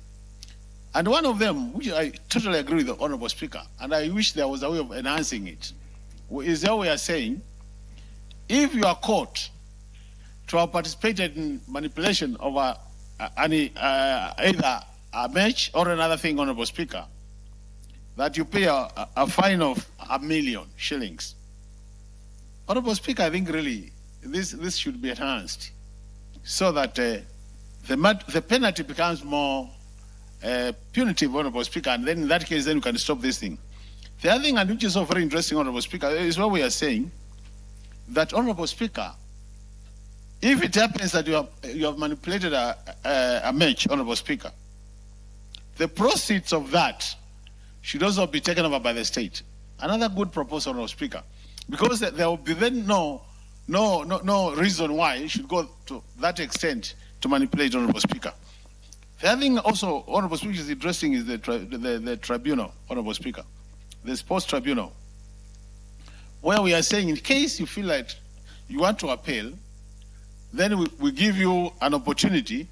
And one of them, which I totally agree with the Honorable Speaker, and I wish there was a way of enhancing it, is how we are saying, if you are caught to have participated in manipulation of either a match or another thing, Honorable Speaker, that you pay a fine of 1 million shillings. Honorable Speaker, I think really this should be enhanced so that the penalty becomes more punitive, Honorable Speaker, and then in that case, then you can stop this thing. The other thing, and which is also very interesting, Honorable Speaker, is what we are saying, that, Honorable Speaker, if it happens that you have manipulated a match, Honorable Speaker, the proceeds of that should also be taken over by the state. Another good proposal, Honorable Speaker, because there will be then no reason why it should go to that extent to manipulate, Honorable Speaker. The other thing also, Honorable Speaker, is addressing is the tribunal, Honorable Speaker, the sports tribunal, where we are saying in case you feel like you want to appeal, then we give you an opportunity,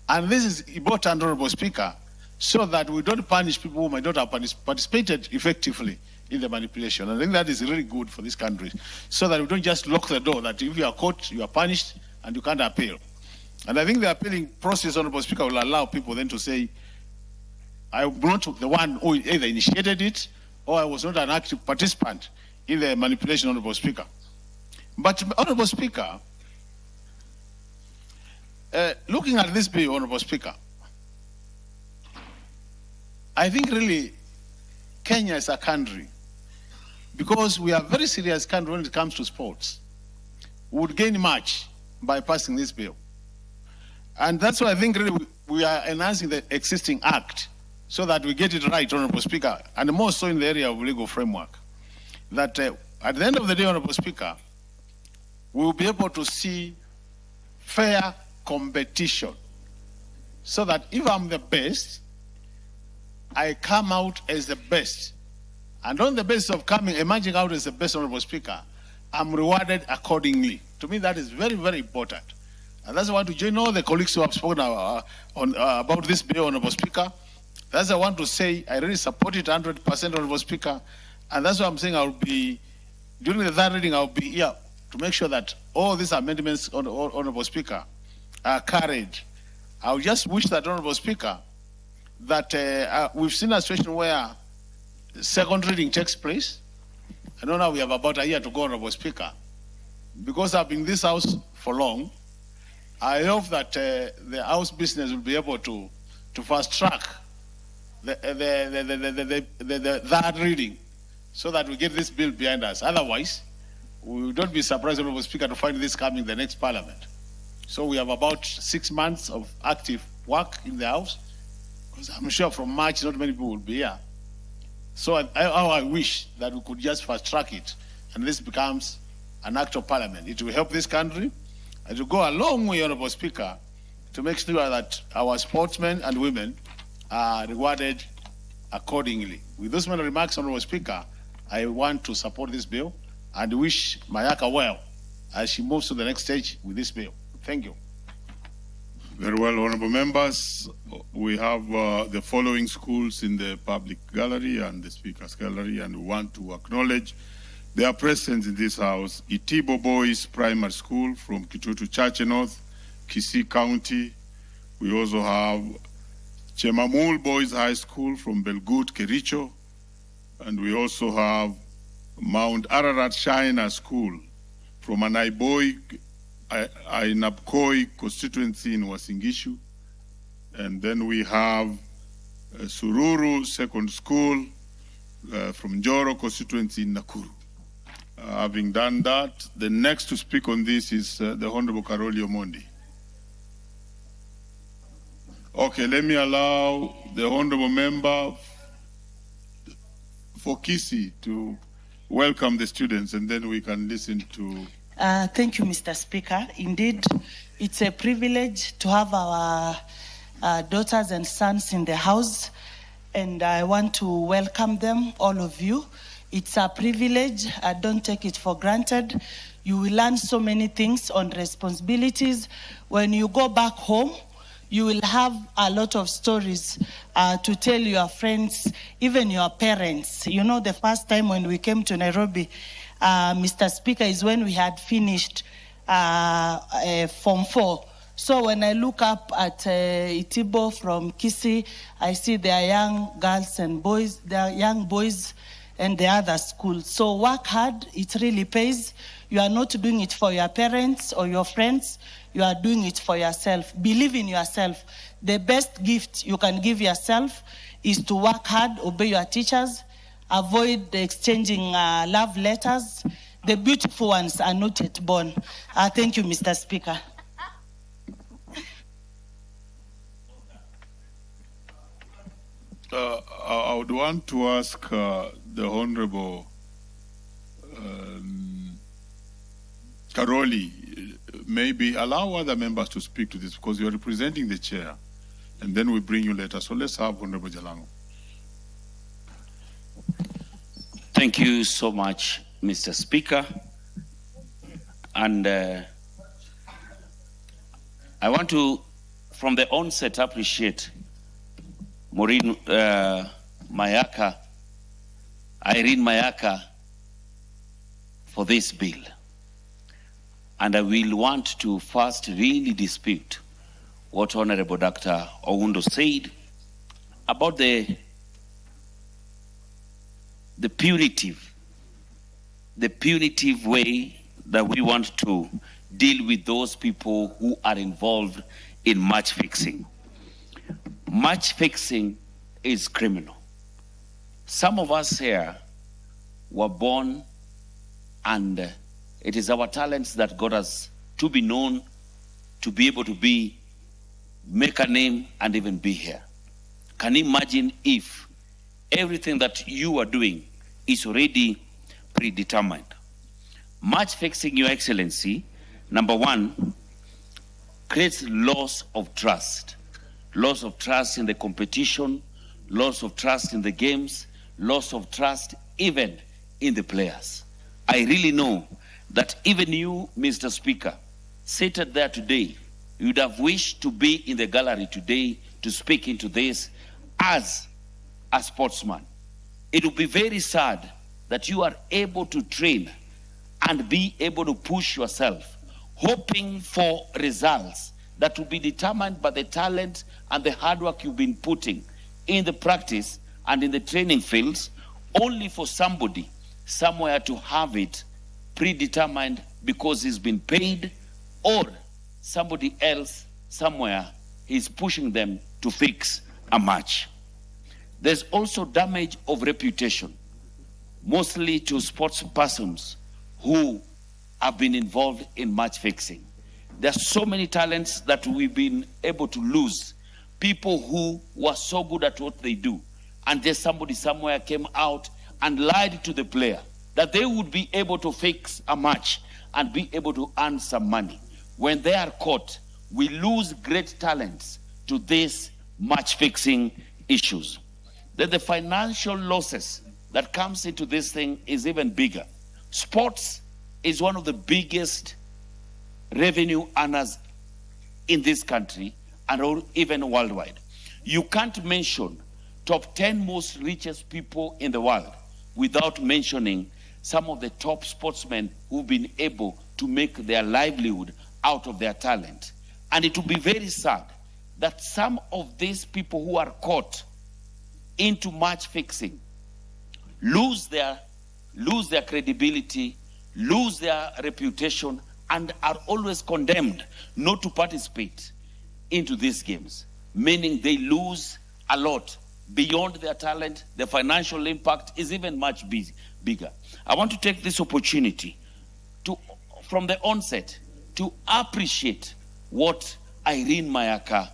and this is important, Honorable Speaker, so that we don't punish people who might not have participated effectively in the manipulation. I think that is really good for this country, so that we don't just lock the door that if you are caught, you are punished and you can't appeal. And I think the appealing process, Honorable Speaker, will allow people then to say, I am not the one who either initiated it or I was not an active participant in the manipulation, Honorable Speaker. But, Honorable Speaker, looking at this bill, Honorable Speaker, I think really Kenya is a country, because we are a very serious country when it comes to sports, would gain much by passing this bill. And that's why I think really we are enhancing the existing act so that we get it right, Honorable Speaker, and more so in the area of legal framework. That at the end of the day, Honorable Speaker, we will be able to see fair competition so that if I'm the best, I come out as the best. And on the basis of emerging out as the best, Honorable Speaker, I'm rewarded accordingly. To me, that is very, very important. And that's why I want to join all the colleagues who have spoken about this bill, Honorable Speaker. That's why I want to say I really support it 100%, Honorable Speaker. And that's why I'm saying I will be, during the third reading, I will be here to make sure that all these amendments, Honorable Speaker, are carried. I would just wish that, Honorable Speaker, that we've seen a situation where second reading takes place. I know now we have about a year to go, Honorable Speaker. Because I've been in this house for long, I hope that the house business will be able to fast track the third reading so that we get this bill behind us. Otherwise, we will not be surprised, Honorable Speaker, to find this coming the next Parliament. So we have about 6 months of active work in the House, because I'm sure from March not many people will be here. So I wish that we could just fast track it and this becomes an act of Parliament. It will help this country and to go a long way, Honorable Speaker, to make sure that our sportsmen and women are rewarded accordingly. With those many remarks, Honorable Speaker, I want to support this bill and wish Mayaka well as she moves to the next stage with this bill. Thank you. Very well, honorable members. We have the following schools in the public gallery and the speaker's gallery, and we want to acknowledge their presence in this house. Itibo Boys Primary School from Kitutu Church North, Kisii County. We also have Chemamul Boys High School from Belgut, Kericho. And we also have Mount Ararat Shiner School from Anaiboi, Ainabkoi constituency in Wasingishu. And then we have Sururu Second School from Njoro constituency in Nakuru. Having done that, the next to speak on this is the Honorable Karoli Omondi. Okay, let me allow the Honorable Member for Kisii to welcome the students, and then we can listen to... Thank you, Mr. Speaker. Indeed, it's a privilege to have our daughters and sons in the house, and I want to welcome them, all of you. It's a privilege. I don't take it for granted. You will learn so many things on responsibilities. When you go back home, you will have a lot of stories to tell your friends, even your parents. You know, the first time when we came to Nairobi, Mr. Speaker, is when we had finished Form 4. So when I look up at Itibo from Kisii, I see their young girls and boys, their young boys and the other schools. So work hard, it really pays. You are not doing it for your parents or your friends, you are doing it for yourself. Believe in yourself. The best gift you can give yourself is to work hard, obey your teachers, avoid exchanging love letters. The beautiful ones are not yet born. Thank you, Mr. Speaker. I would want to ask the Honorable Karoli, maybe allow other members to speak to this because you are representing the chair, and then we bring you later. So let's have Honorable Jalango. Thank you so much, Mr. Speaker. And I want to, from the onset, appreciate Irene Mayaka for this bill. And I will want to first really dispute what Honorable Dr. Oundo said about the punitive way that we want to deal with those people who are involved in match fixing. Match fixing is criminal. Some of us here were born, and it is our talents that got us to be known, to be able to make a name and even be here. Can you imagine if everything that you are doing is already predetermined? Match fixing, Your Excellency, number one, creates loss of trust. Loss of trust in the competition, loss of trust in the games, loss of trust even in the players. I really know that even you, Mr. Speaker, seated there today, you would have wished to be in the gallery today to speak into this as a sportsman. It would be very sad that you are able to train and be able to push yourself, hoping for results that will be determined by the talent and the hard work you've been putting in the practice and in the training fields, only for somebody somewhere to have it predetermined because he's been paid, or somebody else somewhere is pushing them to fix a match. There's also damage of reputation, mostly to sports persons who have been involved in match fixing. There are so many talents that we've been able to lose. People who were so good at what they do, and just somebody somewhere came out and lied to the player that they would be able to fix a match and be able to earn some money. When they are caught, we lose great talents to these match fixing issues. Then the financial losses that comes into this thing is even bigger. Sports is one of the biggest revenue earners in this country and even worldwide. You can't mention top 10 most richest people in the world without mentioning some of the top sportsmen who've been able to make their livelihood out of their talent. And it will be very sad that some of these people who are caught into match fixing lose their credibility, lose their reputation, and are always condemned not to participate into these games, meaning they lose a lot beyond their talent. The financial impact is even much bigger. I want to take this opportunity to, from the onset, to appreciate what Irene Mayaka,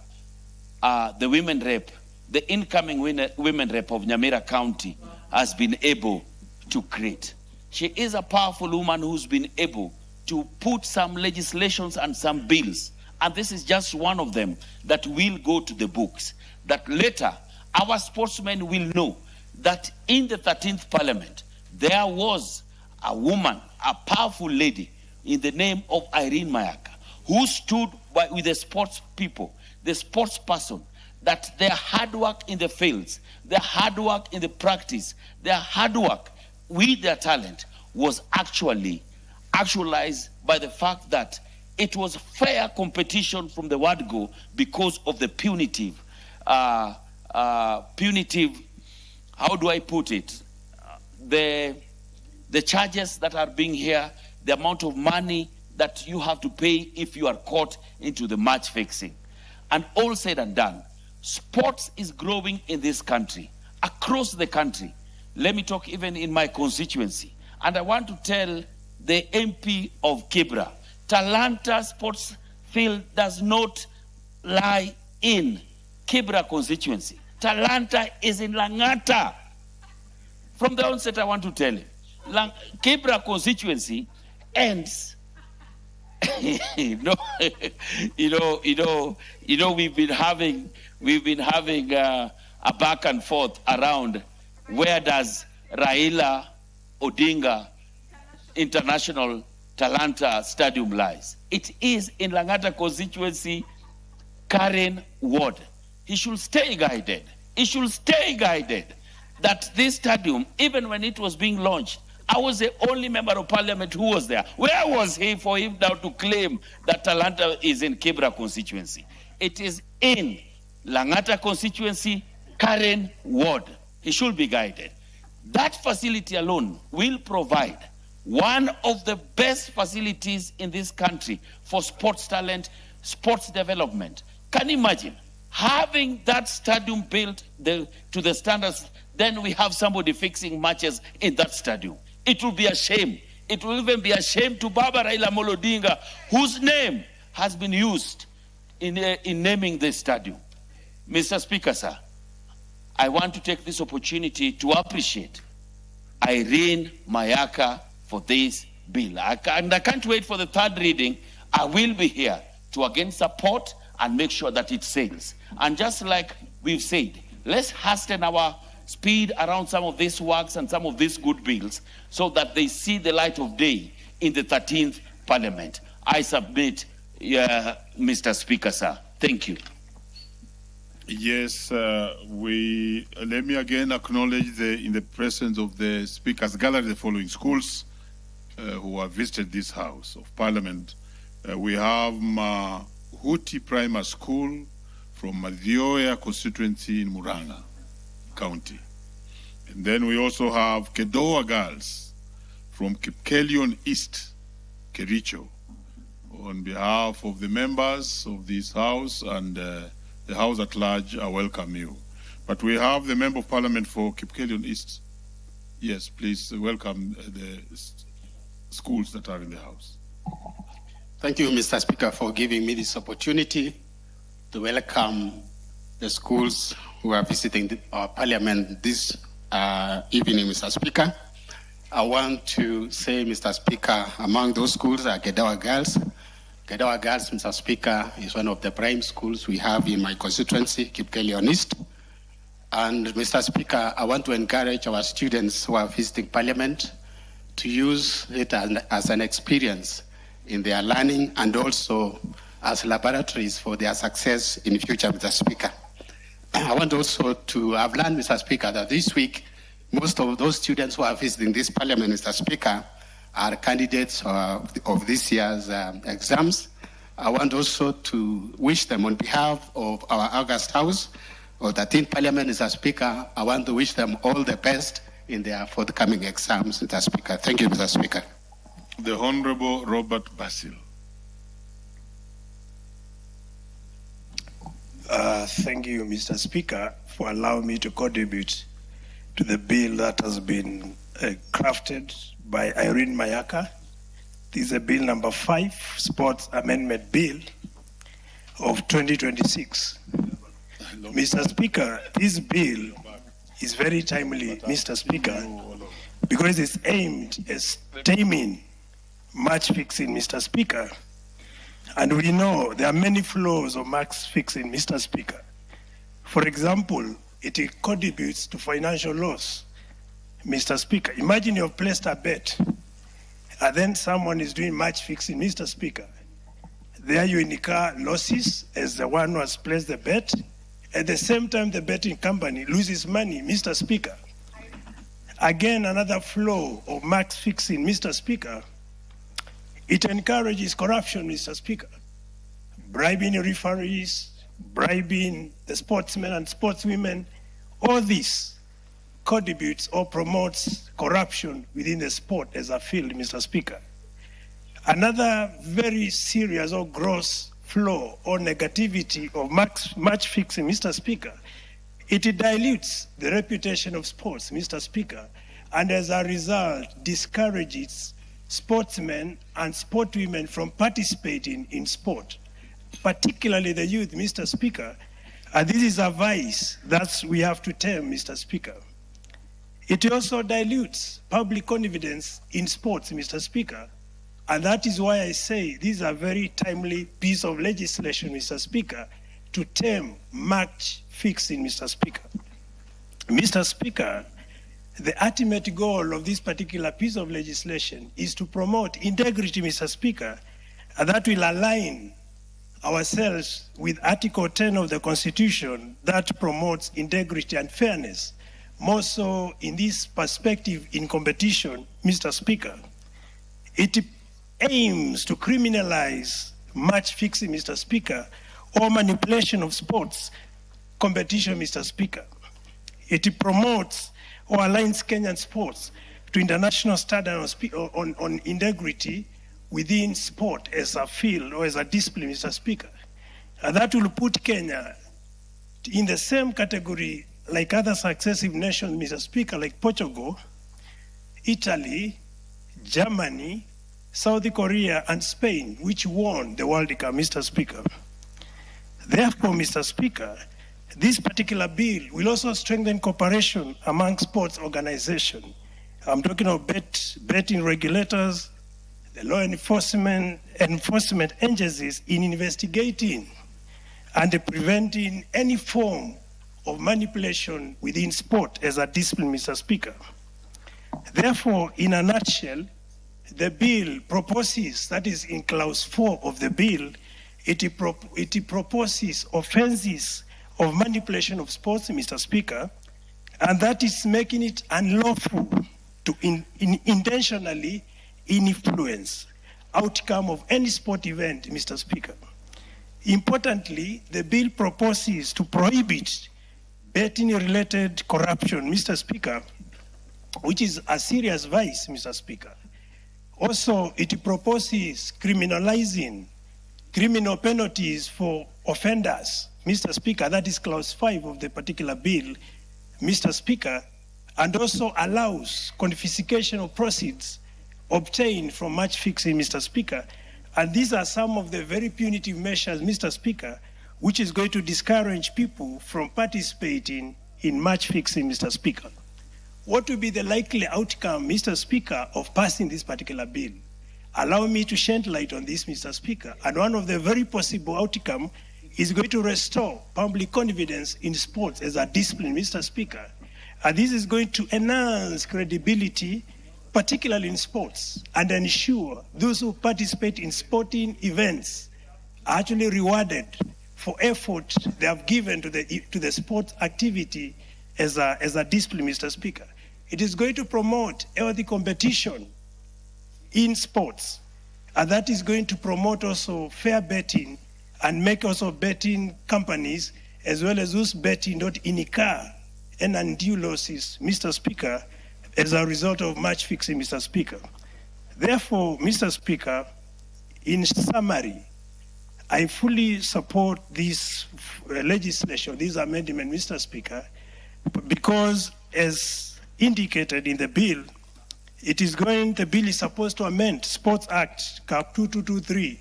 the women rep, the incoming women rep of Nyamira County, has been able to create. She is a powerful woman who's been able to put some legislations and some bills, and this is just one of them that will go to the books, that later our sportsmen will know that in the 13th Parliament, there was a woman, a powerful lady in the name of Irene Mayaka, who stood with the sports people, the sports person, that their hard work in the fields, their hard work in the practice, their hard work with their talent was actualized by the fact that it was fair competition from the word go because of the punitive, how do I put it? The charges that are being here, the amount of money that you have to pay if you are caught into the match fixing. And all said and done, sports is growing in this country, across the country. Let me talk even in my constituency. And I want to tell the MP of Kibra, Talanta Sports Field does not lie in Kibra constituency. Talanta is in Langata. From the onset, I want to tell you, Kibra constituency ends. We've been having a back and forth around where does Raila Odinga International Talanta Stadium lies. It is in Langata constituency, Karen Ward. He should stay guided. He should stay guided that this stadium, even when it was being launched, I was the only member of parliament who was there. Where was he for him now to claim that Talanta is in Kibra constituency? It is in Langata constituency, Karen Ward. He should be guided. That facility alone will provide one of the best facilities in this country for sports talent, sports development. Can you imagine having that stadium built to the standards? Then we have somebody fixing matches in that stadium. It will be a shame. It will even be a shame to Baba Raila Odinga, whose name has been used in naming this stadium. Mr. Speaker, sir, I want to take this opportunity to appreciate Irene Mayaka for this bill. And I can't wait for the third reading. I will be here to again support and make sure that it sails. And just like we've said, let's hasten our speed around some of these works and some of these good bills so that they see the light of day in the 13th Parliament. I submit, Mr. Speaker, sir. Thank you. Yes, let me again acknowledge in the presence of the Speaker's Gallery, the following schools who have visited this House of Parliament. We have Huti Primary School from Madhioya constituency in Muranga County. And then we also have Kedoa Girls from Kipkelion East, Kericho. On behalf of the members of this House and the House at large, I welcome you. But we have the Member of Parliament for Kipkelion East. Yes, please welcome the schools that are in the House. Thank you, Mr. Speaker, for giving me this opportunity to welcome the schools who are visiting our Parliament this evening, Mr. Speaker. I want to say, Mr. Speaker, among those schools are Gedawa Girls. Gedawa Girls, Mr. Speaker, is one of the prime schools we have in my constituency, Kipkelion East. And Mr. Speaker, I want to encourage our students who are visiting Parliament to use it as an experience in their learning and also as laboratories for their success in the future, Mr. Speaker. I want also to have learned, Mr. Speaker, that this week, most of those students who are visiting this Parliament, Mr. Speaker, are candidates of this year's exams. I want also to wish them on behalf of our August House, or the 13th Parliament, Mr. Speaker, I want to wish them all the best in their forthcoming exams, Mr. Speaker. Thank you, Mr. Speaker. The Honorable Robert Basil. Thank you, Mr. Speaker, for allowing me to contribute to the bill that has been crafted by Irene Mayaka. This is a bill number 5, Sports Amendment Bill of 2026. Mr. Speaker, this bill is very timely, Mr. Speaker, because it's aimed at stemming match fixing, Mr. Speaker. And we know there are many flaws of match fixing, Mr. Speaker. For example, it contributes to financial loss, Mr. Speaker. Imagine you've placed a bet, and then someone is doing match fixing, Mr. Speaker. There you incur losses as the one who has placed the bet. At the same time, the betting company loses money, Mr. Speaker. Again, another flaw of match fixing, Mr. Speaker. It encourages corruption, Mr. Speaker. Bribing referees, bribing the sportsmen and sportswomen, all this contributes or promotes corruption within the sport as a field, Mr. Speaker. Another very serious or gross flaw or negativity of match fixing, Mr. Speaker, it dilutes the reputation of sports, Mr. Speaker, and as a result discourages sportsmen and sportwomen from participating in sport, particularly the youth, Mr. Speaker. And this is a vice that we have to tame, Mr. Speaker. It also dilutes public confidence in sports, Mr. Speaker. And that is why I say this is a very timely piece of legislation, Mr. Speaker, to tame match fixing, Mr. Speaker. Mr. Speaker, the ultimate goal of this particular piece of legislation is to promote integrity, Mr. Speaker, and that will align ourselves with Article 10 of the Constitution that promotes integrity and fairness. More so in this perspective in competition, Mr. Speaker, it aims to criminalize match fixing, Mr. Speaker, or manipulation of sports competition, Mr. Speaker. It promotes or aligns Kenyan sports to international standards on integrity within sport as a field or as a discipline, Mr. Speaker. And that will put Kenya in the same category like other successive nations, Mr. Speaker, like Portugal, Italy, Germany, South Korea, and Spain, which won the World Cup, Mr. Speaker. Therefore, Mr. Speaker, this particular bill will also strengthen cooperation among sports organizations. I'm talking of betting regulators, the law enforcement agencies in investigating and preventing any form of manipulation within sport as a discipline, Mr. Speaker. Therefore, in a nutshell, the bill proposes, that is in clause 4 of the bill, it proposes offenses of manipulation of sports, Mr. Speaker, and that is making it unlawful to intentionally influence outcome of any sport event, Mr. Speaker. Importantly, the bill proposes to prohibit betting-related corruption, Mr. Speaker, which is a serious vice, Mr. Speaker. Also, it proposes criminalizing criminal penalties for offenders, Mr. Speaker, that is clause 5 of the particular bill, Mr. Speaker, and also allows confiscation of proceeds obtained from match fixing, Mr. Speaker. And these are some of the very punitive measures, Mr. Speaker, which is going to discourage people from participating in match fixing, Mr. Speaker. What will be the likely outcome, Mr. Speaker, of passing this particular bill? Allow me to shed light on this, Mr. Speaker. And one of the very possible outcomes is going to restore public confidence in sports as a discipline, Mr. Speaker. And this is going to enhance credibility, particularly in sports, and ensure those who participate in sporting events are actually rewarded for effort they have given to the sport activity as a discipline, Mr. Speaker. It is going to promote healthy competition in sports, and that is going to promote also fair betting and make also betting companies as well as those betting not incur and undue losses, Mr. Speaker, as a result of match fixing, Mr. Speaker. Therefore, Mr. Speaker, in summary, I fully support this legislation, this amendment, Mr. Speaker, because as indicated in the bill, the bill is supposed to amend Sports Act, Cap 2223,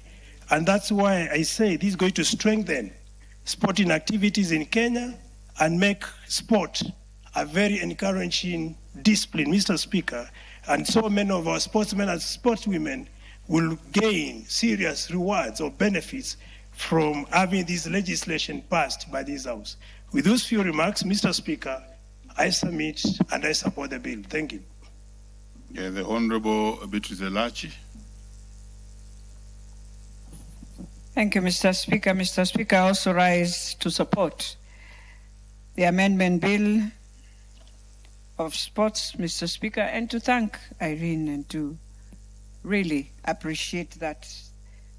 and that's why I say this is going to strengthen sporting activities in Kenya and make sport a very encouraging discipline, Mr. Speaker. And so many of our sportsmen and sportswomen will gain serious rewards or benefits from having this legislation passed by this House. With those few remarks, Mr. Speaker, I submit and I support the bill. Thank you. Yeah, the Honorable Beatrice Elachi. Thank you, Mr. Speaker. Mr. Speaker, I also rise to support the amendment bill of sports, Mr. Speaker, and to thank Irene and to really appreciate that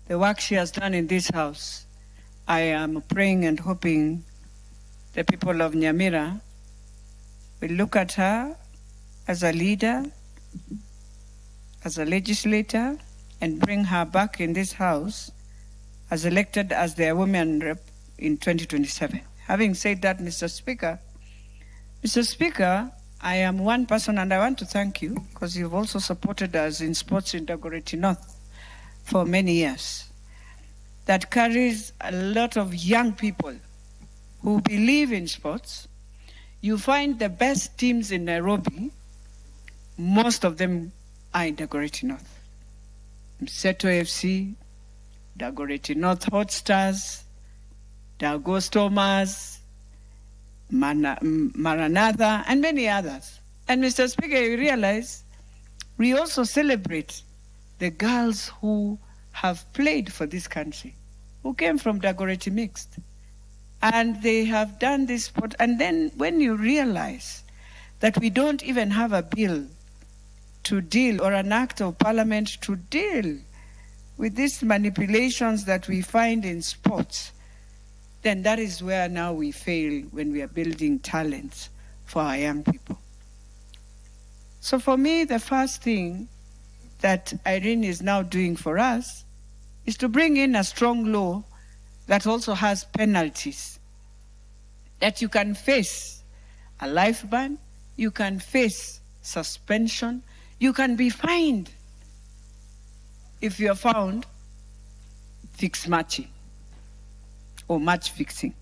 the work she has done in this House. I am praying and hoping the people of Nyamira will look at her as a leader, as a legislator, and bring her back in this House as elected as their women rep in 2027. Having said that, Mr. Speaker, I am one person, and I want to thank you because you've also supported us in sports in Dagoretti North for many years. That carries a lot of young people who believe in sports. You find the best teams in Nairobi, most of them are in Dagoretti North. Mseto FC, Dagoretti North Hot Stars, Dagos Thomas, Maranatha, and many others. And Mr. Speaker, you realize we also celebrate the girls who have played for this country, who came from Dagoretti Mixed. And they have done this sport. And then when you realize that we don't even have a bill to deal, or an act of parliament to deal with these manipulations that we find in sports, then that is where now we fail when we are building talents for our young people. So for me, the first thing that Irene is now doing for us is to bring in a strong law that also has penalties, that you can face a life ban, you can face suspension, you can be fined if you are found fixed matching or match fixing.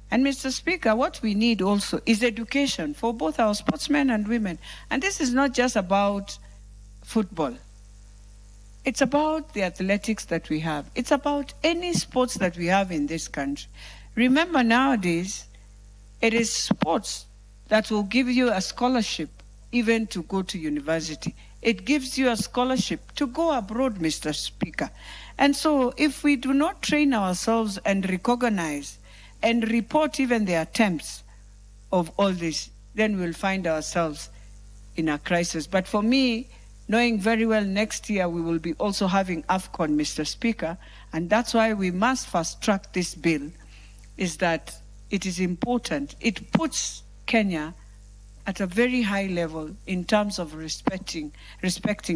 And Mr. Speaker, what we need also is education for both our sportsmen and women. And this is not just about football. It's about the athletics that we have. It's about any sports that we have in this country. Remember, nowadays, it is sports that will give you a scholarship even to go to university. It gives you a scholarship to go abroad, Mr. Speaker. And so if we do not train ourselves and recognize and report even the attempts of all this, then we'll find ourselves in a crisis. But for me, knowing very well next year we will be also having AFCON, Mr. Speaker, and that's why we must fast track this bill, is that it is important. It puts Kenya at a very high level in terms of respecting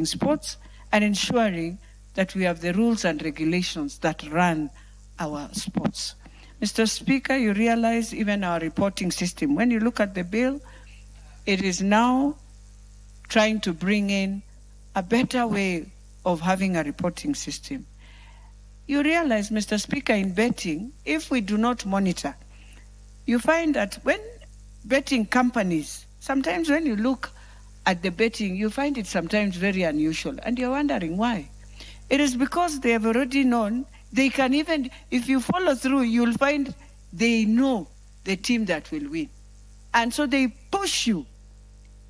sports and ensuring that we have the rules and regulations that run our sports. Mr. Speaker, you realize even our reporting system, when you look at the bill, it is now trying to bring in a better way of having a reporting system. You realize, Mr. Speaker, in betting, if we do not monitor, you find that when betting companies, sometimes when you look at the betting, you find it sometimes very unusual, and you're wondering why. It is because they have already known, they can even, if you follow through, you'll find they know the team that will win. And so they push you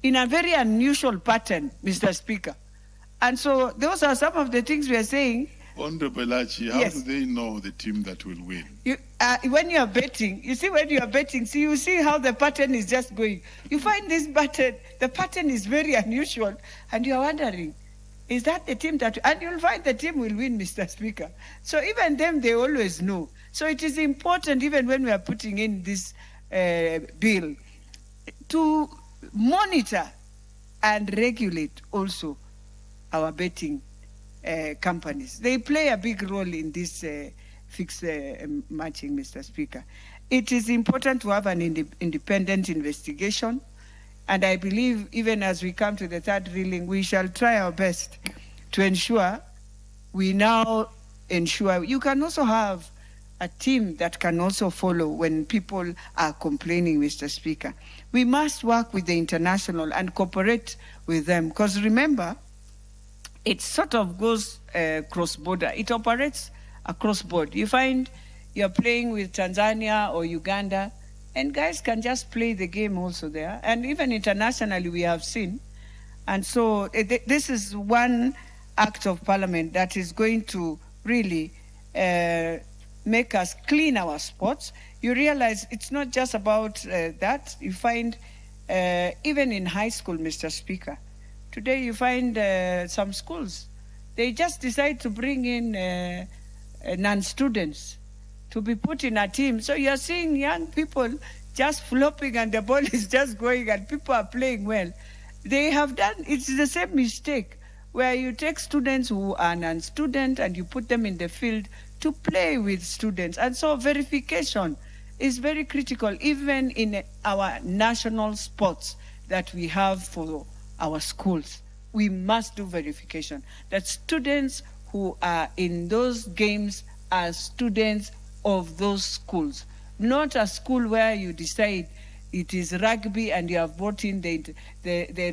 in a very unusual pattern, Mr. Speaker. And so those are some of the things we are saying. Honorable Achi, how do they know the team that will win? When you are betting, you see you see how the pattern is just going. You find this pattern, the pattern is very unusual, and you are wondering, is that the team that, and you'll find the team will win, Mr. Speaker. So even them, they always know. So it is important, even when we are putting in this bill, to monitor and regulate also our betting companies. They play a big role in this fixed matching, Mr. Speaker. It is important to have an independent investigation, and I believe even as we come to the third reeling, we shall try our best to ensure we now ensure you can also have a team that can also follow when people are complaining, Mr. Speaker. We must work with the international and cooperate with them, because remember, it sort of goes cross-border. It operates across board. You find you're playing with Tanzania or Uganda, and guys can just play the game also there. And even internationally, we have seen. And so this is one act of parliament that is going to really make us clean our sports. You realize it's not just about that. You find even in high school, Mr. Speaker, today you find some schools, they just decide to bring in non-students to be put in a team. So you're seeing young people just flopping and the ball is just going and people are playing well. They have done, it's the same mistake where you take students who are non-student and you put them in the field to play with students. And so verification is very critical, even in our national sports that we have for our schools. We must do verification that students who are in those games are students of those schools, not a school where you decide it is rugby and you have brought in the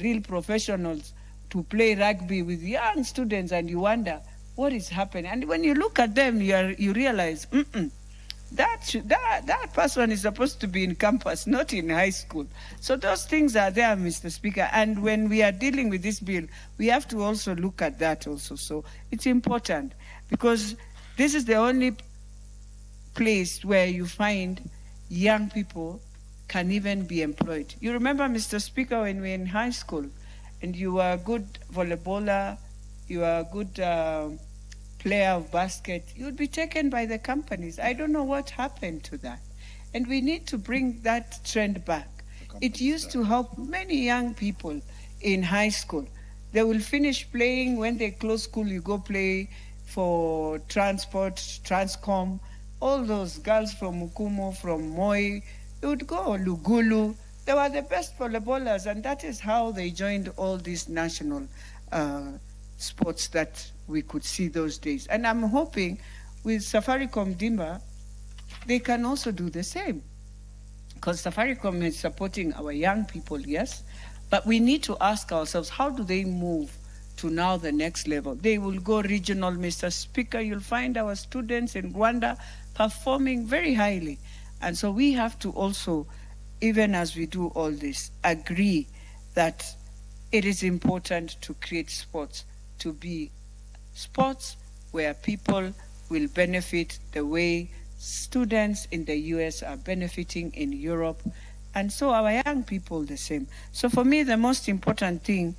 real professionals to play rugby with young students, and you wonder what is happening. And when you look at them, you realize that person is supposed to be in campus, not in high school. So those things are there, Mr. Speaker. And when we are dealing with this bill, we have to also look at that also. So it's important because this is the only place where you find young people can even be employed. You remember, Mr. Speaker, when we were in high school and you were a good volleyballer, you were a good player of basket, you'd be taken by the companies. I don't know what happened to that. And we need to bring that trend back. It used to help many young people in high school. They will finish playing. When they close school, you go play for transport, Transcom, all those girls from Mukumo, from Moi, they would go Lugulu. They were the best volleyballers, and that is how they joined all these national sports that we could see those days. And I'm hoping with Safaricom Dimba, they can also do the same. Because Safaricom is supporting our young people, yes, but we need to ask ourselves, how do they move to now the next level? They will go regional, Mr. Speaker. You'll find our students in Rwanda performing very highly. And so we have to also, even as we do all this, agree that it is important to create sports, to be sports where people will benefit the way students in the US are benefiting in Europe, and so our young people the same. So for me, the most important thing,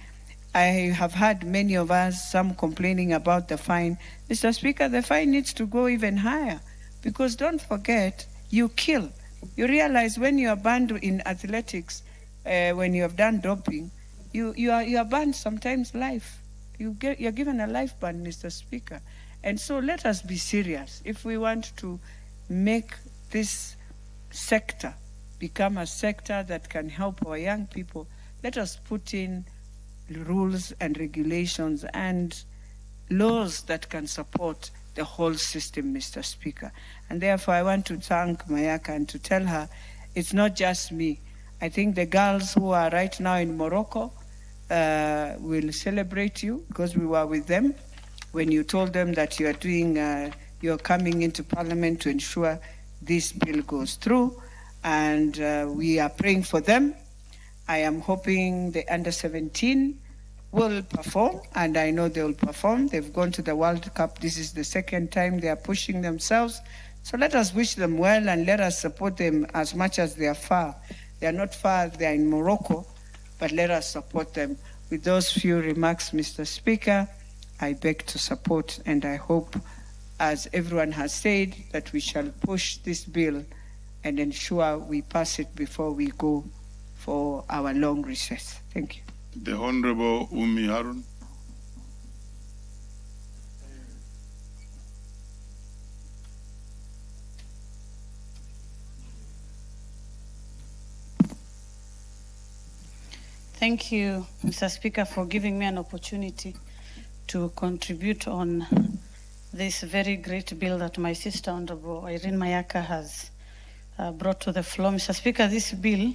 I have had many of us, some complaining about the fine. Mr. Speaker, the fine needs to go even higher, because don't forget, you kill. You realize when you are banned in athletics, when you have done doping, you are banned sometimes life. You're given a life ban, Mr. Speaker. And so let us be serious. If we want to make this sector become a sector that can help our young people, let us put in rules and regulations and laws that can support the whole system, Mr. Speaker. And therefore, I want to thank Mayaka and to tell her it's not just me. I think the girls who are right now in Morocco will celebrate you, because we were with them when you told them that you are doing, you're coming into Parliament to ensure this bill goes through. And we are praying for them. I am hoping the under-17 will perform, and I know they will perform. They've gone to the World Cup. This is the second time they are pushing themselves. So let us wish them well and let us support them as much as they are far. They are not far, they are in Morocco, but let us support them. With those few remarks, Mr. Speaker, I beg to support, and I hope, as everyone has said, that we shall push this bill and ensure we pass it before we go for our long recess. Thank you. The Honorable Umi Harun. Thank you, Mr. Speaker, for giving me an opportunity to contribute on this very great bill that my sister, Honorable Irene Mayaka, has brought to the floor. Mr. Speaker, this bill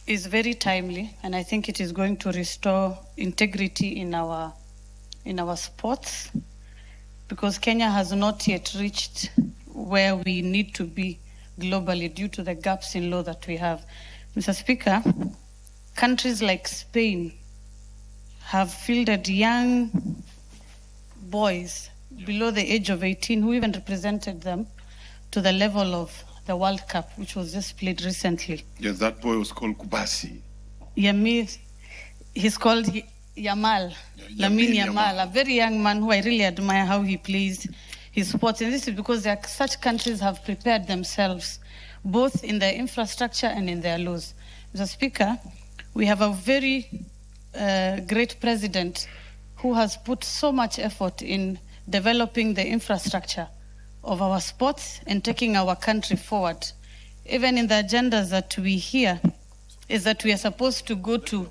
is very timely, and I think it is going to restore integrity in our sports, because Kenya has not yet reached where we need to be globally due to the gaps in law that we have. Mr. Speaker, countries like Spain have fielded young boys below the age of 18 who even represented them to the level of the World Cup, which was just played recently. Yes, that boy was called Kubasi. Yamil, he's called Yamal, Lamine Yamal, a very young man who I really admire how he plays his sports. And this is because such countries have prepared themselves, both in their infrastructure and in their laws. Mr. Speaker, we have a very great president who has put so much effort in developing the infrastructure of our sports and taking our country forward. Even in the agendas that we hear, is that we are supposed to go to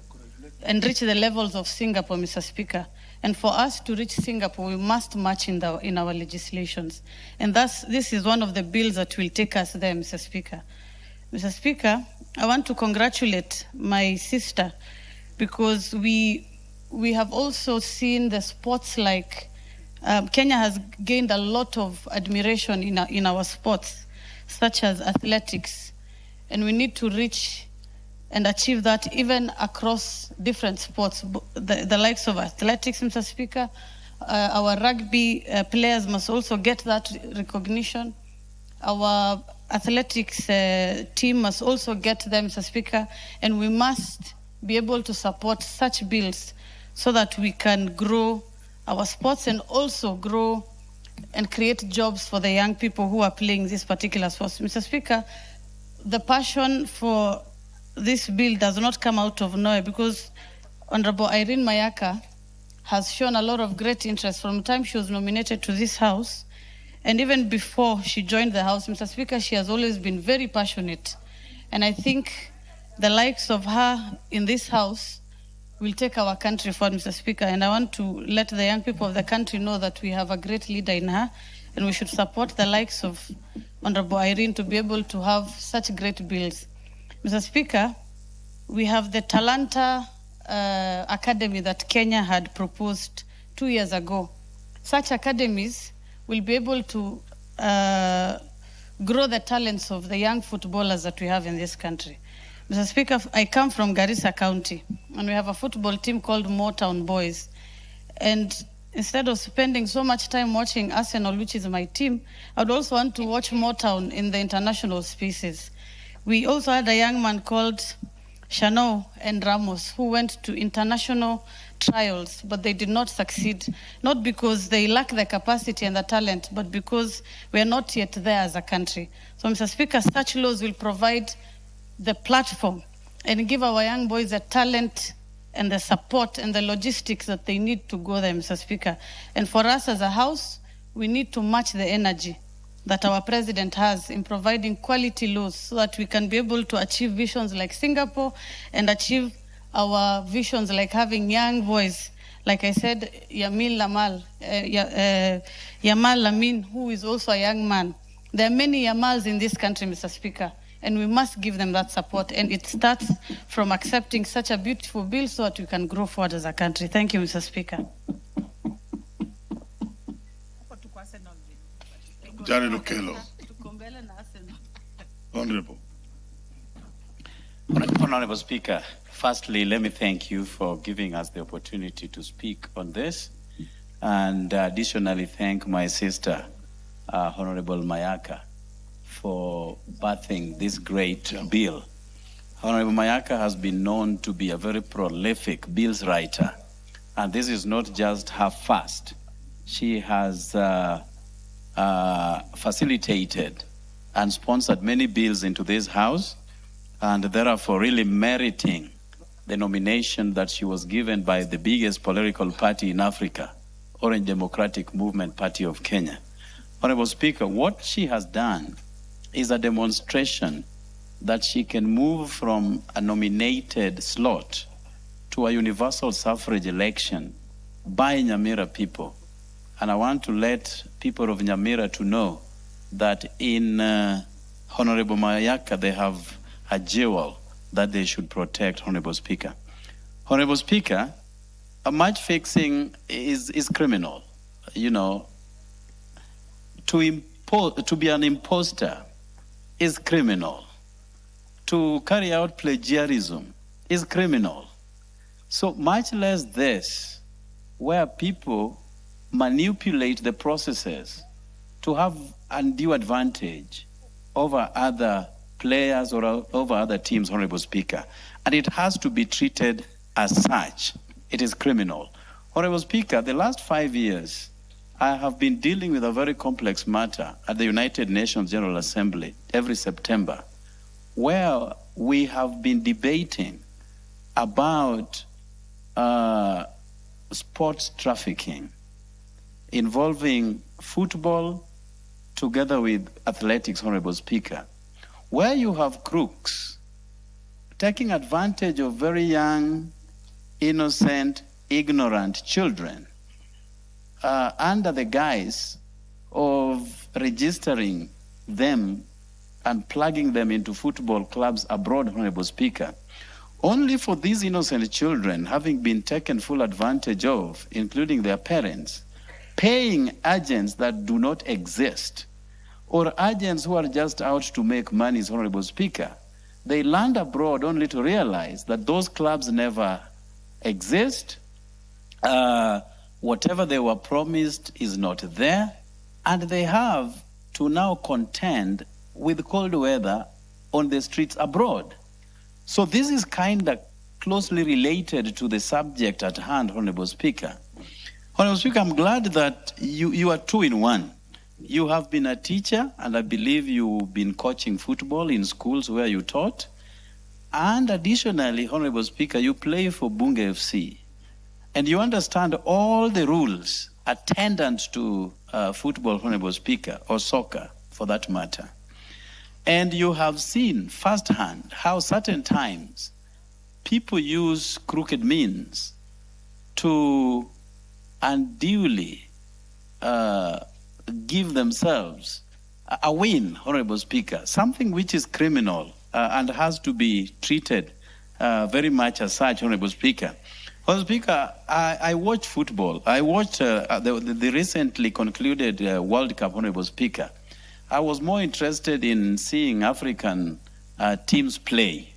and reach the levels of Singapore, Mr. Speaker. And for us to reach Singapore, we must match in our legislations. And thus, this is one of the bills that will take us there, Mr. Speaker. Mr. Speaker, I want to congratulate my sister, because we have also seen the sports like Kenya has gained a lot of admiration in our sports, such as athletics, and we need to reach and achieve that even across different sports, the likes of athletics, Mr. Speaker. Our rugby players must also get that recognition. Our athletics team must also get them, Mr. Speaker, and we must be able to support such bills so that we can grow our sports and also grow and create jobs for the young people who are playing this particular sports. Mr. Speaker, the passion for this bill does not come out of nowhere, because Honorable Irene Mayaka has shown a lot of great interest from the time she was nominated to this House. And even before she joined the House, Mr. Speaker, she has always been very passionate. And I think the likes of her in this House will take our country forward, Mr. Speaker. And I want to let the young people of the country know that we have a great leader in her, and we should support the likes of Honorable Irene to be able to have such great bills. Mr. Speaker, we have the Talanta Academy that Kenya had proposed 2 years ago. Such academies will be able to grow the talents of the young footballers that we have in this country. Mr. Speaker, I come from Garissa County, and we have a football team called Motown Boys. And instead of spending so much time watching Arsenal, which is my team, I would also want to watch Motown in the international spaces. We also had a young man called Shano and Ramos who went to international trials, but they did not succeed, not because they lack the capacity and the talent, but because we are not yet there as a country. So, Mr. Speaker, such laws will provide the platform and give our young boys the talent and the support and the logistics that they need to go there, Mr. Speaker. And for us as a House, we need to match the energy that our president has in providing quality laws so that we can be able to achieve visions like Singapore and achieve our visions like having young boys, like I said, Yamal Lamin, who is also a young man. There are many Yamals in this country, Mr. Speaker, and we must give them that support. And it starts from accepting such a beautiful bill so that we can grow forward as a country. Thank you, Mr. Speaker. Jared Okello. Honorable. Honorable Speaker, firstly, let me thank you for giving us the opportunity to speak on this, and additionally thank my sister, Honorable Mayaka, for birthing this great bill. Honorable Mayaka has been known to be a very prolific bills writer, and this is not just her first. She has facilitated and sponsored many bills into this House, and therefore really meriting the nomination that she was given by the biggest political party in Africa, Orange Democratic Movement Party of Kenya. Honorable Speaker, what she has done is a demonstration that she can move from a nominated slot to a universal suffrage election by Nyamira people. And I want to let people of Nyamira to know that in Honorable Mayaka, they have a jewel that they should protect, Honorable Speaker. Honorable Speaker, a match fixing is criminal. You know, to be an imposter is criminal. To carry out plagiarism is criminal. So much less this, where people manipulate the processes to have undue advantage over other players or over other teams, Honorable Speaker. And it has to be treated as such. It is criminal. Honorable Speaker, the last 5 years, I have been dealing with a very complex matter at the United Nations General Assembly every September, where we have been debating about sports trafficking involving football together with athletics, Honorable Speaker, where you have crooks taking advantage of very young, innocent, ignorant children under the guise of registering them and plugging them into football clubs abroad, Honorable Speaker, only for these innocent children having been taken full advantage of, including their parents, paying agents that do not exist, or agents who are just out to make money, Honorable Speaker. They land abroad only to realize that those clubs never exist. Whatever they were promised is not there, and they have to now contend with cold weather on the streets abroad. So this is kind of closely related to the subject at hand, Honorable Speaker. Honorable Speaker, I'm glad that you are two in one. You have been a teacher, and I believe you've been coaching football in schools where you taught. And additionally, Honorable Speaker, you play for Bunge FC. And you understand all the rules attendant to football, Honorable Speaker, or soccer for that matter. And you have seen firsthand how certain times people use crooked means to unduly give themselves a win, Honorable Speaker, something which is criminal and has to be treated very much as such, Honorable Speaker. Honorable Speaker, I watch football. I watched the recently concluded World Cup, Honorable Speaker. I was more interested in seeing African teams play.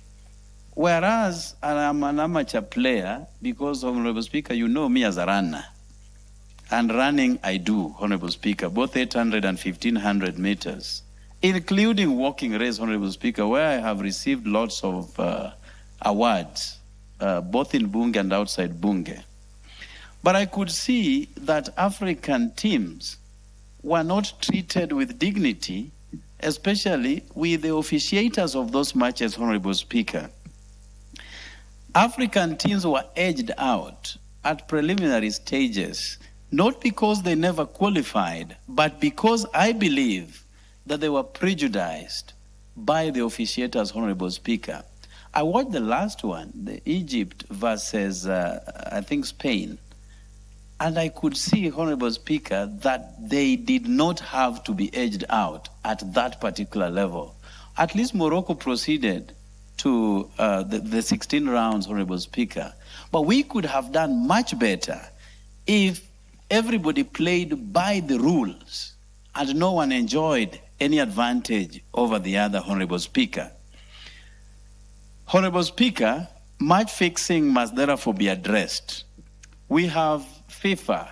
Whereas I'm an amateur player because, Honorable Speaker, you know me as a runner. And running I do, Honorable Speaker, both 800 and 1500 meters, including walking race, Honorable Speaker, where I have received lots of awards, both in Bunge and outside Bunge. But I could see that African teams were not treated with dignity, especially with the officiators of those matches, Honorable Speaker. African teams were edged out at preliminary stages, not because they never qualified, but because I believe that they were prejudiced by the officiators, Honorable Speaker. I watched the last one, the Egypt versus, I think, Spain, and I could see, Honorable Speaker, that they did not have to be edged out at that particular level. At least Morocco proceeded to the 16 rounds, Honorable Speaker. But we could have done much better if everybody played by the rules and no one enjoyed any advantage over the other, Honorable Speaker. Honorable Speaker, match fixing must therefore be addressed. We have FIFA,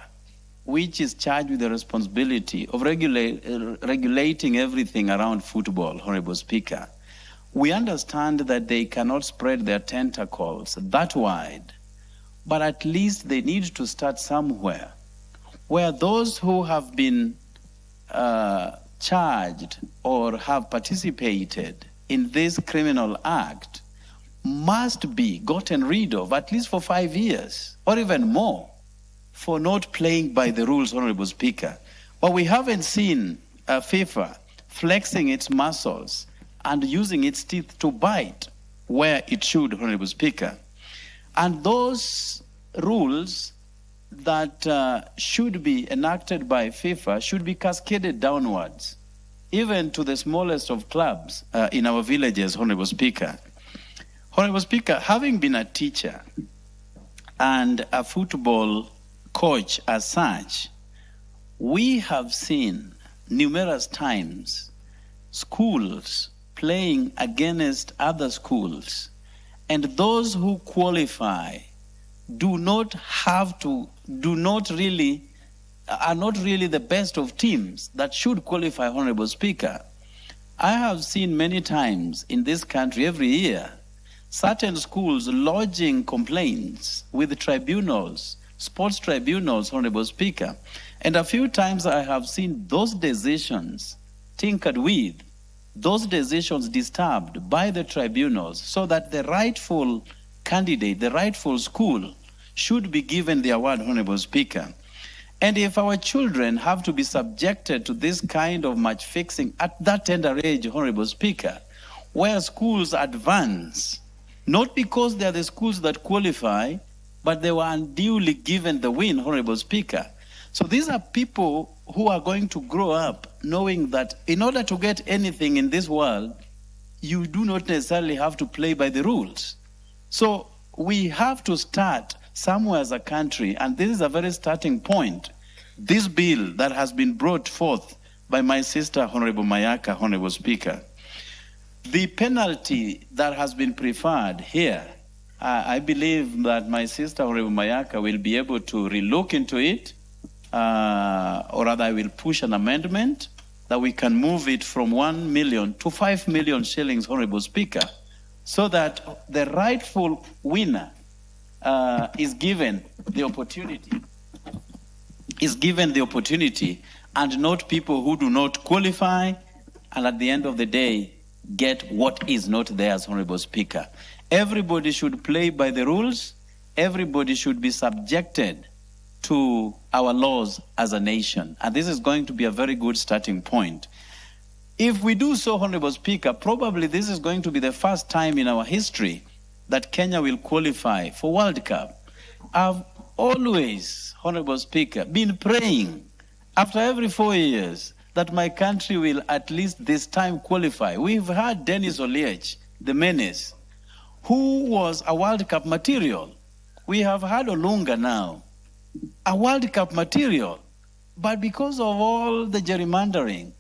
which is charged with the responsibility of regulating everything around football, Honorable Speaker. We understand that they cannot spread their tentacles that wide, but at least they need to start somewhere where those who have been charged or have participated in this criminal act must be gotten rid of, at least for 5 years or even more, for not playing by the rules, Honorable Speaker. But we haven't seen FIFA flexing its muscles and using its teeth to bite where it should, Honorable Speaker. And those rules that should be enacted by FIFA should be cascaded downwards, even to the smallest of clubs in our villages, Honorable Speaker. Honorable Speaker, having been a teacher and a football coach as such, we have seen numerous times schools playing against other schools, and those who qualify are not really the best of teams that should qualify, Honorable Speaker. I have seen many times in this country every year certain schools lodging complaints with tribunals, sports tribunals, Honorable Speaker. And a few times I have seen those decisions tinkered with, those decisions disturbed by the tribunals, so that the rightful candidate, the rightful school, should be given the award, Honorable Speaker. And if our children have to be subjected to this kind of match fixing at that tender age, Honorable Speaker, where schools advance, not because they are the schools that qualify, but they were unduly given the win, Honorable Speaker. So these are people who are going to grow up knowing that in order to get anything in this world, you do not necessarily have to play by the rules. So we have to start somewhere as a country, and this is a very starting point. This bill that has been brought forth by my sister, Honorable Mayaka, Honorable Speaker. The penalty that has been preferred here, I believe that my sister, Honorable Mayaka, will be able to relook into it, or rather I will push an amendment that we can move it from 1 million to 5 million shillings, Honorable Speaker, so that the rightful winner is given the opportunity, and not people who do not qualify, and at the end of the day, get what is not theirs, Honorable Speaker. Everybody should play by the rules. Everybody should be subjected to our laws as a nation. And this is going to be a very good starting point. If we do so, Honorable Speaker, probably this is going to be the first time in our history that Kenya will qualify for World Cup. I've always, Honorable Speaker, been praying after every 4 years that my country will at least this time qualify. We've had Dennis Oliech, the menace, who was a World Cup material. We have had Olunga now, a World Cup material. But because of all the gerrymandering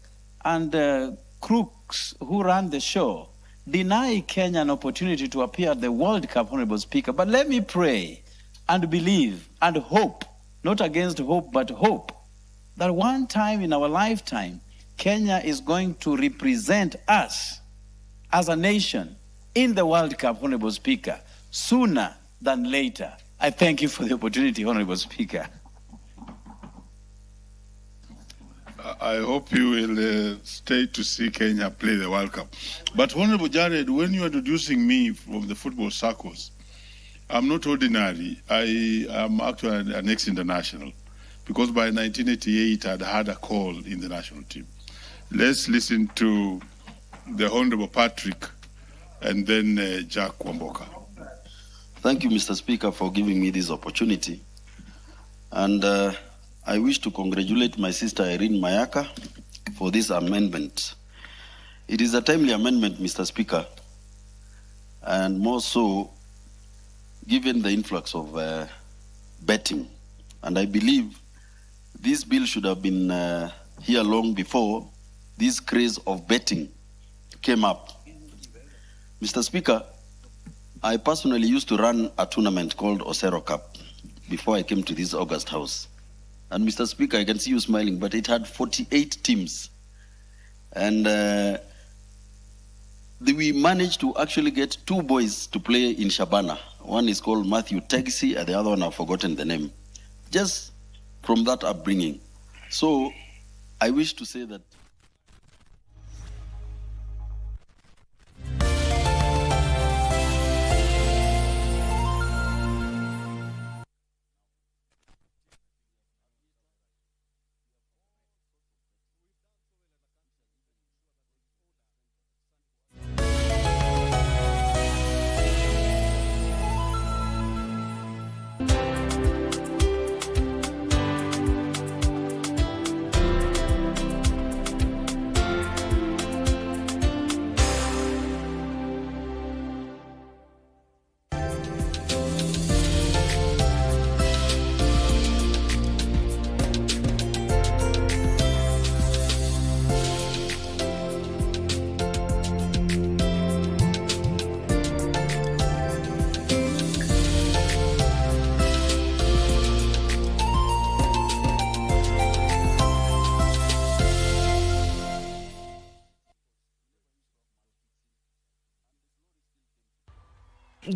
and crooks who ran the show, deny Kenya an opportunity to appear at the World Cup, Honorable Speaker. But let me pray and believe and hope, not against hope, but hope, that one time in our lifetime, Kenya is going to represent us as a nation in the World Cup, Honorable Speaker, sooner than later. I thank you for the opportunity, Honorable Speaker. I hope you will stay to see Kenya play the World Cup. But Honorable Jared, when you are introducing me from the football circles, I'm not ordinary. I am actually an ex-international, because by 1988 I'd had a call in the national team. Let's listen to the Honorable Patrick and then Jack Wamboka. Thank you, Mr. Speaker, for giving me this opportunity. And I wish to congratulate my sister Irene Mayaka for this amendment. It is a timely amendment, Mr. Speaker, and more so given the influx of betting. And I believe this bill should have been here long before this craze of betting came up. Mr. Speaker, I personally used to run a tournament called Osero Cup before I came to this August House. And Mr. Speaker, I can see you smiling, but it had 48 teams. And we managed to actually get 2 boys to play in Shabana. One is called Matthew Tegsi, and the other one I've forgotten the name. Just from that upbringing. So I wish to say that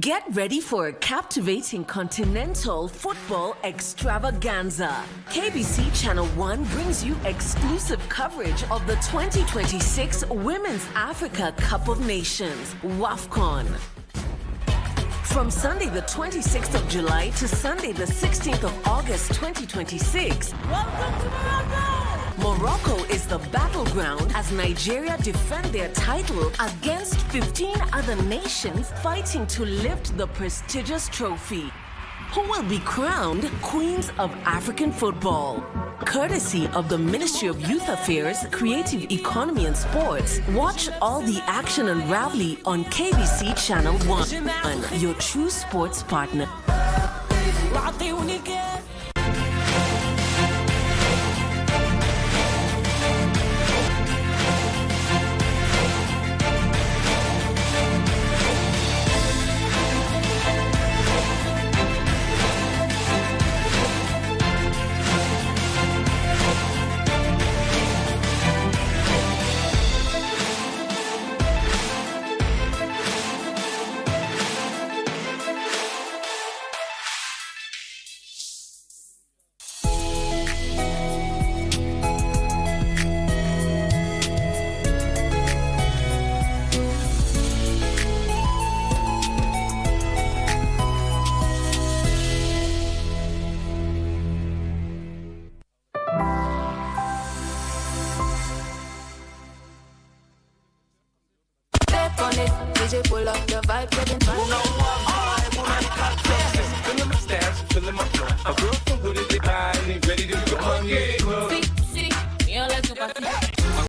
Get ready for a captivating continental football extravaganza. KBC Channel 1 brings you exclusive coverage of the 2026 Women's Africa Cup of Nations, WAFCON. From Sunday the 26th of July to Sunday the 16th of August 2026, welcome to Morocco! Morocco is the battleground as Nigeria defend their title against 15 other nations fighting to lift the prestigious trophy. Who will be crowned Queens of African Football? Courtesy of the Ministry of Youth Affairs, Creative Economy and Sports. Watch all the action and rally on KBC Channel 1, your true sports partner. DJ pull up the vibe, getting fun.